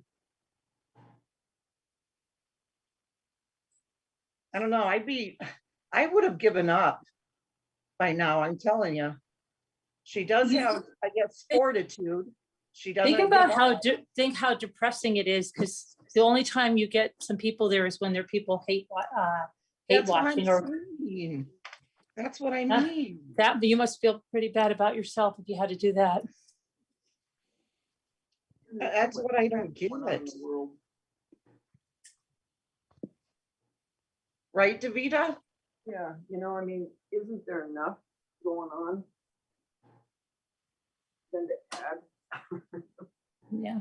I don't know. I would have given up by now. I'm telling you. She does have, I guess, fortitude. She doesn't Think about give up. how depressing it is, because the only time you get some people there is when there are people hate That's what I'm watching, or saying. That's what I mean. that you must feel pretty bad about yourself if you had to do that. That's what I don't get. Right, Davida? Yeah, isn't there enough going on than to add? Yeah.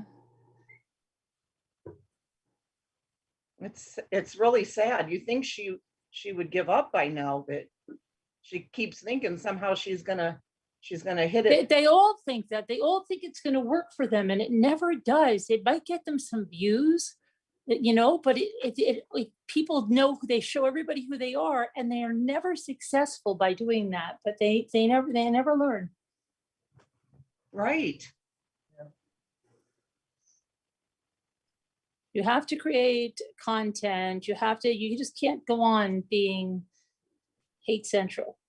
It's really sad. You think she would give up by now, but she keeps thinking somehow she's gonna hit it. They all think that. They all think it's going to work for them, and it never does. It might get them some views, but it people know who they show everybody who they are, and they are never successful by doing that. But they never learn. Right. You have to create content. You just can't go on being hate central.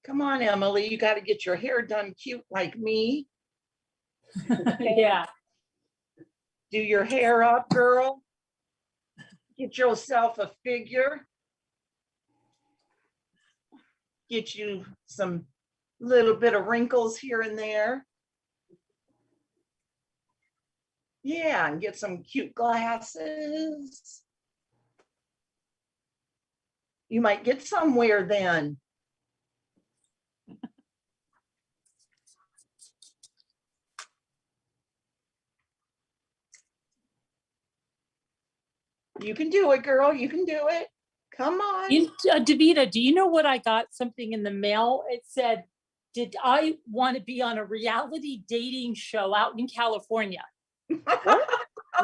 Come on, Emily, you got to get your hair done cute like me. Yeah. Do your hair up, girl. Get yourself a figure. Get you some little bit of wrinkles here and there. Yeah, and get some cute glasses. You might get somewhere then. You can do it, girl. You can do it. Come on. Davida, do you know what I got? Something in the mail. It said, did I want to be on a reality dating show out in California?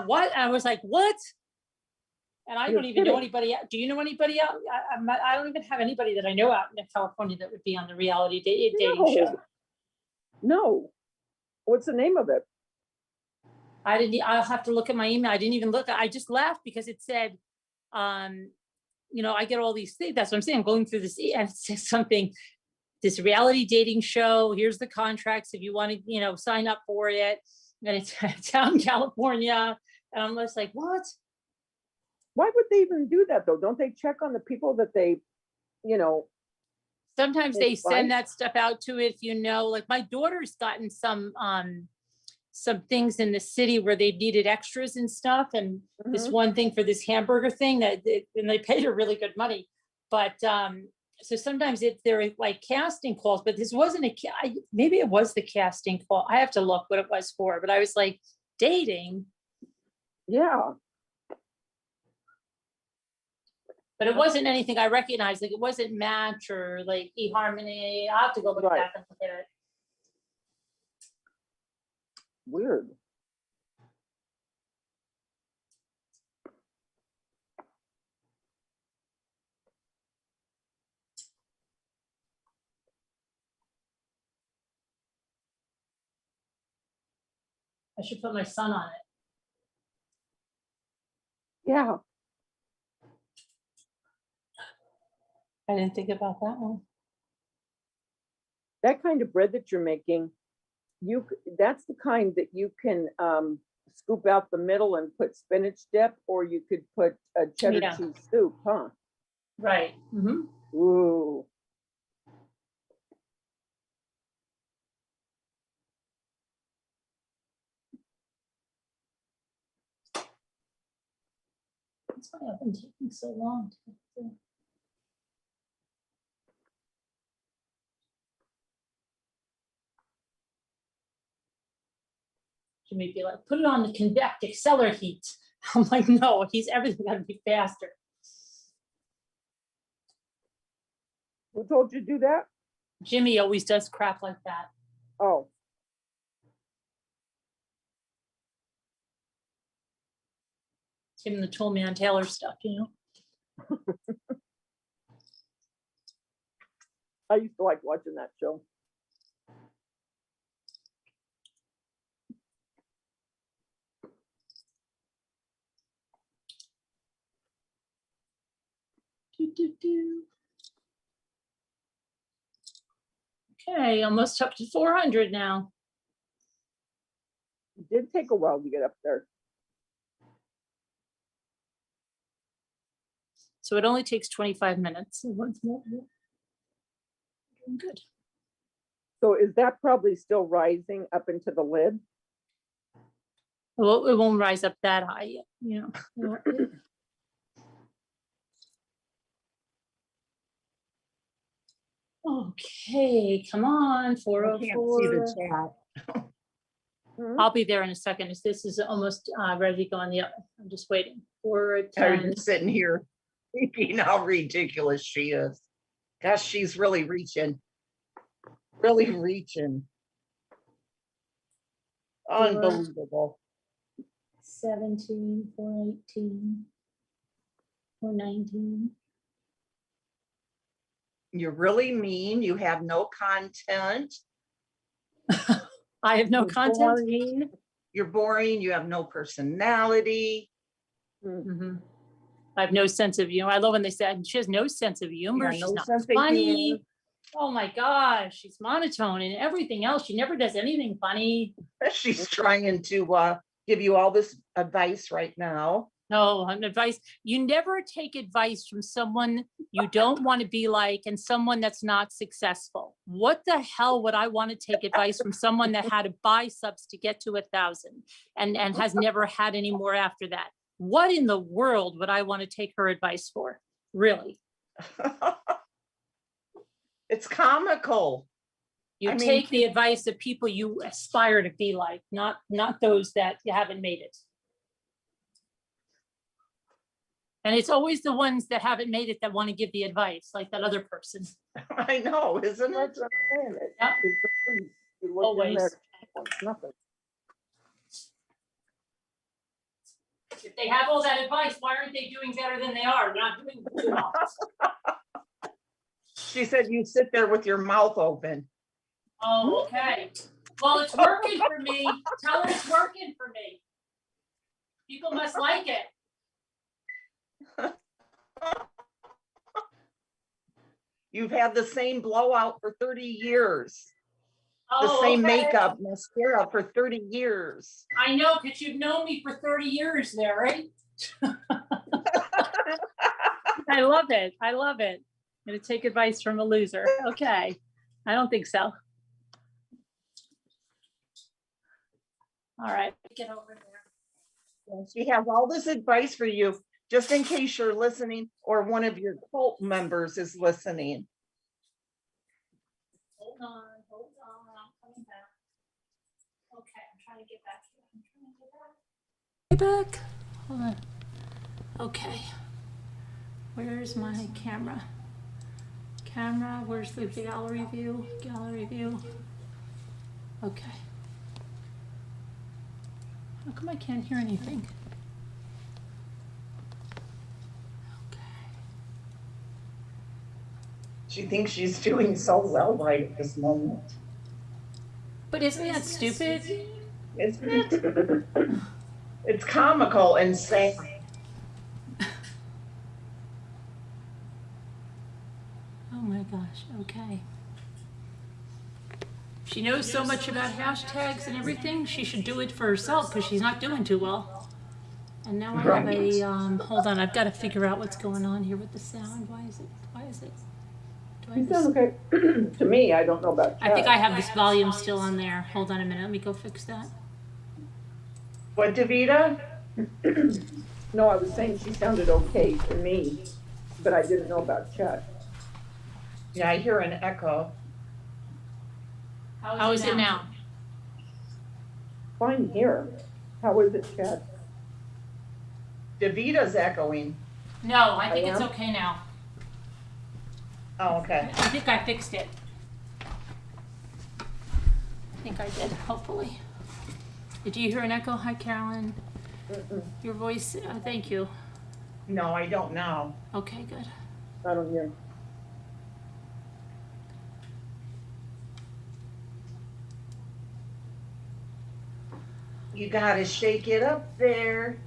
What? I was like, what? And I don't even know anybody. Do you know anybody out? I don't even have anybody that I know out in California that would be on the reality dating show. No. What's the name of it? I'll have to look at my email. I didn't even look. I just laughed because it said, you know, I get all these things. That's what I'm saying. I'm going through this and it says something, this reality dating show. Here's the contracts if you want to, you know, sign up for it. And it's out in California. And I'm just like, what? Why would they even do that though? Don't they check on the people that they, you know? Sometimes they send that stuff out to it, you know, like my daughter's gotten some things in the city where they needed extras and stuff. And this one thing for this hamburger thing and they paid her really good money. But so sometimes they're like casting calls, but this wasn't maybe it was the casting call. I have to look what it was for, but I was like, dating. Yeah. But it wasn't anything I recognized. Like it wasn't Match or like eHarmony. I'll have to go look back and look at it. Weird. I should put my son on it. Yeah. I didn't think about that one. That kind of bread that you're making, that's the kind that you can scoop out the middle and put spinach dip, or you could put a cheddar cheese soup, huh? Right. Mm-hmm. Ooh. That's why I've been taking so long to do. You may be like, put it on the convective cellar heat. I'm like, no, everything got to be faster. Who told you to do that? Jimmy always does crap like that. Oh. Him and the Toolman Taylor stuff, you know. I used to like watching that show. Okay, almost up to 400 now. It did take a while to get up there. So it only takes 25 minutes. Once more. Doing good. So is that probably still rising up into the lid? Well, it won't rise up that high yet, you know. Okay, come on, 404. I can't see the chat. I'll be there in a second. This is almost ready to go on the oven. I'm just waiting. 4, I'm 10. just sitting here thinking how ridiculous she is. Gosh, she's really reaching. Really reaching. Unbelievable. 17, 418, 419. You're really mean. You have no content. I have no content. Boring. You're boring. You have no personality. Mm-hmm. I have no sense of humor. I love when they said she has no sense of humor. Yeah, She's no not sense of funny. humor. Oh my gosh, she's monotone and everything else. She never does anything funny. She's trying to give you all this advice right now. No, advice. You never take advice from someone you don't want to be like and someone that's not successful. What the hell would I want to take advice from someone that had to buy subs to get to 1,000 and has never had any more after that? What in the world would I want to take her advice for? Really? It's comical. You I mean, take the advice of people you aspire to be like, not those that you haven't made it. And it's always the ones that haven't made it that want to give the advice, like that other person. I know, isn't it? That's what I'm saying. Yeah. It's the police. You look in Always. there, it's nothing. If they have all that advice, why aren't they doing better than they are? They're not doing too well. She said you sit there with your mouth open. Oh, okay. Well, it's working for me. Tell her it's working for me. People must like it. You've had the same blowout for 30 years. The Oh, same okay. makeup, mascara for 30 years. I know, because you've known me for 30 years there, right? I love it. I love it. I'm going to take advice from a loser. Okay. I don't think so. All right. Get over there. She has all this advice for you, just in case you're listening or one of your cult members is listening. Hold on. I'm coming back. Okay, I'm trying to get back here. Get back. Hold on. Okay. Where's my camera? Where's the gallery view? Gallery view. Okay. How come I can't hear anything? She thinks she's doing so well right at this moment. But isn't that stupid? Isn't it? It's comical and sad. Oh my gosh, okay. She knows so much about hashtags and everything, she should do it for herself because she's not doing too well. And now I have a, hold on, I've got to figure out what's going on here with the sound. Why is it? Do I You have sound this? okay to me. I don't know about I think Chad. I have this volume still on there. Hold on a minute, let me go fix that. What, Davida? No, I was saying she sounded okay to me, but I didn't know about Chad. Yeah, I hear an echo. How is it now? Fine here. How is it, Chad? Davita's echoing. No, I think I it's am? okay now. Oh, okay. I think I fixed it. I think I did, hopefully. Did you hear an echo? Hi, Carolyn. Mm-mm. Your voice, thank you. No, I don't know. Okay, good. I don't hear. You gotta shake it up there,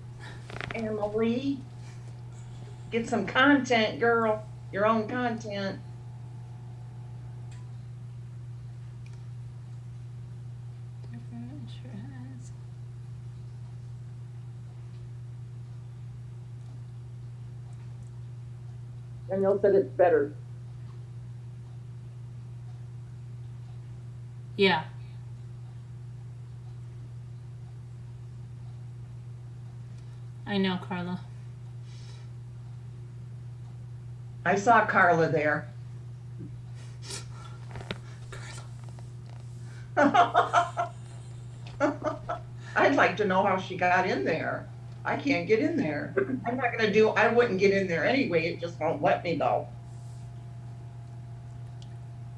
Emily. Get some content, girl. Your own content. Danielle said it's better. Yeah. I know, Carla. I saw Carla there. I'd like to know how she got in there. I can't get in there. I wouldn't get in there anyway. It just won't let me go.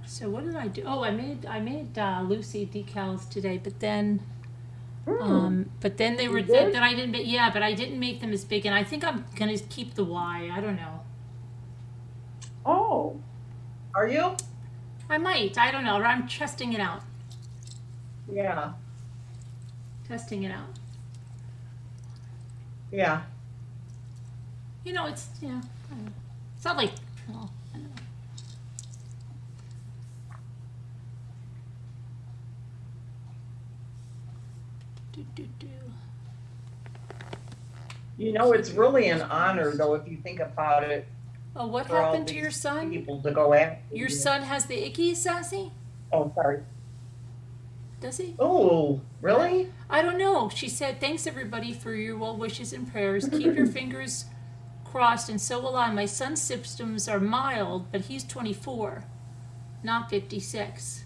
So what did I do? Oh, I made Lucy decals today, but then they were You did? then I didn't make, yeah, but I didn't make them as big, and I think I'm gonna keep the Y. I don't know. Oh, Are you? I might. I don't know. I'm testing it out. Yeah. Testing it out. Yeah. You know, it's I don't know. It's not like well, I don't know. You know, it's really an honor, though, if you think about it, Oh, what for all happened to your these son? people to go after Your you. son has the ickies, Sassy? Oh, sorry. Does he? Oh, really? I don't know. She said, thanks everybody for your well wishes and prayers. Keep your fingers crossed, and so will I. My son's symptoms are mild, but he's 24, not 56.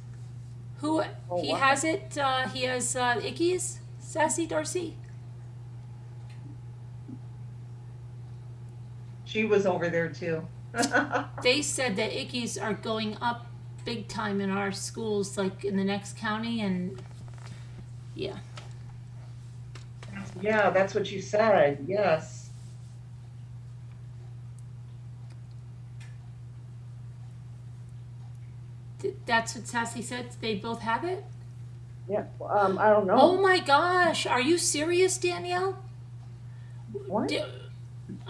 Who, Oh, he wow. has it, he has ickies, Sassy Darcy? She was over there too. They said that ickies are going up big time in our schools, like in the next county, and yeah. Yeah, that's what you said. Yes. That's what Sassy said. They both have it? Yeah, I don't know. Oh my gosh. Are you serious, Danielle? What?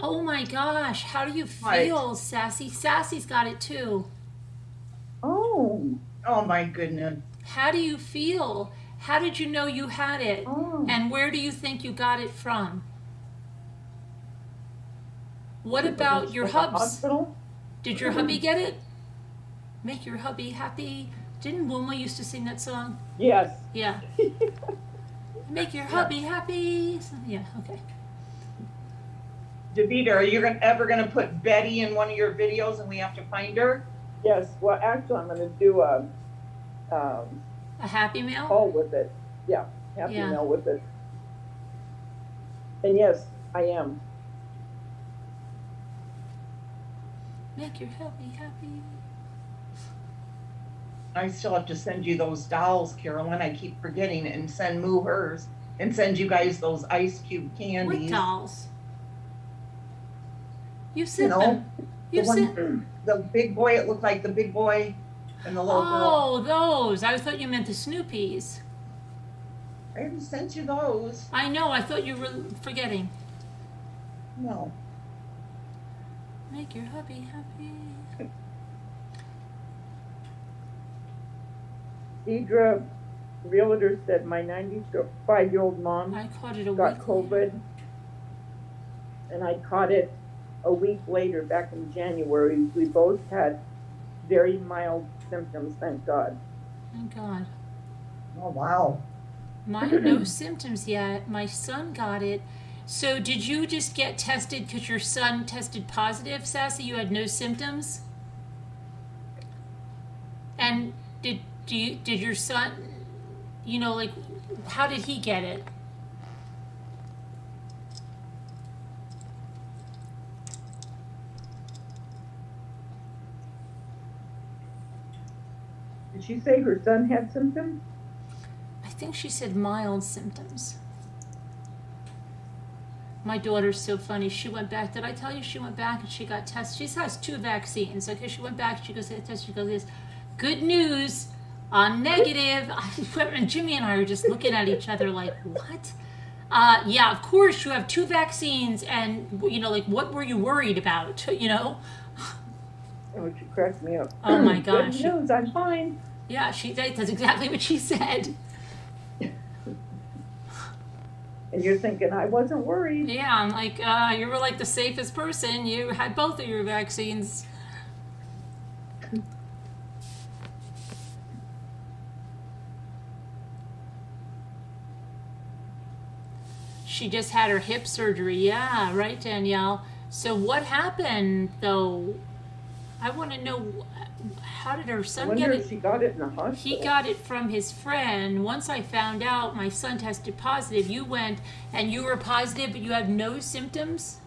Oh my gosh. How do you feel, Sassy? Sassy's got it too. Oh. Oh my goodness. How do you feel? How did you know you had it? Oh. And where do you think you got it from? What about your Like a hubs? hospital? Did your hubby get it? Make your hubby happy. Didn't Wilma used to sing that song? Yes. Yeah. Make your hubby happy. Yeah, okay. Davida, are you ever going to put Betty in one of your videos and we have to find her? Yes. Well, actually, I'm going to do a Happy Meal? haul with it. Yeah, Happy Yeah. Meal with it. And yes, I am. Make your hubby happy. I still have to send you those dolls, Carolyn. I keep forgetting, and send Moo hers, and send you guys those ice cube What candies. dolls? You You sent know, them. You the sent. one, the big boy. It looked like the big boy and the little girl. Oh, those. I thought you meant the Snoopies. I haven't sent you those. I know. I thought you were forgetting. No. Make your hubby happy. Deidre, realtor, said my 95-year-old mom I caught it a got week COVID, later. and I caught it a week later, back in January. We both had very mild symptoms, thank God. Thank God. Oh wow. No symptoms yet. My son got it. So did you just get tested because your son tested positive, Sassy? You had no symptoms? And did your son, like, how did he get it? Did she say her son had symptoms? I think she said mild symptoms. My daughter's so funny. She went back. Did I tell you she went back and she got tested? She has 2 vaccines. Okay, she went back. She goes to the test. She goes, "This good news. I'm negative." And Jimmy and I are just looking at each other like, "What?" Yeah, of course you have 2 vaccines, and like, what were you worried about? Oh, she cracked me up. Oh my gosh. Good news, I'm fine. Yeah, that's exactly what she said. And you're thinking, I wasn't worried. Yeah, I'm like, you were like the safest person. You had both of your vaccines. She just had her hip surgery. Yeah, right, Danielle. So what happened, though? I want to know, how did her I son wonder get if it? she got it in the hospital. He got it from his friend. Once I found out my son tested positive, you went and you were positive, but you had no symptoms?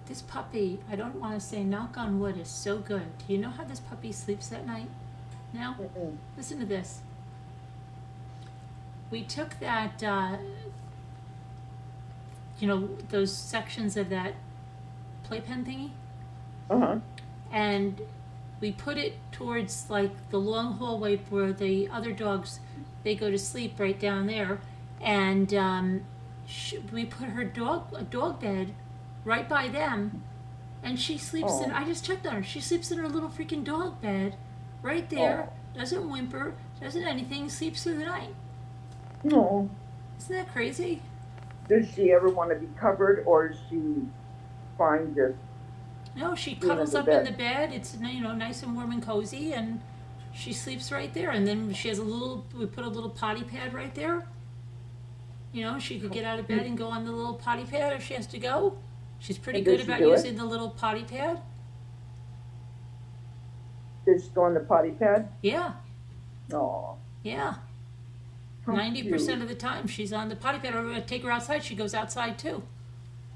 This puppy, I don't want to say knock on wood, is so good. Do you know how this puppy sleeps at night now? Mm-mm. Listen to this. We took that, those sections of that playpen thingy, Uh-huh. and we put it towards like the long hallway where the other dogs, they go to sleep right down there. and we put her dog bed right by them, and she sleeps in. I just checked on her. She sleeps in her little freaking dog bed, right there. Doesn't whimper, doesn't anything. Sleeps through the night. No. Isn't that crazy? Does she ever want to be covered, or is she fine just? No, she cuddles up in the bed. It's nice and warm and cozy, and she sleeps right there. And then she has we put a little potty pad right there. She could get out of bed and go on the little potty pad if she has to go. She's pretty good about using the little potty pad. Does she go on the potty pad? Yeah. Oh. Yeah. 90% of the time she's on the potty pad, or I take her outside, she goes outside too.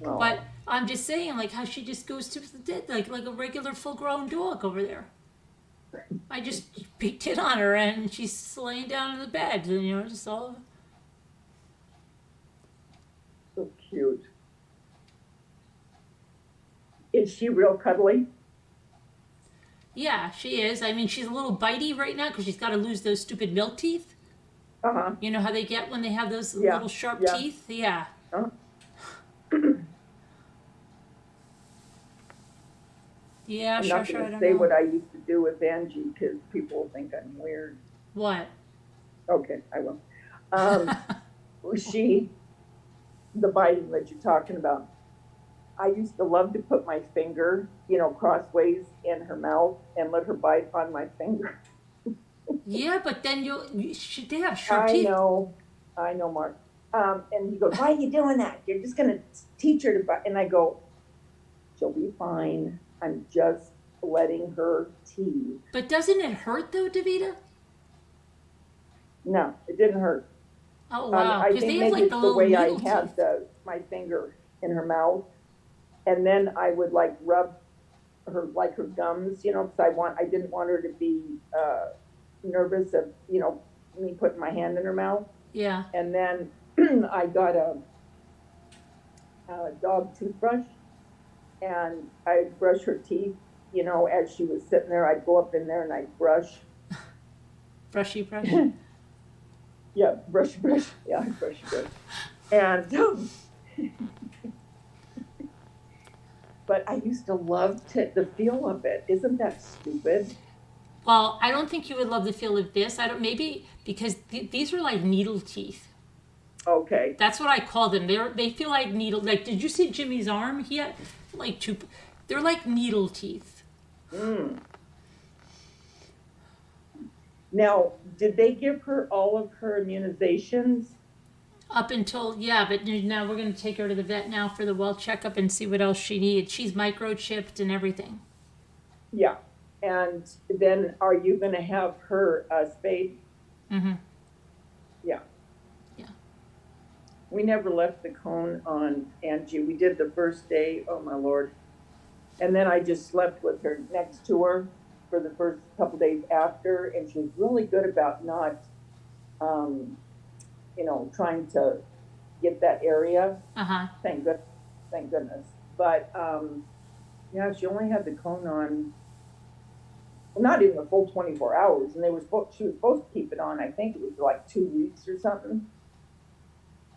Oh. But I'm just saying, like, how she just goes to the dead, like a regular full-grown dog over there. I just peeked in on her, and she's laying down in the bed, and, just all. So cute. Is she real cuddly? Yeah, she is. I mean, she's a little bitey right now because she's got to lose those stupid milk teeth. Uh-huh. You know how they get when they have those little sharp teeth? Yeah. Uh-huh. Yeah, I'm sure, not I going don't to say know. what I used to do with Angie because people will think I'm weird. What? Okay, I will. The biting that you're talking about, I used to love to put my finger, crossways in her mouth and let her bite on my finger. Yeah, but then they have sharp teeth. I know, Mark. And he goes, why are you doing that? You're just going to teach her to bite. And I go, she'll be fine. I'm just letting her tease. But doesn't it hurt though, Davida? No, it didn't hurt. Oh, wow. I think maybe it's the way I had my finger in her mouth. And then I would rub her, her gums, because I didn't want her to be nervous of, me putting my hand in her mouth. Yeah. And then I got a dog toothbrush, and I'd brush her teeth, as she was sitting there. I'd go up in there and I'd brush. Brushy brush? Yeah, brush. Yeah, brushy brush. And, but I used to love the feel of it. Isn't that stupid? Well, I don't think you would love the feel of this. Maybe because these are like needle teeth. Okay. That's what I call them. They feel like needle. Like, did you see Jimmy's arm? He had they're like needle teeth. Mm. Now, did they give her all of her immunizations? Up until, but now we're going to take her to the vet now for the well checkup and see what else she needs. She's microchipped and everything. Yeah. And then are you going to have her spayed? Mm-hmm. Yeah. Yeah. We never left the cone on Angie. We did the first day, oh my Lord. And then I just slept with her next to her for the first couple days after. And she was really good about not, trying to get that area. Uh-huh. Thank goodness. But, she only had the cone on, not even a full 24 hours. And she was supposed to keep it on, I think it was 2 weeks or something.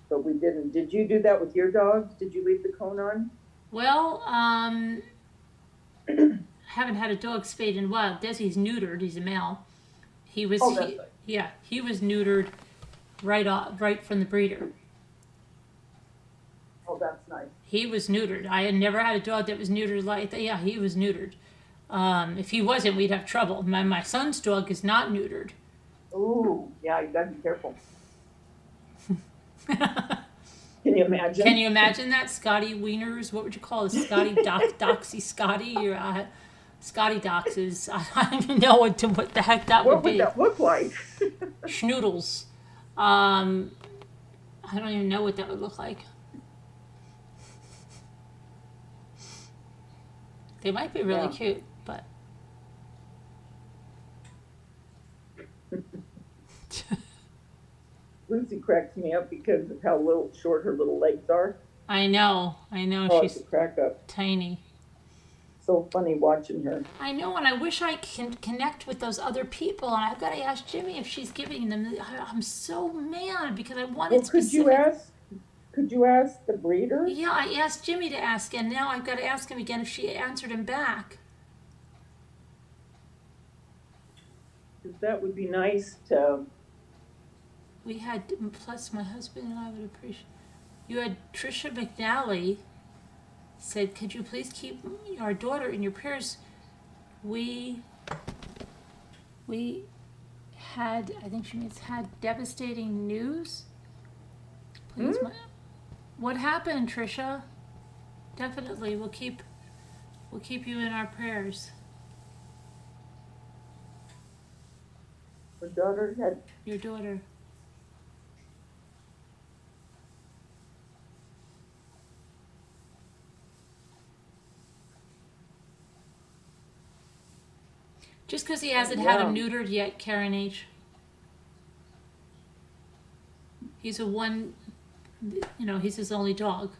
But we didn't. Did you do that with your dogs? Did you leave the cone on? Well, haven't had a dog spayed in a while. Desi's neutered. He's a male. He was, he was neutered right from the breeder. Oh, that's nice. He was neutered. I had never had a dog that was neutered like that. Yeah, he was neutered. If he wasn't, we'd have trouble. My son's dog is not neutered. Ooh, yeah, you gotta be careful. Can you imagine? Can you imagine that? Scotty Wieners? What would you call it? Scotty Doxy Scotty? Scotty Doxes. I don't even know what the heck that would be. What would that look like? Schnoodles. I don't even know what that would look like. They might be really cute, but... Lucy cracks me up because of how short her little legs are. I know. Oh, She's it's a crack up. tiny. so funny watching her. I know, and I wish I can connect with those other people, and I've got to ask Jimmy if she's giving them. I'm so mad because I wanted Well, specific. could you ask the breeder? Yeah, I asked Jimmy to ask, and now I've got to ask him again if she answered him back. 'Cause that would be nice to, We had, plus my husband and I would appreciate. You had Trisha McNally said, could you please keep our daughter in your prayers? We had, I think she means had devastating news. Please, what happened, Trisha? Definitely, we'll keep you in our prayers. her daughter had, Your daughter. Just because he hasn't had him neutered yet, Karen H. He's he's his only dog.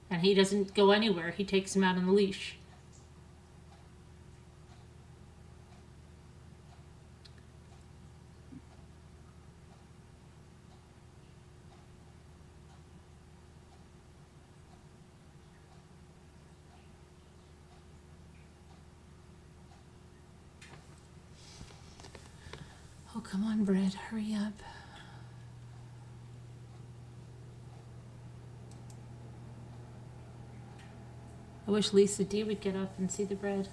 And he doesn't go anywhere. He takes him out on the leash. Oh, come on, Brett, hurry up. I wish Lisa D would get up and see the bread.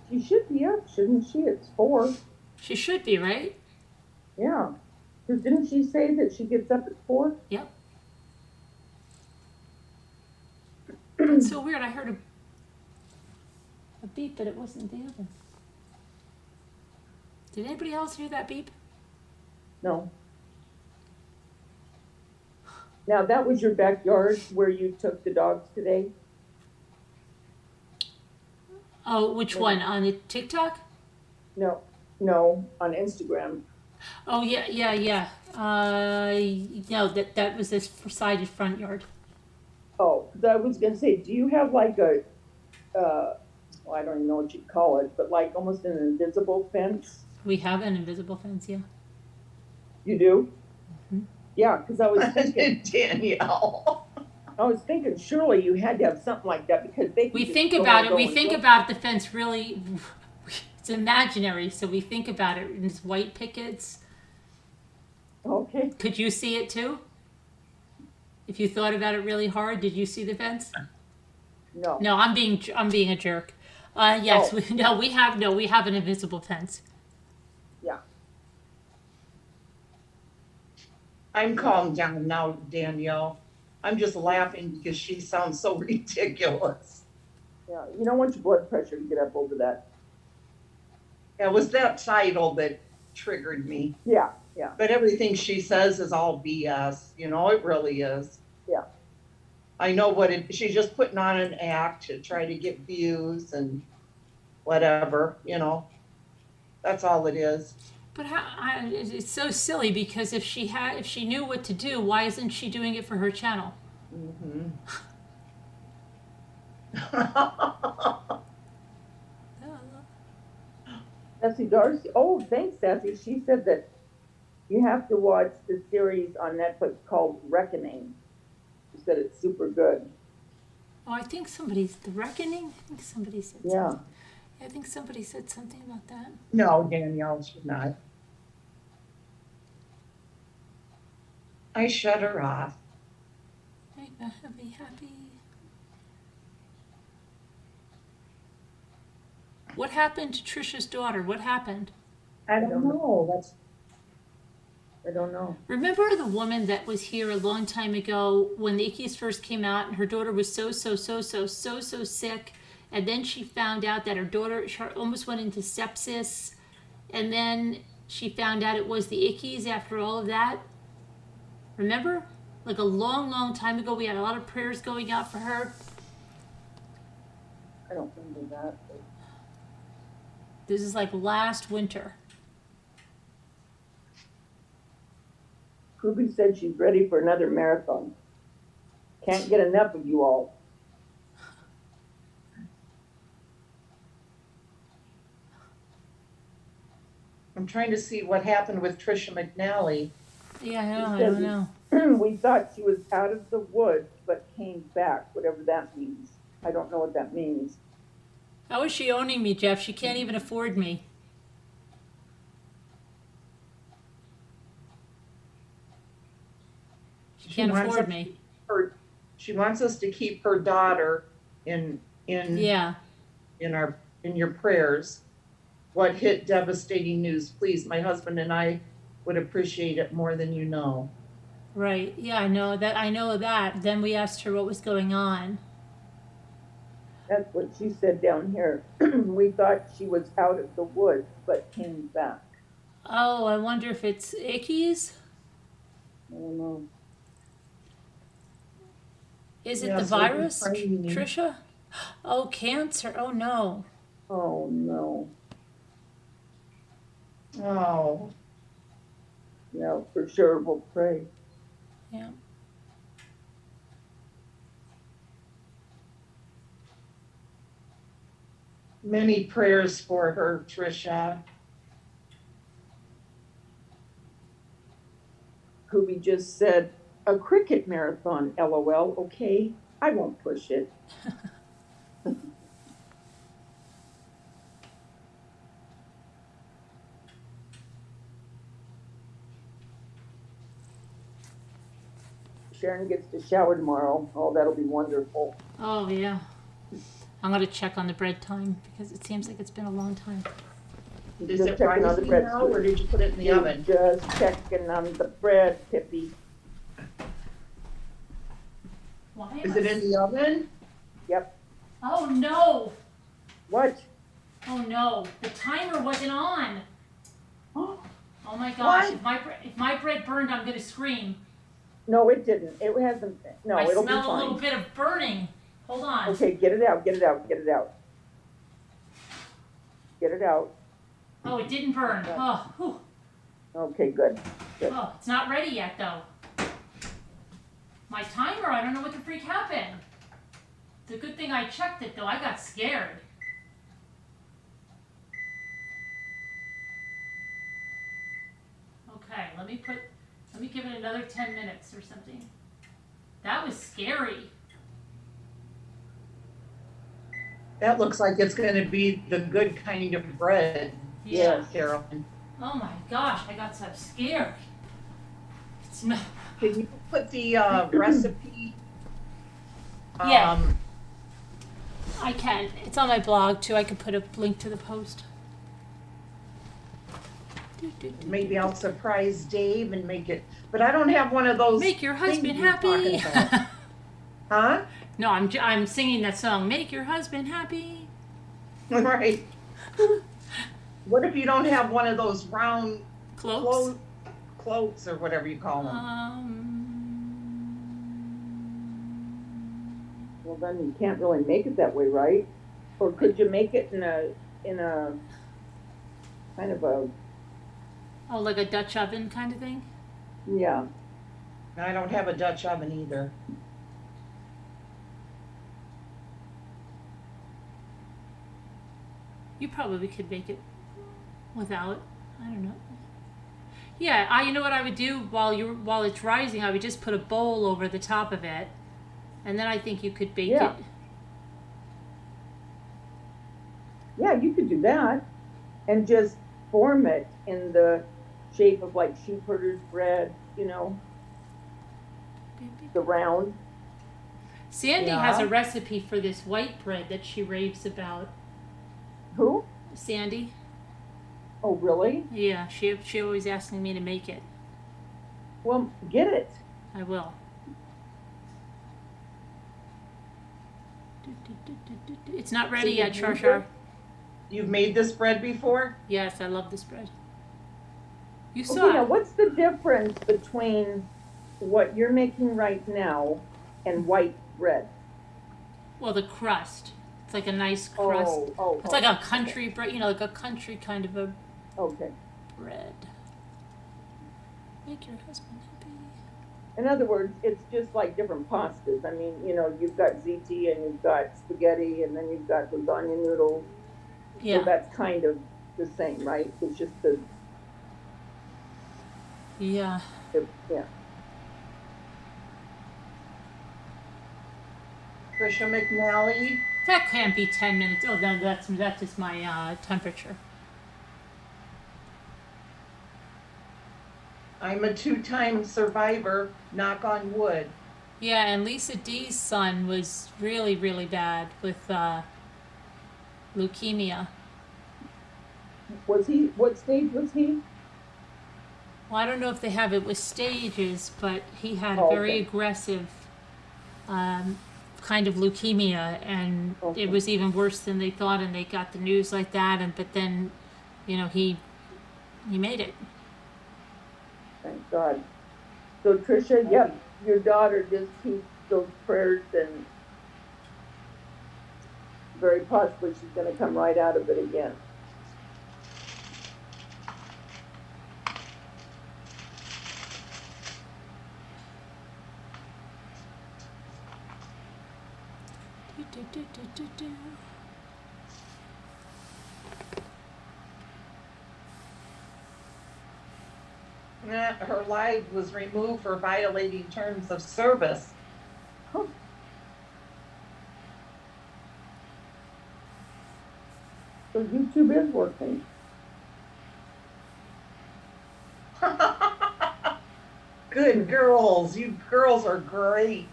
she should be up, shouldn't she? It's 4. She should be, right? Yeah. 'Cause didn't she say that she gets up at 4? Yep. It's so weird. I heard a beep, but it wasn't the oven. Did anybody else hear that beep? No. Now, that was your backyard where you took the dogs today? Oh, which one? On the TikTok? No, on Instagram. Oh, yeah. No, that was this sided front yard. Oh, 'cause I was gonna say, do you have like a, well, I don't even know what you'd call it, but like almost an invisible fence? We have an invisible fence, yeah. You do? Mhm. Yeah, because I was thinking, Danielle. I was thinking surely you had to have something like that because they. We think about it. We think about the fence really. It's imaginary, so we think about it in its white pickets. Okay. Could you see it too? If you thought about it really hard, did you see the fence? No. No, I'm being a jerk. Yes, Oh. we have an invisible fence. Yeah. I'm calmed down now, Danielle. I'm just laughing because she sounds so ridiculous. Yeah. You don't want your blood pressure to get up over that. It was that title that triggered me. Yeah. But everything she says is all BS. It really is. Yeah. I know she's just putting on an act to try to get views and whatever, That's all it is. But it's so silly because if she knew what to do, why isn't she doing it for her channel? Mm-hmm. Sassy Darcy. Oh, thanks, Sassy. She said that you have to watch the series on Netflix called Reckoning. She said it's super good. Oh, I think The Reckoning? I think somebody said Yeah. something. I think somebody said something about that. No, Danielle, she's not. I shut her off. I'll be happy. What happened to Trisha's daughter? What happened? I don't know. I don't know. Remember the woman that was here a long time ago when the Ickies first came out and her daughter was so sick, and then she found out that her daughter almost went into sepsis, and then she found out it was the Ickies after all of that? Remember? Like a long time ago, we had a lot of prayers going out for her. I don't remember that. But... This is like last winter. Ruby said she's ready for another marathon. Can't get enough of you all. I'm trying to see what happened with Trisha McNally. Yeah, I don't know. We thought she was out of the woods, but came back, whatever that means. I don't know what that means. How is she owning me, Jeff? She can't even afford me. She can't wants afford us me. She wants us to keep her daughter in Yeah. in your prayers. What hit devastating news? Please, my husband and I would appreciate it more than you know. Right. Yeah, I know that. Then we asked her what was going on. That's what she said down here. We thought she was out of the woods, but came back. Oh, I wonder if it's ickies. I don't know. Is it Yeah, the so we've been virus, praying. Trisha? Oh, cancer. Oh no. Oh no. Oh, Yeah, for sure. We'll pray. Yeah. many prayers for her, Trisha. Kubi just said, a cricket marathon, LOL. Okay, I won't push it. Sharon gets to shower tomorrow. Oh, that'll be wonderful. Oh yeah. I'm gonna check on the bread time because it seems like it's been a long time. Is Just it checking on the rising bread now, or did you put it in the You're oven? just checking on the bread, Pippi. Why Is it in the oven? Yep. Oh no! What? Oh no! The timer wasn't on. Oh, Oh my gosh! What? If my bread burned, I'm gonna scream. no, it didn't. It hasn't. No, I it'll be smell a little fine. bit of burning. Hold on. Okay, get it out. Get it out. Get it out. Get it out. Oh, it didn't burn. Oh, whew. Okay, good. Oh, it's not ready yet though. My timer, I don't know what the freak happened. It's a good thing I checked it though. I got scared. Okay, let me give it another 10 minutes or something. That was scary. That looks like it's going to be the good kind of bread, Yeah. Carolyn. Oh my gosh, I got so scared. It smell. Can you put the recipe? Yeah. I can. It's on my blog too. I could put a link to the post. Maybe I'll surprise Dave and make it. But I don't have one of those. Make your things husband you're talking happy. about. Huh? No, I'm singing that song. Make your husband happy. Right. What if you don't have one of those round Cloaks. cloaks or whatever you call them? Well, then you can't really make it that way, right? Or could you make it in a kind of a, Oh, like a Dutch oven kind of thing? yeah. I don't have a Dutch oven either. You probably could make it without. I don't know. Yeah, you know what I would do while it's rising, I would just put a bowl over the top of it. And then I think you could bake Yeah. it. Yeah, you could do that and just form it in the shape of like sheepherder's bread, you know, the round. Sandy Yeah. has a recipe for this white bread that she raves about. Who? Sandy? Oh, really? Yeah, she always asking me to make it. Well, get it. I will. It's not ready So yet, you Char use Char. it? You've made this bread before? Yes, I love this bread. You Okay, saw now it. what's the difference between what you're making right now and white bread? Well, the crust. It's like a nice crust. It's like a country bread, like a country kind of a Okay. bread. Make your husband happy. In other words, it's just like different pastas. I mean, you've got ziti and you've got spaghetti and then you've got lasagna noodles. Yeah. So that's kind of the same, right? It's just the Yeah. Yeah. Trisha McNally. That can't be 10 minutes. Oh, no, that's just my temperature. I'm a 2-time survivor, knock on wood. Yeah, and Lisa D's son was really, really bad with leukemia. Was he, what stage was he? Well, I don't know if they have it with stages, but he had Oh, very okay. aggressive kind of leukemia, and Okay. it was even worse than they thought, and they got the news like that, and but then, he made it. Thank God. So Trisha, yep, your daughter, just keep those prayers, and very possibly she's gonna come right out of it again. Her life was removed for violating terms of service. Huh. So YouTube is working. Good girls. You girls are great.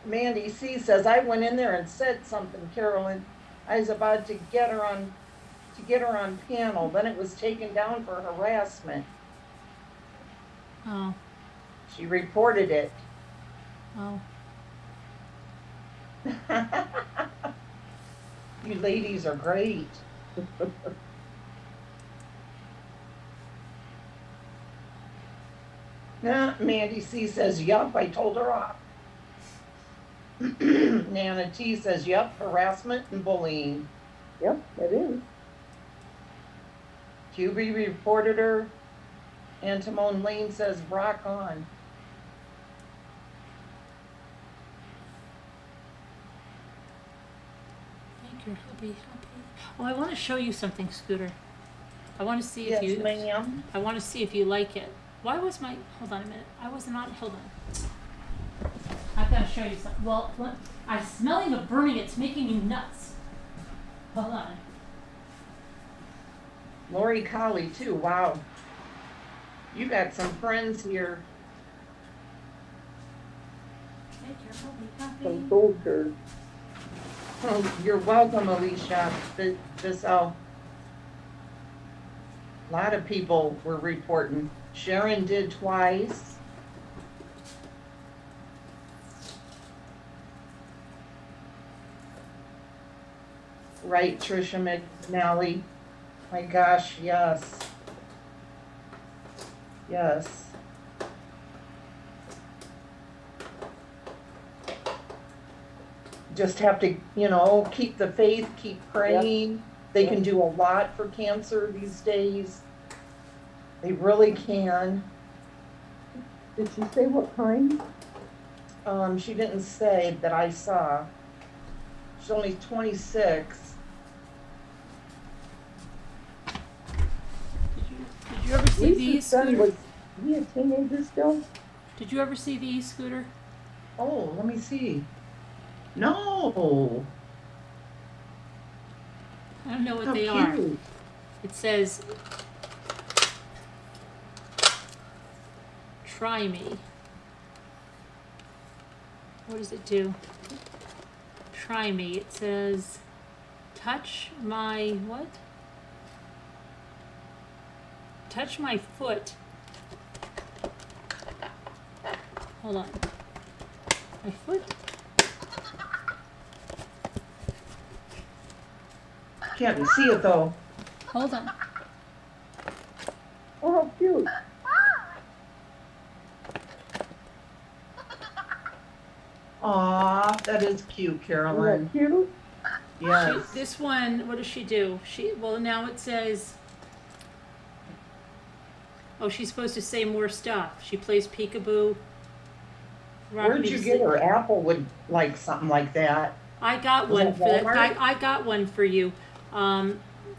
Mandy C says, I went in there and said something, Carolyn. I was about to get her on panel. Then it was taken down for harassment. Oh, She reported it. oh. You ladies are great. Mandy C says, yup, I told her off. Nana T says, yup, harassment and bullying. Yep, it is. QB reported her. Antimone Lane says, rock on. Make your hubby happy. Oh, I want to show you something, Scooter. I want to see Yes, if you. ma'am. I want to see if you like it. Why was my? Hold on a minute. I was not. Hold on. I've got to show you something. Well, I'm smelling of burning. It's making me nuts. Hold on. Lori Colley too. Wow. You got some friends here. Make your hubby happy. Some soldiers. Oh, you're welcome, Alicia. A lot of people were reporting. Sharon did twice. Right, Trisha McNally. My gosh, yes. Yes. Just have to, keep the faith, keep praying. They can do a lot for cancer these days. They really can. Did she say what kind? She didn't say that I saw. She's only 26. Did you ever see the Lisa's son e-scooter? was he a teenager still? Did you ever see the e-scooter? Oh, let me see. No. I don't know what How they are. cute. It says, try me. What does it do? Try me. It says, touch my, what? Touch my foot. Hold on. My foot? Can't see it though. Hold on. Oh, how cute. Aw, that is cute, Isn't Carolyn. that cute? Yes. This one, what does she do? Well, now it says, oh, she's supposed to say more stuff. She plays peekaboo. Where'd you get her? Apple would like something like that. I got Was one it for that. Walmart? I got one for you.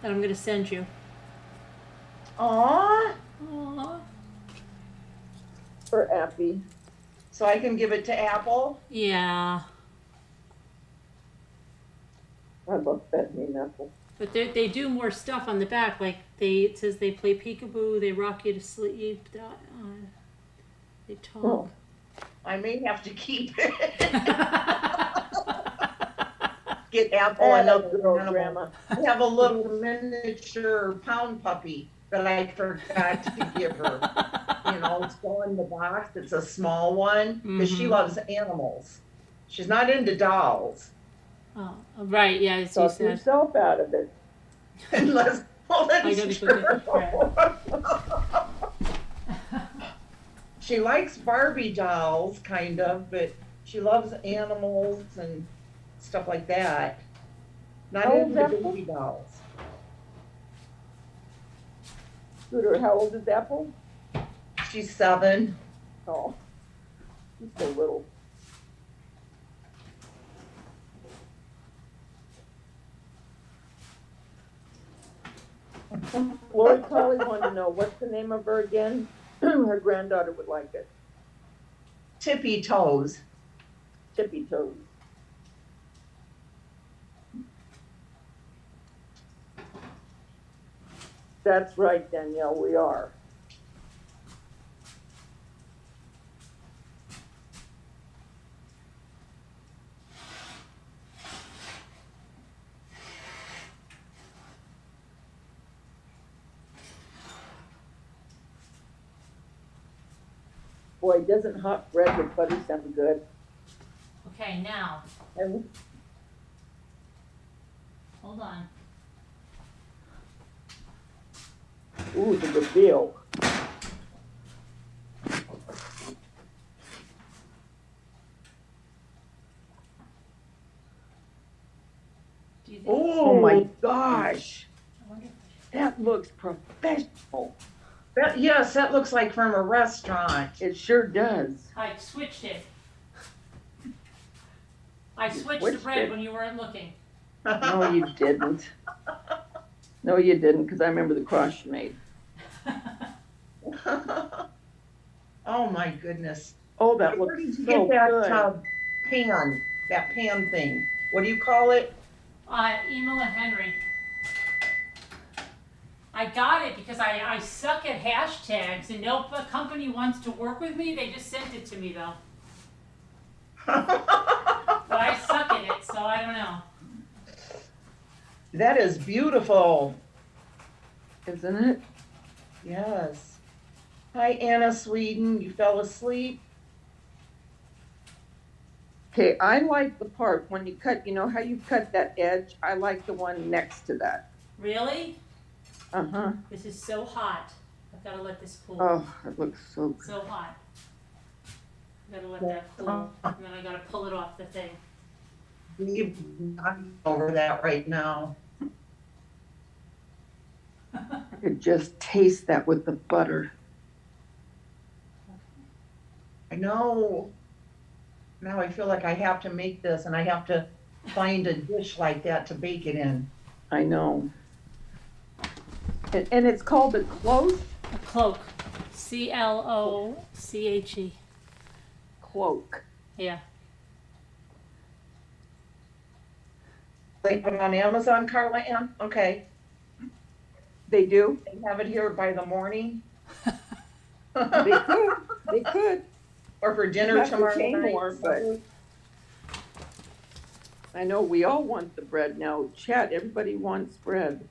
that I'm gonna send you. Aw, Aww. For Appy. so I can give it to Apple? Yeah. I love that name, Apple. But they do more stuff on the back. Like it says they play peekaboo, they rock you to sleep, they talk. Oh. I may have to keep it. Get Apple another girl, animal. Grandma. I have a little miniature pound puppy that I forgot to give her. You know, it's still in the box. It's a small one because she loves animals. She's not into dolls. Oh, right, yeah, as you Talk said. yourself out of it. Unless, well, I gotta that's go get true. She likes Barbie dolls, kind of, but she loves animals and stuff like that. Not How old into is Apple? baby dolls. Scooter, how old is Apple? She's 7. Oh, she's so little. Lori Polly wanted to know, what's the name of her again? Her granddaughter would like it. Tippy toes. Tippy toes. That's right, Danielle, we are. Boy, doesn't hot bread with butter sound good? Okay, now, And hold on. ooh, the reveal. Do you think? Oh my gosh, I wonder if that looks professional. Yes, that looks like from a restaurant. It sure does. I switched it. I switched the switched bread it? when you weren't looking. No, you didn't. No, you didn't, because I remember the cross you made. Oh my goodness. Oh, that Where looks did you so get good. that that pan thing? What do you call it? Emile and Henry. I got it because I suck at hashtags and no company wants to work with me. They just sent it to me though. But I suck at it, so I don't know. That is beautiful. Isn't it? Yes. Hi, Anna Sweden. You fell asleep? Okay, I like the part when you cut, you know how you cut that edge? I like the one next to that. Really? Uh-huh. This is so hot. I've got to let this cool. Oh, it looks so good. So hot. I've got to let that cool. And then I got to pull it off the thing. I'm over that right now. I could just taste that with the butter. I know. Now I feel like I have to make this and I have to find a dish like that to bake it in. I know. And it's called a cloche? A cloak. CLOCHE. Cloak. Yeah. They put it on Amazon, Carla Ann? Okay. They do? They have it here by the morning. They could. They could. Or for dinner Have to tomorrow pay night. more, but- I know we all want the bread now. Chat, everybody wants bread.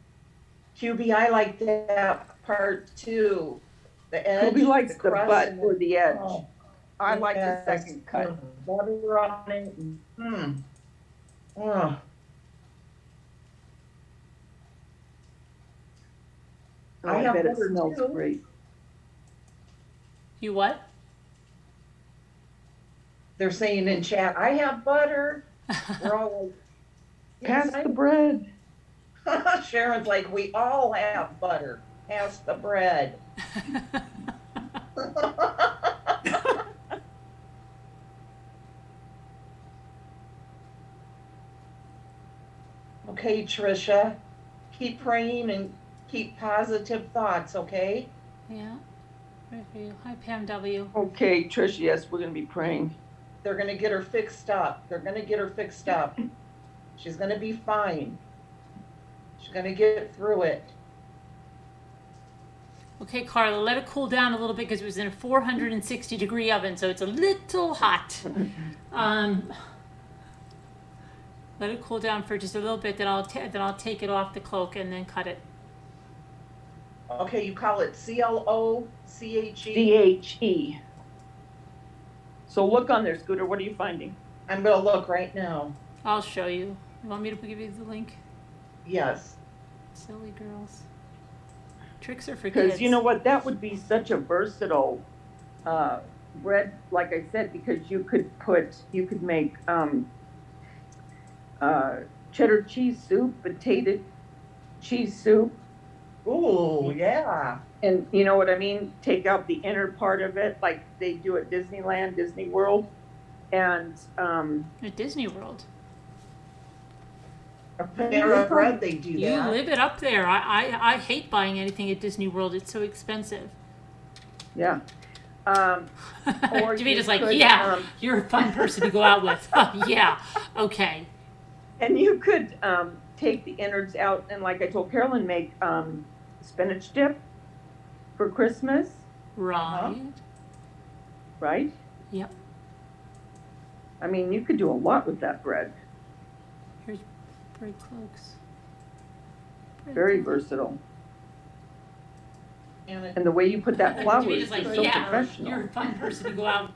QB, I like that part too. The edge. Nobody likes the crust, butt and or the edge. oh, I like the yes. second cut. Butter on it. Oh, Oh, I I have bet it butter, smells too. great. You what? they're saying in chat, I have butter. We're all like, Pass yes, the bread. Sharon's like, we all have butter. Pass the bread. Okay, Trisha. keep praying and keep positive thoughts, okay? Yeah. Right for you. Hi, Pam W. Okay, Trish, yes, we're gonna be praying. They're gonna get her fixed up. They're gonna get her fixed up. She's gonna be fine. She's gonna get through it. Okay, Carla, let it cool down a little bit because it was in a 460-degree oven, so it's a little hot. Let it cool down for just a little bit, then I'll take it off the cloak and then cut it. Okay, you call it CLOCHE? CHE. So look on there, Scooter, what are you finding? I'm gonna look right now. I'll show you. You want me to give you the link? Yes. Silly girls. Tricks are for kids. Because you know what, that would be such a versatile bread, like I said, because you could make cheddar cheese soup, potato cheese soup. Ooh, yeah. And you know what I mean? Take out the inner part of it, like they do at Disneyland, Disney World, and At Disney World. Panera Bread, they do You that. live it up there. I hate buying anything at Disney World. It's so expensive. yeah. Or you Davita's like, could, yeah, you're a fun person to go out with. Yeah, okay. And you could take the innards out and, like I told Carolyn, make spinach dip for Christmas, Right. right? Yep. I mean, you could do a lot with that bread. Here's bread cloaks. Bread Very cloaks. versatile. And it, And the way you put that flour is Davita's like, so yeah, professional. you're a fun person to go out.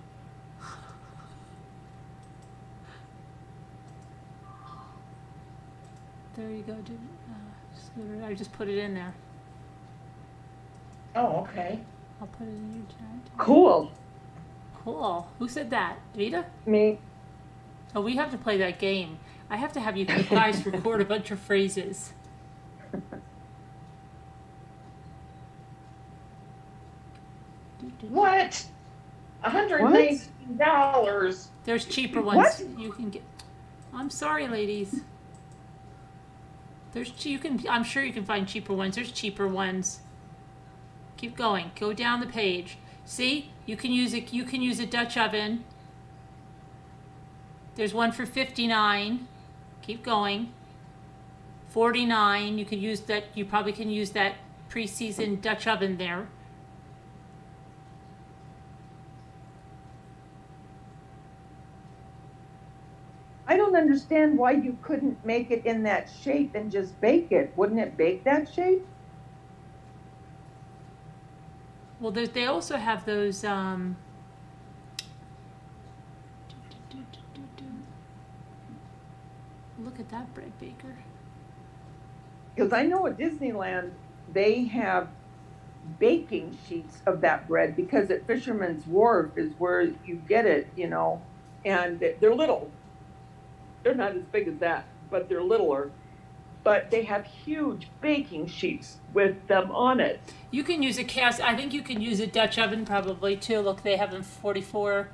There you go, dude. Scooter. I just put it in there. oh, okay. I'll put it in your chat. Cool. Cool. Who said that? Davita? Me. Oh, we have to play that game. I have to have you guys record a bunch of phrases. What? $119. There's cheaper ones What? you can get. I'm sorry, ladies. I'm sure you can find cheaper ones. There's cheaper ones. Keep going. Go down the page. See? You can use a Dutch oven. There's one for $59. Keep going. $49. You could use that. You probably can use that pre-seasoned Dutch oven there. I don't understand why you couldn't make it in that shape and just bake it. Wouldn't it bake that shape? Well, they also have those. Look at that bread baker. Because I know at Disneyland, they have baking sheets of that bread because at Fisherman's Wharf is where you get it, you know, and they're little. They're not as big as that, but they're littler. But they have huge baking sheets with them on it. You can use a cast. I think you can use a Dutch oven probably too. Look, they have them 44.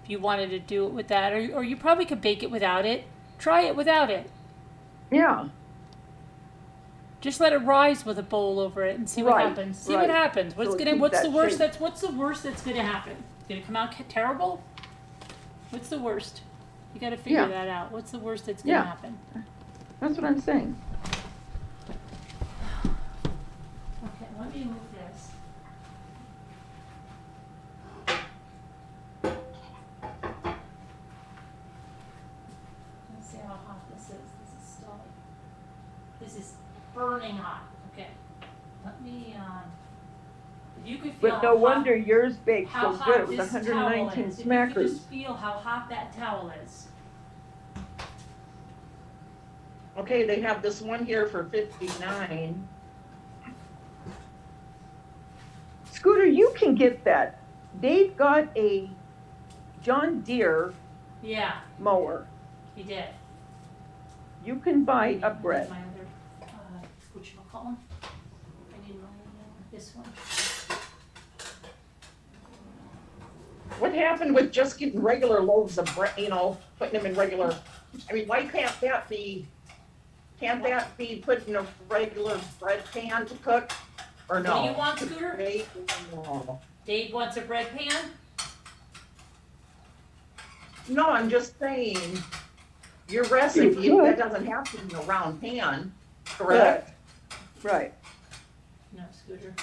If you wanted to do it with that, or you probably could bake it without it. Try it without it. Yeah. Just let it rise with a bowl over it and see what Right, happens. See right. what happens. What's So gonna? keep What's the that worst? shape. What's the worst that's gonna happen? Gonna come out terrible? What's the worst? You got to figure Yeah. that out. What's the worst that's gonna Yeah. happen? That's what I'm saying. Okay, let me move this. Let's see how hot this is. This is burning hot. Okay. Let me, if you could feel But no how wonder hot, yours baked how so hot good. It was this 119 towel is. If you could smackers. just feel how hot that towel is. Okay, they have this one here for $59. Scooter, you can get that. They've got a John Deere Yeah, mower. he did. You can buy a I need bread. my other, whatchamacallit? I need my, this one. What happened with just getting regular loaves of bread, you know, putting them in regular, I mean, why can't that be Can't that be put in a regular bread pan to cook, or no? What do you want, Scooter? Bake? No. Dave wants a bread pan? No, I'm just saying, your recipe, You could. that doesn't have to be a round pan, correct? Right. No, Scooter.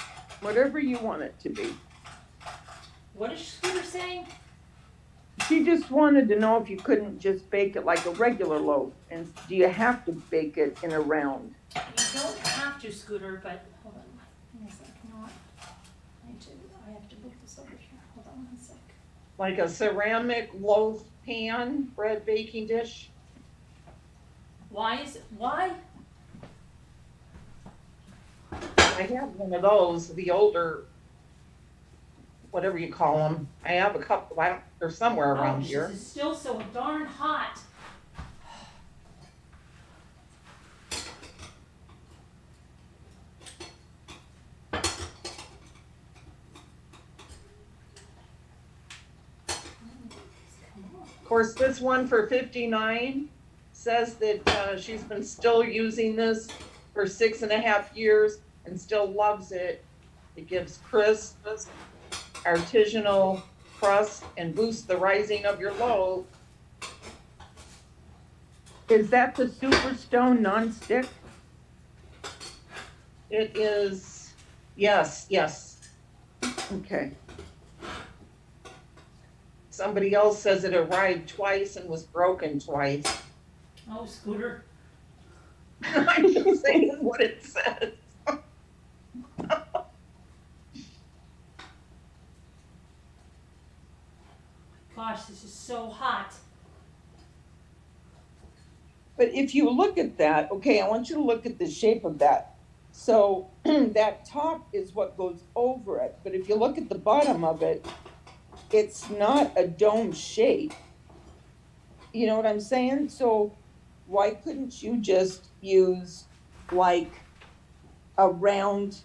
Whatever you want it to be. What is Scooter saying? She just wanted to know if you couldn't just bake it like a regular loaf, and do you have to bake it in a round? You don't have to, Scooter, but hold on. Give me a sec. You know what? I have to move this over here. Hold on one sec. Like a ceramic loaf pan, bread baking dish? Why? I have one of those, the older, whatever you call them. I have a couple, they're somewhere around here. This is still so darn hot. Of course, this one for 59 says that she's been still using this for 6.5 years and still loves it. It gives crisp, artisanal crust and boosts the rising of your loaf. Is that the Superstone nonstick? It is, yes. Okay. Somebody else says it arrived twice and was broken twice. Oh, Scooter. I'm just saying what it says. Gosh, this is so hot. But if you look at that, okay, I want you to look at the shape of that. So that top is what goes over it, but if you look at the bottom of it, it's not a dome shape. You know what I'm saying? So why couldn't you just use like a round,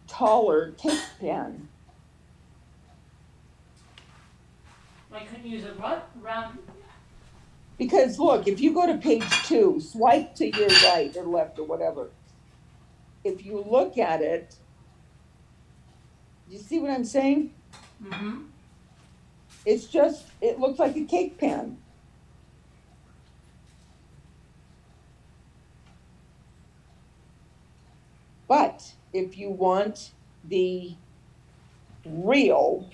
taller cake pan? I couldn't use a what? Round. Because look, if you go to page 2, swipe to your right or left or whatever. If you look at it, you see what I'm saying? Mm-hmm. It's just, it looks like a cake pan. But if you want the real,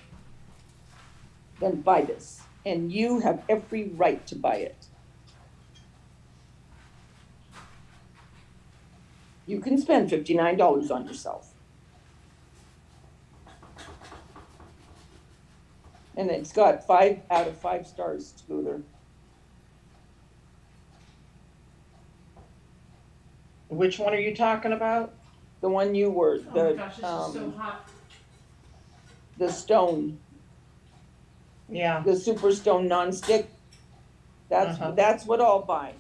then buy this. And you have every right to buy it. You can spend $59 on yourself. And it's got 5 out of 5 stars, Scooter. Which one are you talking about? The one you were, Oh my the, gosh, this is so hot. the stone, Yeah. the Superstone nonstick. That's what I'll buy.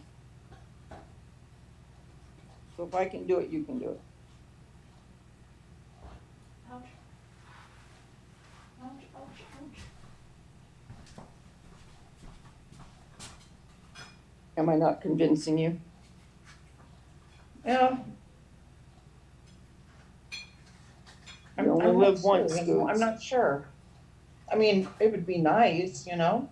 So if I can do it, you can do it. Ouch. Ouch, ouch, ouch. Am I not convincing you? Yeah. You only live once, sure. Scoots. I'm not sure. I mean, it would be nice, you know?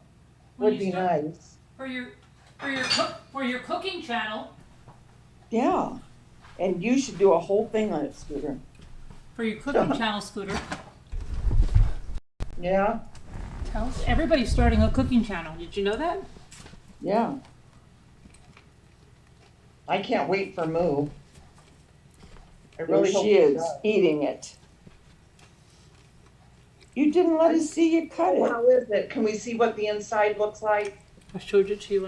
When Would you be start- nice. For your cooking channel. Yeah. And you should do a whole thing on it, Scooter. For your cooking channel, Scooter. Yeah. Everybody's starting a cooking channel. Did you know that? Yeah. I can't wait for Moo. I There really hope she he is, does. eating it. You didn't let us see you cut it. How is it? Can we see what the inside looks like? I showed it to you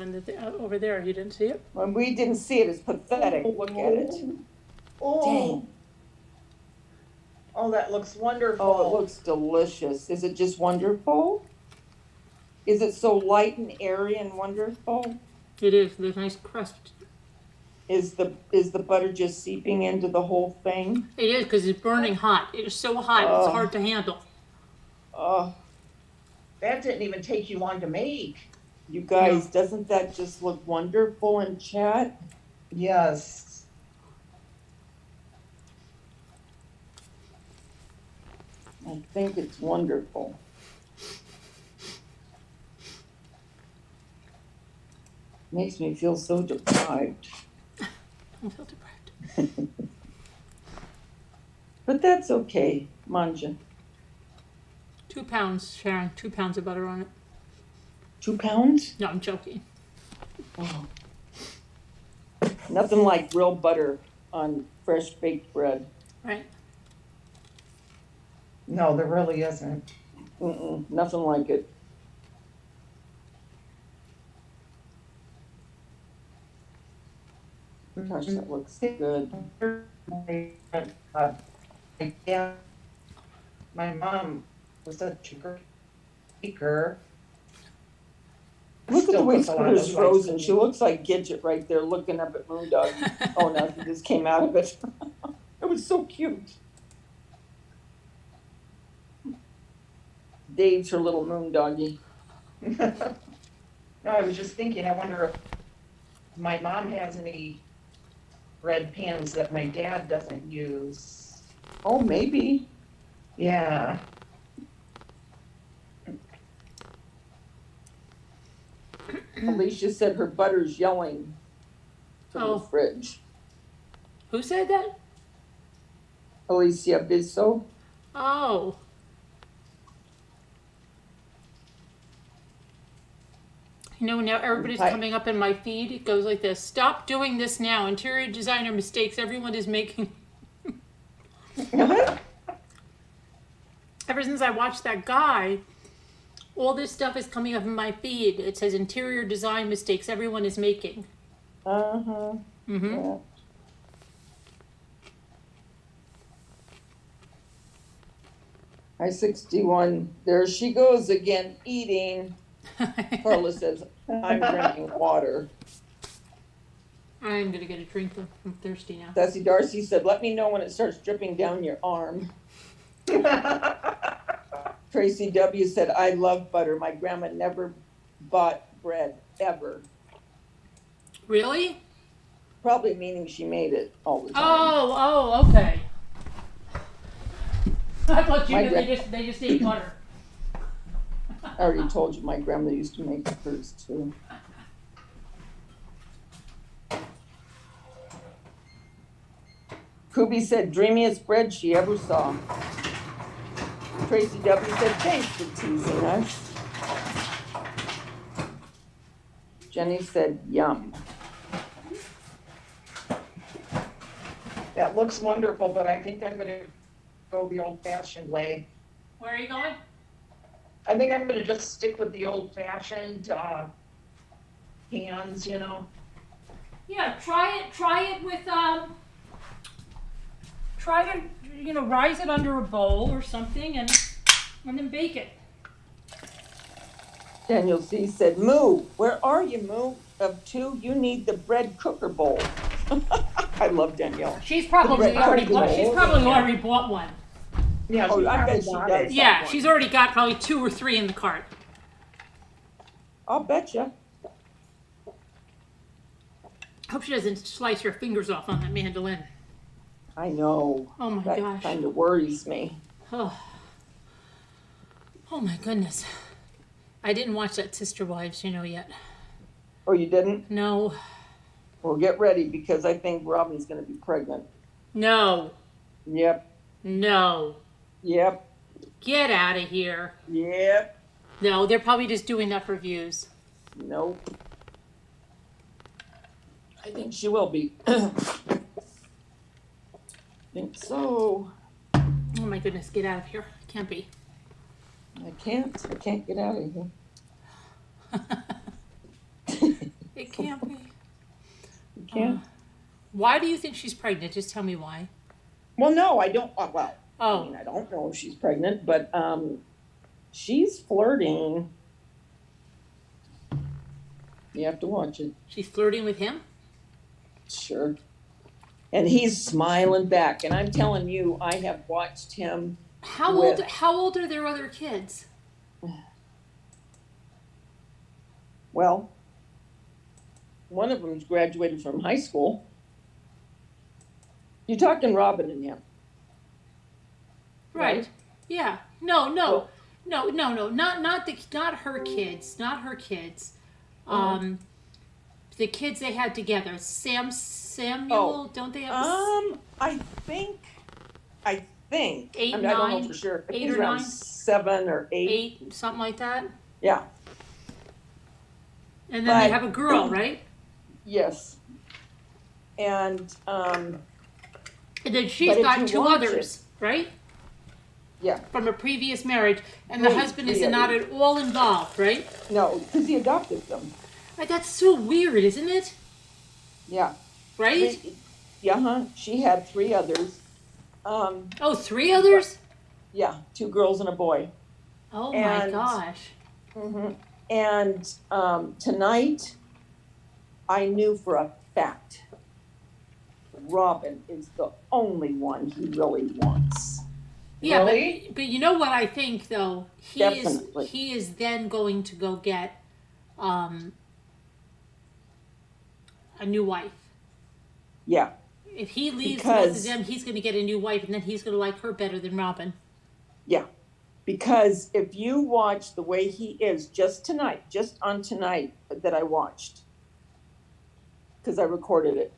over there. You didn't see it? When we didn't see it, it's pathetic. Look at it. Oh. Dang. Oh, that looks wonderful. Oh, it looks delicious. Is it just wonderful? Is it so light and airy and wonderful? It is. There's nice crust. Is the butter just seeping into the whole thing? It is because it's burning hot. It is so hot. It's Oh. hard to handle. Oh, That didn't even take you long to make. you guys, doesn't that just look wonderful in chat? Yes. I think it's wonderful. Makes me feel so deprived. I feel deprived. But that's okay, Manja. 2 pounds, Sharon. 2 pounds of butter on it. 2 pounds? No, I'm joking. Oh. Nothing like real butter on fresh baked bread. Right. No, there really isn't. Nothing like it. Gosh, that looks good. Yeah, my mom was such a great baker. Look at the Still way cooks a lot Scooter's of frozen. She looks like Gidget right there looking up at Moondog. Oh, no, he just came out of it. It was so cute. Dave's her little Moondoggy. No, I was just thinking, I wonder if my mom has any bread pans that my dad doesn't use. Oh, maybe. Yeah. Alicia said her butter's yelling from Oh. the fridge. Who said that? Alicia Bisso. Oh. You know, now everybody's coming up in my feed. It goes like this. Stop doing this now. Interior designer mistakes everyone is making. Ever since I watched that guy, all this stuff is coming up in my feed. It says interior design mistakes everyone is making. Uh-huh. Mm-hmm. Yeah. I-61, there she goes again, eating. Carla says, I'm drinking water. I'm going to get a drink. I'm thirsty now. Sassy Darcy said, let me know when it starts dripping down your arm. Tracy W. said, I love butter. My grandma never bought bread, ever. Really? Probably meaning she made it all the time. Oh, okay. I thought you knew they just ate butter. I already told you my grandma used to make hers too. Kubi said, dreamiest bread she ever saw. Tracy W. said, thanks for teasing us. Jenny said, yum. That looks wonderful, but I think I'm gonna go the old-fashioned way. Where are you going? I think I'm gonna just stick with the old-fashioned pans, you know. Yeah, try it with try to rise it under a bowl or something and then bake it. Daniel C. said, Moo, where are you, Moo? Of 2, you need the bread cooker bowl. I love Danielle. She's probably already cooking bowl. bought one. Yeah, Oh, she I probably bet she bought does. it. Yeah, she's already got probably 2 or 3 in the cart. I'll bet you. Hope she doesn't slice her fingers off on that mandolin. I know. Oh my That gosh. kind of worries me. Oh my goodness. I didn't watch that Sister Wives, yet. Oh, you didn't? No. Well, get ready because I think Robin's going to be pregnant. No. Yep. No. Yep. Get out of here. Yep. No, they're probably just doing that for views. Nope. I think she will be. Think so. Oh my goodness, get out of here. Can't be. I can't get out of here. It can't be. You can't. Why do you think she's pregnant? Just tell me why. Well, no, I don't. Well, Oh. I mean, I don't know if she's pregnant, but she's flirting. You have to watch it. She's flirting with him? Sure. And he's smiling back. And I'm telling you, I have watched him. How old are their other kids? Well, one of them's graduated from high school. You're talking Robin and him. Right. Right. Yeah. No. Well- Not her kids. Not her kids. The kids they had together. Samuel. Don't they have? I think. Eight, I don't know nine, for sure. I think 8 he's or around 9? 7 or 8. 8, something like that. Yeah. And then they But- have a girl, right? Yes. And And then she's But if got you 2 watch others, right? yeah, From a previous marriage, and the Wait, husband is yeah. not at all involved, right? no, because he adopted them. Like, that's so weird, isn't it? Yeah. Right? Yeah, she had 3 others. Oh, 3 others? Yeah, 2 girls and a boy. Oh my And- gosh. And tonight, I knew for a fact Robin is the only one he really wants. Yeah, Really? but you know what I think though? Definitely. He is then going to go get a new wife. Yeah, If he leaves both of Because- them, he's going to get a new wife, and then he's going to like her better than Robin. yeah. Because if you watch the way he is just tonight, just on tonight that I watched, because I recorded it,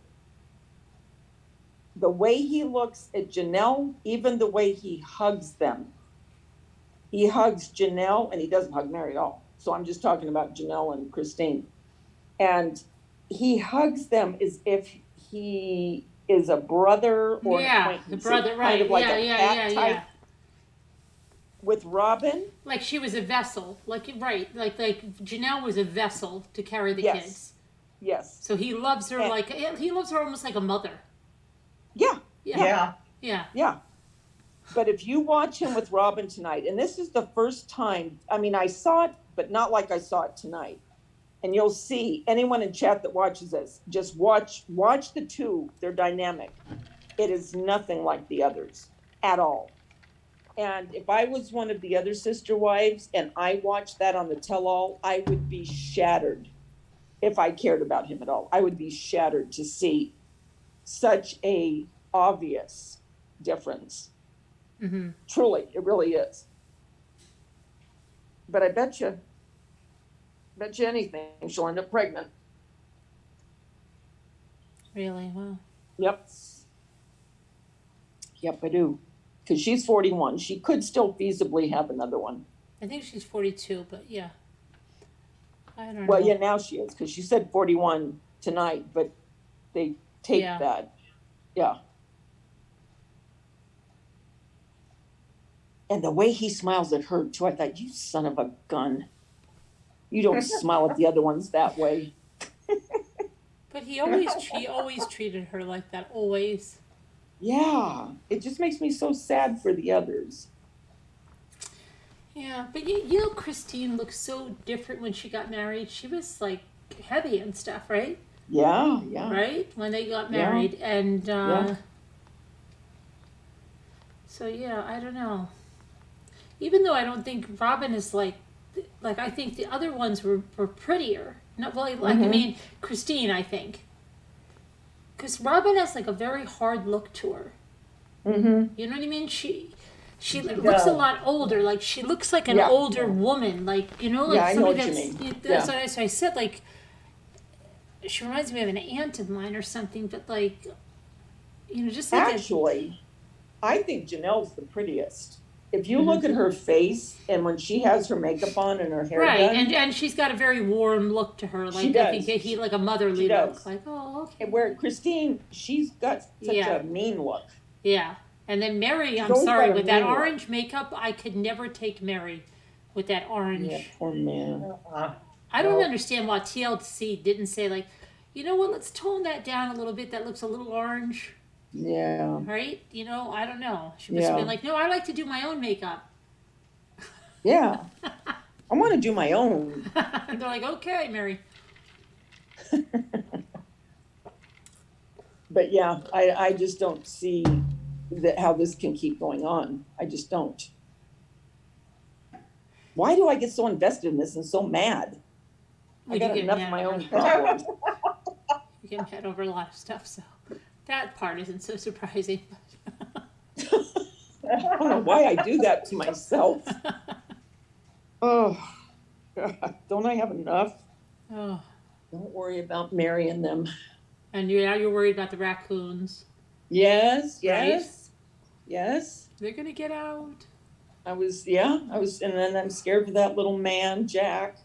the way he looks at Janelle, even the way he hugs them. He hugs Janelle and he doesn't hug Mary at all. So I'm just talking about Janelle and Christine. And he hugs them as if he is a brother or an Yeah, acquaintance. the brother, Kind right? of like Yeah, a yeah, cat yeah, type. yeah. With Robin, Like she was a vessel, like right, like Janelle was a vessel to carry the Yes. kids. yes. So he loves her And- like he loves her almost like a mother. Yeah, Yeah, Yeah. yeah. But if you watch him with Robin tonight, and this is the first time, I mean, I saw it, but not like I saw it tonight. And you'll see anyone in chat that watches this, just watch the 2. They're dynamic. It is nothing like the others at all. And if I was one of the other sister wives and I watched that on the tell-all, I would be shattered if I cared about him at all. I would be shattered to see such a obvious difference. Mm-hmm. Truly, it really is. But I bet you anything, she'll end up pregnant. Really? Wow. Yep. Yep, I do. Because she's 41. She could still feasibly have another one. I think she's 42, but yeah. I don't know. Well, yeah, now she is, because she said 41 tonight, but they taped Yeah. that. Yeah. And the way he smiles at her, too, I thought, you son of a gun. You don't smile at the other ones that way. But he always treated her like that, always. Yeah. It just makes me so sad for the others. Yeah, but you know, Christine looked so different when she got married. She was like heavy and stuff, right? Yeah, yeah. Right? When they got Yeah. married. And Yeah. so yeah, I don't know. Even though I don't think Robin is like I think the other ones were prettier. Not really like I Mhm. mean Christine, I think. Because Robin has like a very hard look to her. Mm-hmm. You know what I mean? She looks a lot older. Like she looks like an Yeah. older woman. Like you know, like Yeah, I know somebody what you that's. mean. That's Yeah. what I said. Like she reminds me of an aunt of mine or something. But like, you know, just like Actually, I think Janelle's the prettiest. If you Mhm. look at her face and when she has her makeup on and her hair right, done, and she's got a very warm look to her. Like She I does. think he like a motherly She look. does. Like oh okay, and where Christine, she's got such Yeah. a mean look. yeah. And then Mary, I'm always sorry, got a with that mean look. orange makeup, I could never take Mary with that orange. Yeah, poor man. I don't No. understand why TLC didn't say like, you know what, let's tone that down a little bit. That looks a little orange, Yeah. right? You know, I don't know. She must have Yeah. been like, no, I like to do my own makeup. Yeah. I want to do my own. And they're like, okay, Mary. But yeah, I just don't see how this can keep going on. I just don't. Why do I get so invested in this and so mad? I Would you got get enough mad of my at own her? problems. get mad over a lot of stuff, so that part isn't so surprising. I don't know why I do that to myself. Oh, God, don't I have enough? Oh, Don't worry about marrying them. and now you're worried about the raccoons. Yes, Right? yes, yes. They're gonna get out. I was, and then I'm scared for that little man, Jack.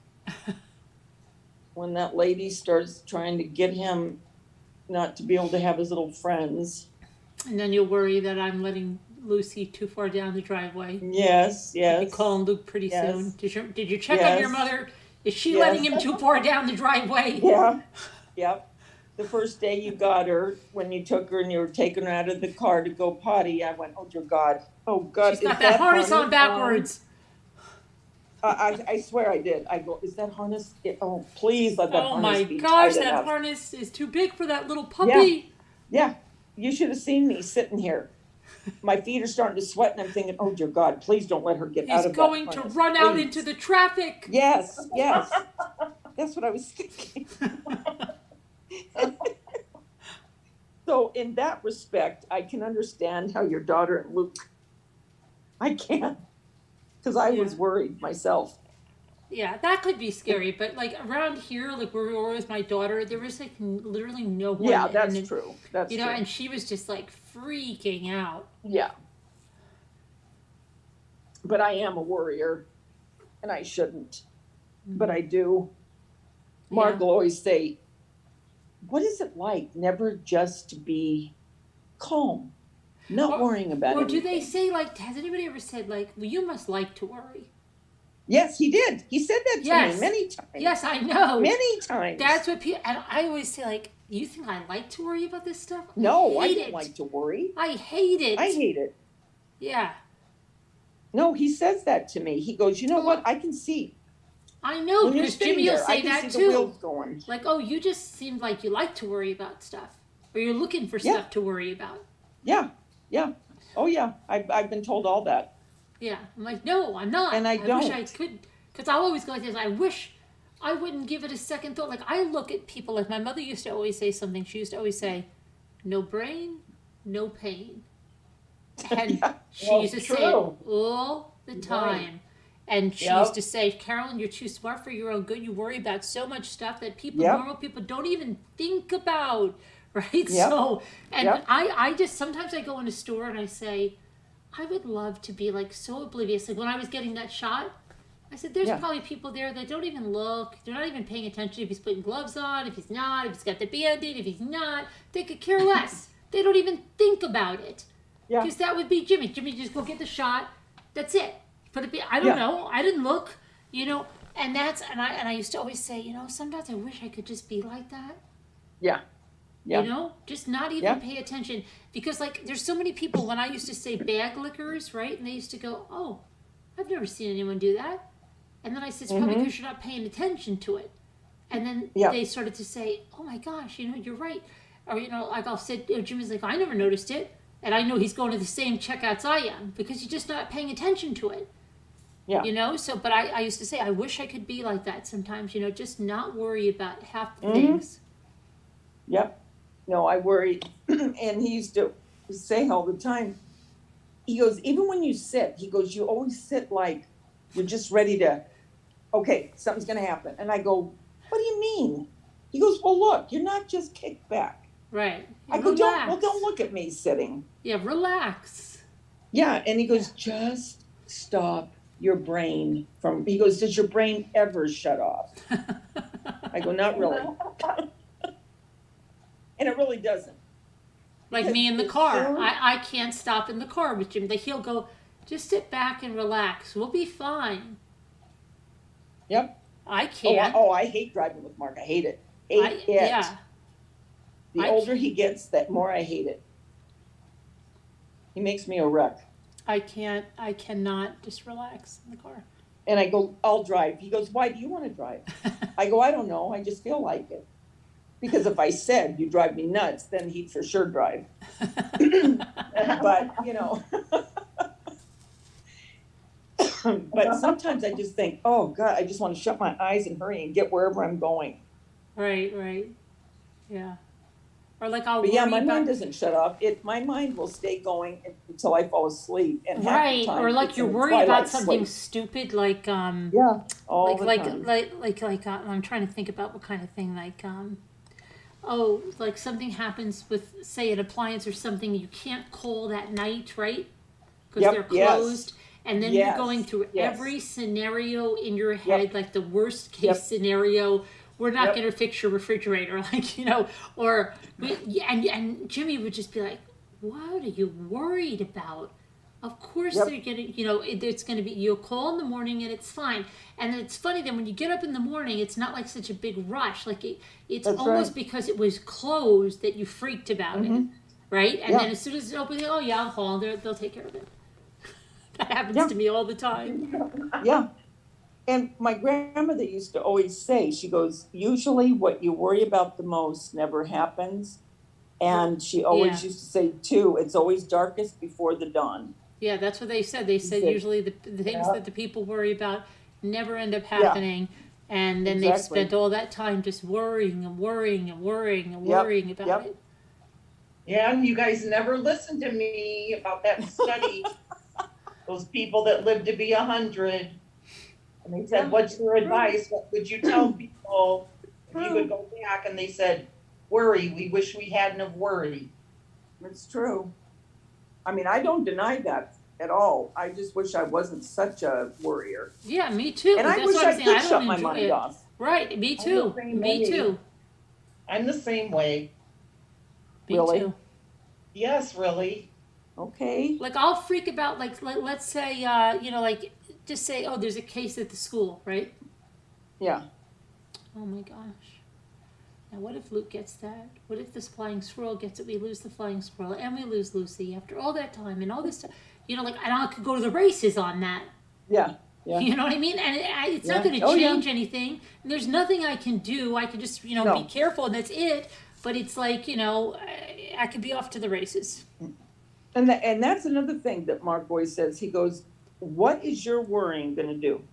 When that lady starts trying to get him not to be able to have his little friends. And then you'll worry that I'm letting Lucy too far down the driveway. Yes, I'll be yes. calling Luke pretty Yes. soon. Did you check on your Yes. mother? Is she Yes. letting him too far down the driveway? Yeah, yep. The first day you got her, when you took her and you were taking her out of the car to go potty, I went, oh dear God. Oh God. She's got that harness on backwards. I swear I did. I go, is that harness? Oh, please let that Oh harness my be gosh, tight that enough. harness is too big for that little puppy. Yeah, you should have seen me sitting here. My feet are starting to sweat and I'm thinking, oh dear God, please don't let her get out He's of that going to harness, run out please. into the traffic. Yes, yes. That's what I was thinking. So in that respect, I can understand how your daughter and Luke, I can, because I was Yeah. worried myself. Yeah, that could be scary, but like around here, like where we were with my daughter, there was like literally no one. Yeah, that's and, true. That's You know, true. and she was just like freaking out. Yeah. But I am a worrier, and I shouldn't, but I do. Mark Yeah. will always say, what is it like never just to be calm, not worrying about Or anything? do they say like, has anybody ever said like, well, you must like to worry? Yes, he did. He said that to Yes. me many times. Yes, I know. Many times. That's what people, and I always say like, you think I like to worry about this stuff? No, I hate don't it. like to worry. I hate it. I hate it. Yeah. No, he says that to me. He goes, you know what? I can see. I know, When you're because sitting Jimmy will there, I say can that see the too. wheels going. Like, oh, you just seem like you like to worry about stuff. Or you're looking for Yeah. stuff to worry about. Yeah, yeah. Oh, yeah. I've been told all that. Yeah. I'm like, no, I'm not. And I wish I don't. could. Because I'll always go like this. I wish I wouldn't give it a second thought. Like, I look at people, like my mother used to always say something. She used to always say, no brain, no pain. And Yeah. she Well, used to true. say it all the time. And she Yep. used to say, Carolyn, you're too smart for your own good. You worry about so much stuff that people, Yep. normal people, don't even think about. Right? Yep. So, and Yep. I just, sometimes I go in a store and I say, I would love to be like so oblivious. Like when I was getting that shot, I said, there's Yeah. probably people there that don't even look. They're not even paying attention if he's putting gloves on, if he's not, if he's got the Band-Aid, if he's not. They could care less. They don't even think about it. Yeah. Because that would be Jimmy. Jimmy just go get the shot. That's it. Put it. I don't Yeah. know. I didn't look. You know. And that's and I used to always say, you know, sometimes I wish I could just be like that. Yeah. Yeah. You know, just not even Yeah. pay attention. Because like, there's so many people. When I used to say bag lickers, right, and they used to go, oh, I've never seen anyone do that. And then I said, it's probably because you're not paying attention to it. And then Yeah. they started to say, oh my gosh, you know, you're right. Or, you know, like I'll say, you know, Jimmy's like, I never noticed it. And I know he's going to the same checkouts I am because you're just not paying attention to it. Yeah. You know, so, but I used to say, I wish I could be like that sometimes, you know, just not worry about half the Mhm. things. Yep. No, I worry. And he used to say all the time, he goes, even when you sit, he goes, you always sit like you're just ready to, okay, something's going to happen. And I go, what do you mean? He goes, well, look, you're not just kicked back. Right. I go, Relax. don't look at me sitting. Yeah, relax. Yeah. And he goes, just stop your brain from, he goes, does your brain ever shut off? I go, not really. And it really doesn't. Like Because me in the it's car. so- I can't stop in the car with Jim. Like he'll go, just sit back and relax. We'll be fine. Yep. I can't. I hate driving with Mark. I hate it. Hate it. Yeah. The I older he gets, the more I hate it. He makes me a wreck. I cannot just relax in the car. And I go, I'll drive. He goes, why do you want to drive? I go, I don't know. I just feel like it. Because if I said you drive me nuts, then he'd for sure drive. But, you know. But sometimes I just think, oh, God, I just want to shut my eyes and hurry and get wherever I'm going. Right. Yeah. Or like I'll But yeah, worry my about mind doesn't shut off. My mind will stay going until I fall asleep. And half the right, time or like it's you're in a worried about twilight something sleep. stupid, like Yeah, all the time. I'm trying to think about what kind of thing, like oh, like something happens with, say, an appliance or something you can't call that night, right? Because Yep, they're yes. closed, and then you're going Yes, through yes. every scenario in your head, Yep. like the worst case Yep. scenario. We're not Yep. going to fix your refrigerator, like, you know, or and Jimmy would just be like, "What are you worried about? Of course Yep. they're getting, you know, it's going to be, you'll call in the morning and it's fine." And it's funny that when you get up in the morning, it's not like such a big rush. Like it's That's almost right. because it was closed that you freaked about it, right? And Yeah. then as soon as it's open, oh yeah, I'll call. They'll take care of it. That happens Yeah. to me all the time. Yeah. And my grandmother used to always say, she goes, usually what you worry about the most never happens. And she always used to say, too, it's always darkest before the dawn. Yeah, that's what they said. They said usually the things that the people worry about never end up happening. And then they've spent all that time just worrying and worrying and worrying and worrying about it. Yeah, and you guys never listened to me about that study. Those people that lived to be 100. And they said, what's your advice? What would you tell people if you would go back? And they said, worry. We wish we hadn't have worried. It's true. I mean, I don't deny that at all. I just wish I wasn't such a worrier. Yeah, me too. And I wish I could shut my mind off. Right, me too. Me too. I'm the same way. Me too. Yes, really. Okay. Like I'll freak about, like let's say, you know, like just say, oh, there's a case at the school, right? Yeah. Oh my gosh. Now what if Luke gets that? What if this flying squirrel gets it? We lose the flying squirrel and we lose Lucy after all that time and all this stuff. You know, like, and I could go to the races on that. Yeah. Yeah. You know what I mean? And it's not going to change anything. And there's nothing I can do. I can just, you know, be careful and that's it. But it's like, you know, I could be off to the races. And that's another thing that Mark always says. He goes, what is your worrying going to do?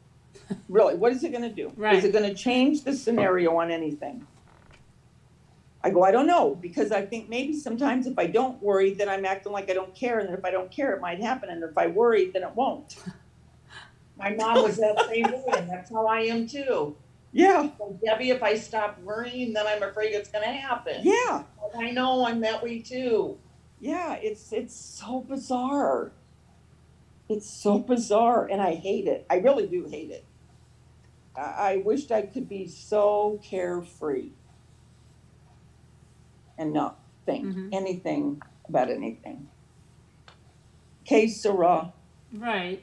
Really, what is it going to do? Right. Is it going to change the scenario on anything? I go, I don't know, because I think maybe sometimes if I don't worry, then I'm acting like I don't care. And then if I don't care, it might happen. And if I worry, then it won't. My mom was that same way, and that's how I am too. Yeah. So Debbie, if I stop worrying, then I'm afraid it's going to happen. Yeah. But I know I'm that way too. Yeah, it's so bizarre. It's so bizarre, and I hate it. I really do hate it. I wished I could be so carefree and not think anything about anything. Que sera. Right.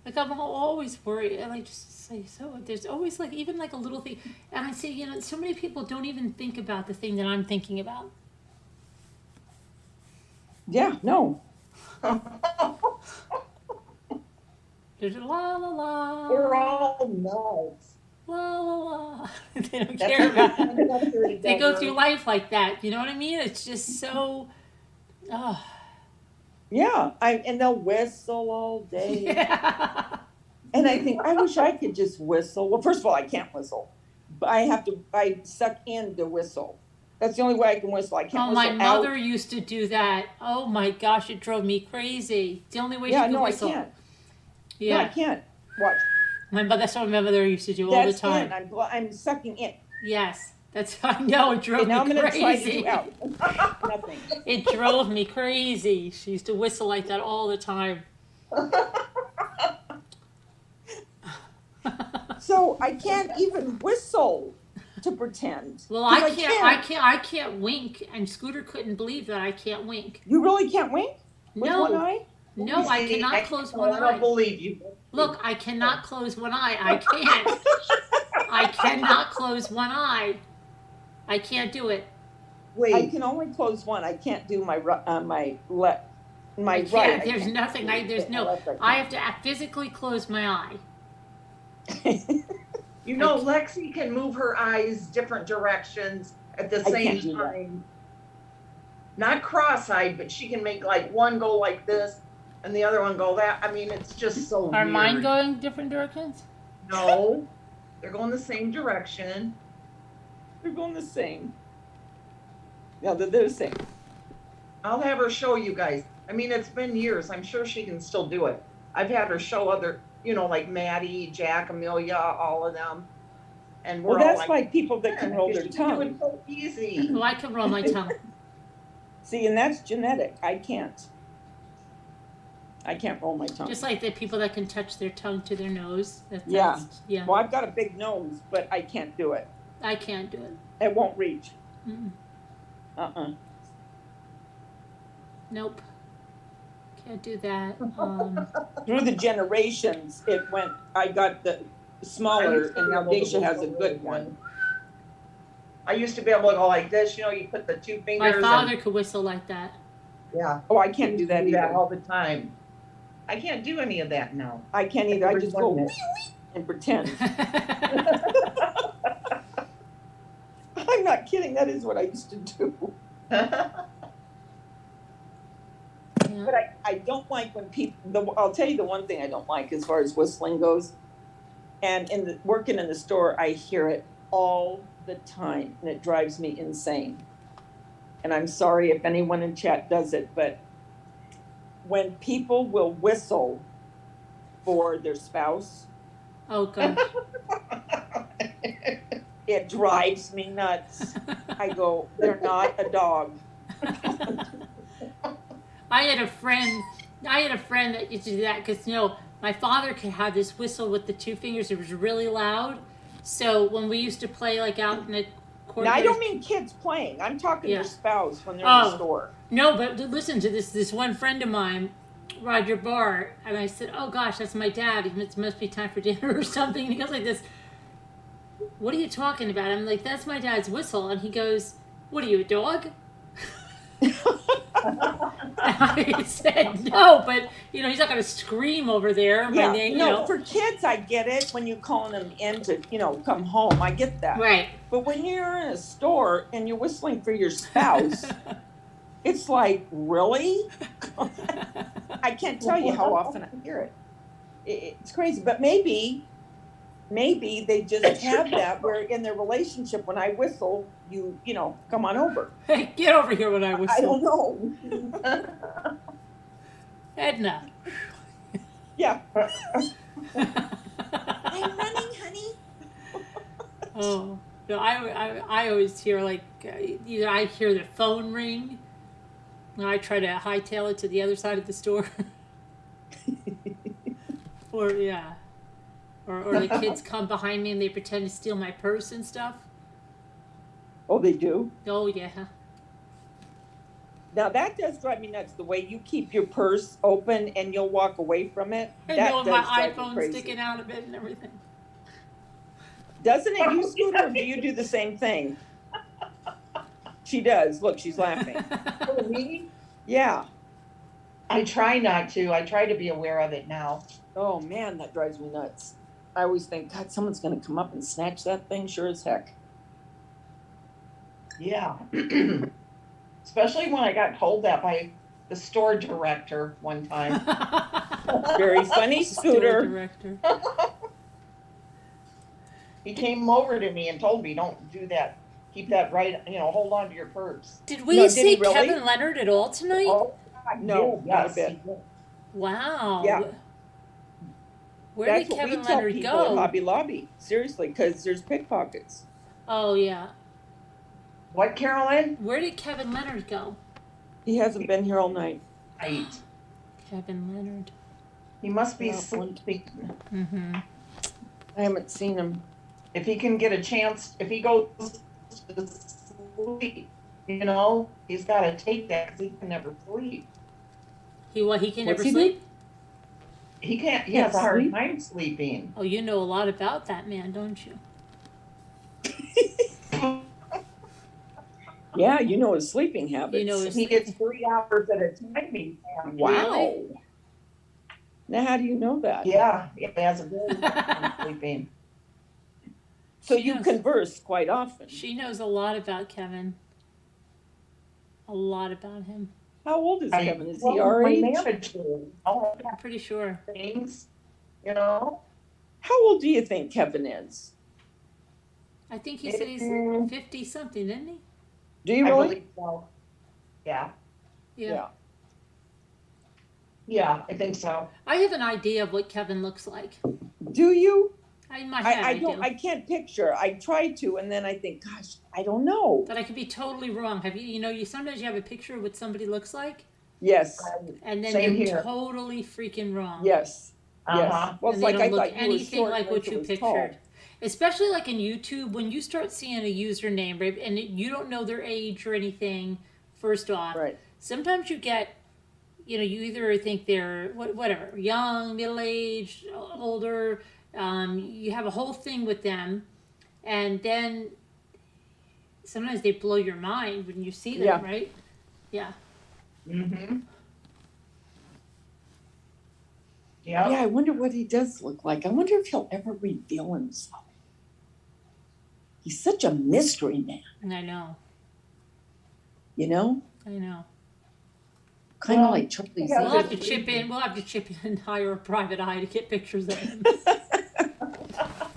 Like I'm always worried, and I just say so. There's always like even like a little thing, and I say, you know, so many people don't even think about the thing that I'm thinking about. Yeah, no. There's a la la la. We're all nuts. La la la. They don't care about it. They go through life like that. You know what I mean? It's just so. Oh. Yeah, and they'll whistle all day. Yeah. And I think I wish I could just whistle. Well, first of all, I can't whistle, but I suck in to whistle. That's the only way I can whistle. I can't whistle my mother used to do that. Oh my gosh, it drove me crazy. It's the only way she could whistle. I can't. Yeah, no, I can't. Watch. That's what my mother used to do all the time. I'm sucking in. Yes, that's I know it drove me now I'm gonna crazy. try to do out. Nothing. It drove me crazy. She used to whistle like that all the time. So I can't even whistle to pretend. Well, I can't wink, and Scooter couldn't believe that I can't wink. You really can't wink? With No. one eye? No, I cannot close one eye. I don't believe you. Look, I cannot close one eye. I can't. I cannot close one eye. I can't do it. Wait. I can only close one. I can't do my left. My I right. There's nothing. I have to physically close my eye. You know, Lexi can move her eyes different directions at the same time. Not cross-eyed, but she can make like one go like this and the other one go that. I mean, it's just so Are weird. mine going different directions? No, they're going the same direction. They're going the same. Yeah, they're the same. I'll have her show you guys. I mean, it's been years. I'm sure she can still do it. I've had her show other, like Maddie, Jack, Amelia, all of them. And we're Well, all that's like, why people that can roll their she can do tongue. it so easy. Well, I can roll my tongue. See, and that's genetic. I can't roll my tongue. Just like the people that can touch their tongue to their nose. Yeah. Yeah. Well, I've got a big nose, but I can't do it. I can't do it. It won't reach. Mm-mm. Nope. Can't do that. Through the generations, I got the smaller, and now Daisha has a good one. I used to be able to go like this, you put the two fingers. My father could whistle like that. Yeah. Oh, I can't do that either. All the time. I can't do any of that now. I can't either. I just go wee wee and pretend. I'm not kidding. That is what I used to do. But I don't like when people, I'll tell you the one thing I don't like as far as whistling goes. And working in the store, I hear it all the time, and it drives me insane. And I'm sorry if anyone in chat does it, but when people will whistle for their spouse, Oh, gosh. it drives me nuts. I go, they're not a dog. I had a friend that used to do that because, my father could have this whistle with the two fingers. It was really loud. So when we used to play like out in the court. Now, I don't mean kids playing. I'm talking their spouse when they're in the store. No, but listen to this. This one friend of mine, Roger Barr, and I said, "Oh gosh, that's my dad. It must be time for dinner or something." And he goes like this, "What are you talking about?" I'm like, "That's my dad's whistle." And he goes, "What are you, a dog?" I said no, but he's not going to scream over there. Yeah, for kids I get it when you're calling them in to come home. I get that. Right. But when you're in a store and you're whistling for your spouse, it's like, really? I can't tell you how often I hear it. It's crazy. But maybe they just have that where in their relationship when I whistle, you come on over. Hey, get over here when I whistle. I don't know. Edna. Yeah. I'm running, honey. Oh, no, I always hear either I hear the phone ring and I try to hightail it to the other side of the store. Or the kids come behind me and they pretend to steal my purse and stuff. Oh, they do? Oh, yeah. Now, that does drive me nuts, the way you keep your purse open and you'll walk away from it. And that my does drive me iPhone crazy. sticking out of it and everything. Doesn't it, you, Scooter, or do you do the same thing? She does. Look, she's laughing. Oh, me? Yeah. I try not to. I try to be aware of it now. Oh, man, that drives me nuts. I always think, God, someone's going to come up and snatch that thing, sure as heck. Yeah. Especially when I got told that by the store director one time. Very funny, Scooter. Director. He came over to me and told me, don't do that. Keep that right, hold on to your purse. Did we No, see did he really? Kevin Leonard at all tonight? Oh, God, No, not a yes. bit. Wow. Yeah. Where That's did what Kevin we tell Leonard people go? at Hobby Lobby. Seriously, because there's pickpockets. Oh, yeah. What, Carolyn? Where did Kevin Leonard go? He hasn't been here all night. Right. Kevin Leonard. He must be Yeah, sleeping. Mm-hmm. I haven't seen him. If he can get a chance, if he goes to sleep, he's got to take that because he can never sleep. He can What's never he sleep? He can't, he Can't has a hard sleep? time sleeping. Oh, you know a lot about that man, don't you? Yeah, you know his sleeping habits. You know his He gets 3 hours at a time. He can. Wow. Really? Now, how do you know that? Yeah, he has a very hard time sleeping. So She you knows. converse quite often. She knows a lot about Kevin. A lot about him. How old is Kevin? Is he Well, our my age? manager, all I'm pretty sure. things, How old do you think Kevin is? I think he said he's 50 something, didn't he? Do you I really? believe so. Yeah. Yeah. Yeah, I think so. I have an idea of what Kevin looks like. Do you? In my head, I do. I can't picture. I try to, and then I think, gosh, I don't know. But I could be totally wrong. Have you sometimes you have a picture of what somebody looks like, Yes. and then Same you're here. totally freaking wrong. Yes. Yes. Uh-huh. Well, And it's they like don't I look thought you were anything short like and what Rachel you was pictured. tall. Especially like in YouTube, when you start seeing a username, right, and you don't know their age or anything, first off, Right. sometimes you get, you either think they're whatever, young, middle-aged, older, you have a whole thing with them, and then sometimes they blow your mind when you see them, Yeah. right? Yeah. Mm-hmm. Yeah, Yeah. I wonder what he does look like. I wonder if he'll ever reveal himself. He's such a mystery man, I know. you know? I know. Kind of Well, like Charlie yeah, We'll have to Zito. chip in. We'll have to chip in and hire a private eye to get pictures of him.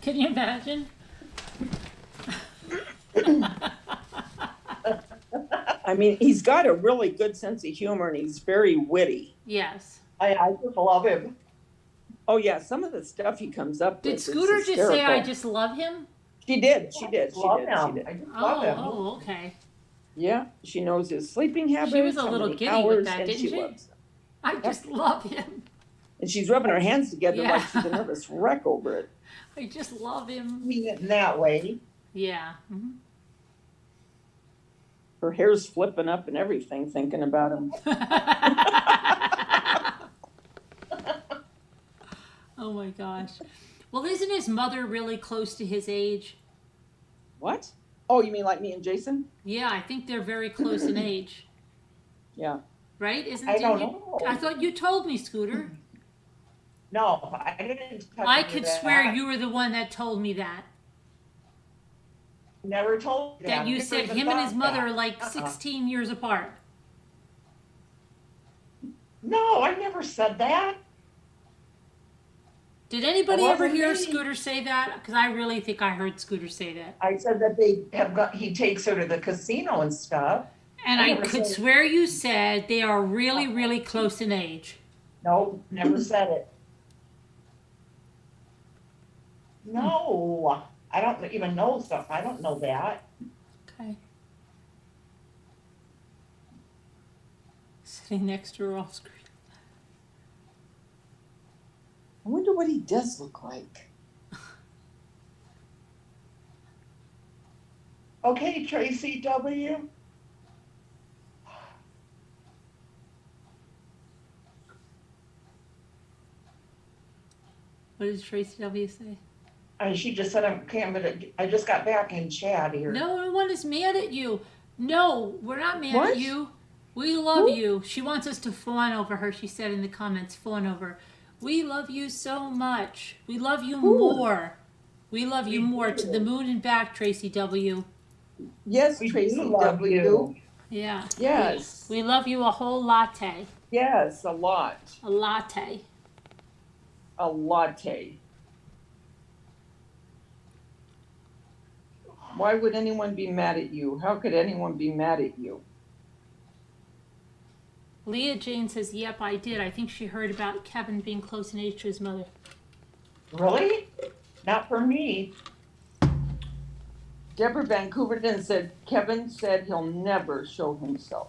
Can you imagine? I mean, he's got a really good sense of humor, and he's very witty. Yes. I just love him. Oh yeah, some of the stuff he comes up Did with Scooter is just say, hysterical. "I just love him"? She did. She did. She Love did. him. She did. I just love him. Oh, okay. Yeah, she knows his sleeping habits. She was a how little many giddy hours, with that, and didn't she she? loves him. I just love him. And she's rubbing her hands together Yeah. like she's a nervous wreck over it. I just love him. I mean it in that way. Yeah. Mhm. Her hair's flipping up and everything, thinking about him. Oh my gosh. Well, isn't his mother really close to his age? What? Oh, you mean like me and Jason? Yeah, I think they're very close in age. Yeah. Right? Isn't I don't didn't know. I thought you told me, Scooter. No, I didn't touch I any of could that. swear you were the one that told me that. Never told That you Never said even him and his thought mother that. are like 16 years apart. No, I never said that. Did anybody It ever wasn't hear me. Scooter say that? Because I really think I heard Scooter say that. I said that he takes her to the casino and stuff. And I I never could said- swear you said they are really, really close in age. No, never said it. No, I don't even know stuff. I don't know that. Okay. Sitting next to her off screen. I wonder what he does look like. Okay, Tracy W. What does Tracy W say? She just said I just got back in chat here. No one is mad at you. No, we're not mad What? at you. We love Who? you. She wants us to fawn over her. She said in the comments, fawn over. We love you so much. We love you Who? more. We love you We more. do. To the moon and back, Tracy W. Yes, We Tracy do love W. you. Yeah. Yes. We love you a whole latte. Yes, a lot. A latte. A latte. Why would anyone be mad at you? How could anyone be mad at you? Leah Jane says, yep, I did. I think she heard about Kevin being close in age to his mother. Really? Not for me. Deborah Vancouverton said, Kevin said he'll never show himself.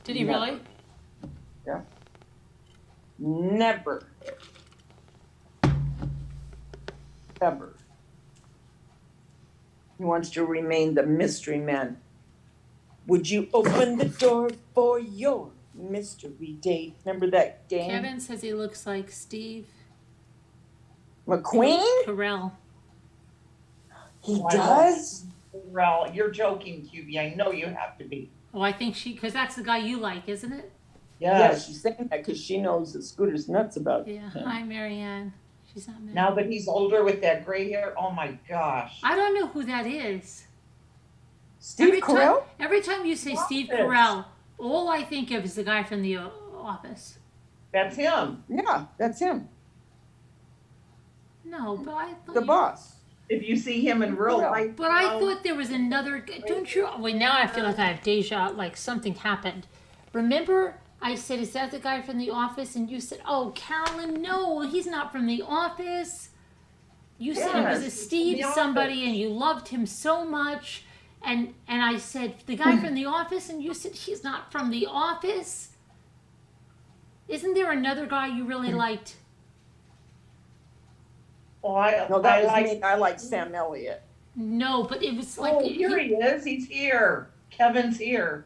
Did he Never. really? Yeah. Never. Ever. He wants to remain the mystery man. Would you open the door for your mystery date? Remember that game? Kevin says he looks like Steve McQueen? Carell. He Why does? Well, you're joking, QB. I know you have to be. Oh, I think because that's the guy you like, isn't it? Yeah, Yes. she's saying that because she knows that Scooter's nuts about Yeah. him. Hi, Marianne. She's not mad. Now that he's older with that gray hair, oh my gosh. I don't know who that is. Steve Carell? Every time you say What? Steve Carell, all I think of is the guy from The Office. That's him. Yeah, that's him. No, but I thought The you- boss. If you see him in real life. But I thought there was another. Don't you? Wait, now I feel like I have deja. Like something happened. Remember, I said, "Is that the guy from The Office?" And you said, "Oh, Carolyn, no, he's not from The Office." You said it was a Steve The somebody, Office. and you loved him so much. And I said, "The guy from The Office," and you said, "He's not from The Office." Isn't there another guy you really liked? Oh, I like Sam Elliott. No, but it was like. Oh, here he is. He's here. Kevin's here.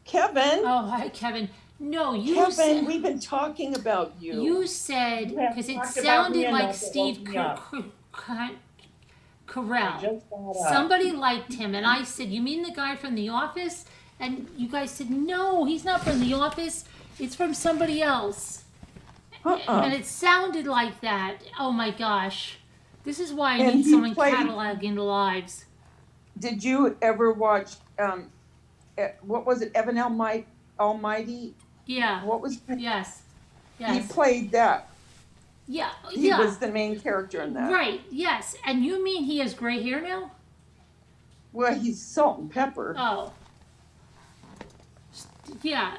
Kevin. Oh, hi, Kevin. No, you Kevin, said. we've been talking about you. You said, You have because it talked about sounded me like enough to Steve woke me up. Carell. Just got up. Somebody liked him, and I said, "You mean the guy from The Office?" And you guys said, "No, he's not from The Office. It's from somebody else." And it sounded like that. Oh my gosh. This is why I And need he someone played- cataloging the lives. Did you ever watch, what was it, Evan Almighty? Yeah. What was Yes. He Yes. played that. Yeah. He Yeah. was the main character in that. Right. Yes. And you mean he has gray hair now? Well, he's salt and pepper. Oh. Yeah.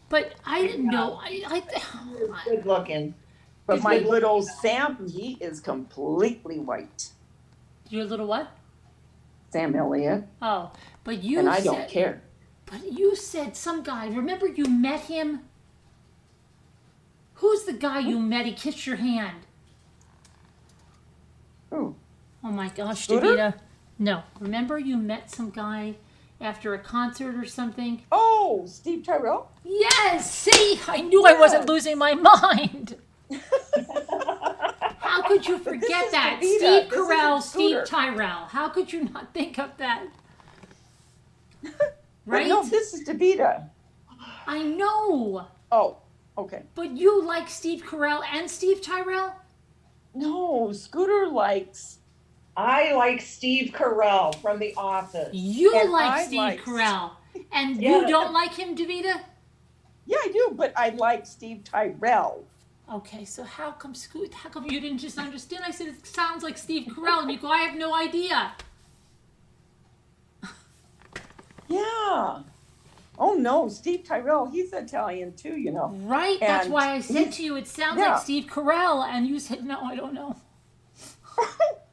But I didn't know. I Good looking. But he's my good good old Sam, he is completely white. Your little what? Sam Elliott. Oh. But you And I said, don't care. But you said some guy. Remember you met him? Who's the guy you met? He kissed your hand. Ooh. Oh my gosh, Scooter? Davida. No. Remember you met some guy after a concert or something? Oh, Steve Tyrell? Yes! See? I knew I wasn't Yes. losing my mind. How could you But this forget is that? Davida. Steve This Carell, isn't Steve Scooter. Tyrell. How could you not think of that? But Right? no, this is Davida. I know. Oh, okay. But you like Steve Carell and Steve Tyrell? No, Scooter likes. I like Steve Carell from The Office. You And like I Steve like- Carell. And Yeah. you don't like him, Davida? Yeah, I do, but I like Steve Tyrell. Okay, so how come you didn't just understand? I said it sounds like Steve Carell, and you go, I have no idea. Yeah. Oh no, Steve Tyrell, he's Italian too, you know. Right? That's And why I said he's- to you, it sounds yeah. like Steve Carell, and you said, no, I don't know.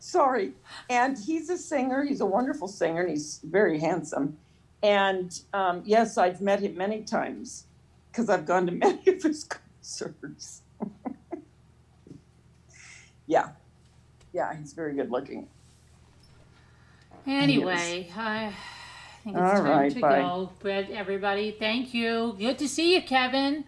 Sorry. And he's a singer. He's a wonderful singer, and he's very handsome. And yes, I've met him many times because I've gone to many of his concerts. Yeah. Yeah, he's very good looking. Anyway, I think it's All time right, to bye. go. But everybody, thank you. Good to see you, Kevin.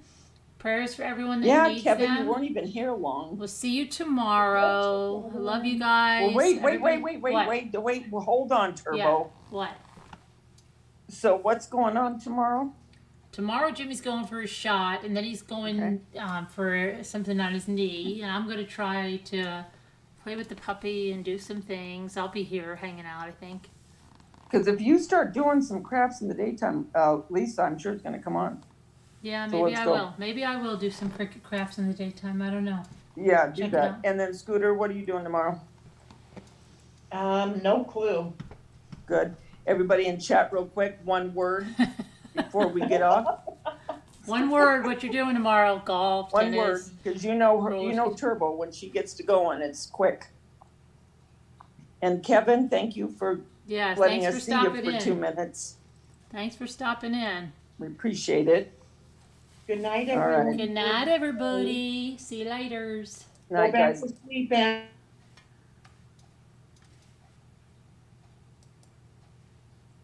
Prayers for everyone that Yeah, needs Kevin, them. you weren't even here long. We'll see you tomorrow. I love you guys. Well, wait, Everybody- What? well, hold on, Turbo. Yeah. What? So what's going on tomorrow? Tomorrow, Jimmy's going for his shot, and then he's going for something on his knee. And I'm going to try to play with the puppy and do some things. I'll be here hanging out, I think. Because if you start doing some crafts in the daytime, Lisa, I'm sure it's going to come on. Yeah, So maybe let's I go. will. Maybe I will do some cricket crafts in the daytime. I don't know. Yeah, do Check it that. out. And then Scooter, what are you doing tomorrow? No clue. Good. Everybody in chat real quick, one word before we get off. One word, what you're doing tomorrow, golf, One tennis. word, because you know her, roller you know skates. Turbo, when she gets to going, it's quick. And Kevin, thank you for Yeah, letting thanks for us see you stopping for in. 2 minutes. Thanks for stopping in. We appreciate it. Good night, All right. everyone. Good night, everybody. See you later. Night, Go back guys. to sleep, Ann.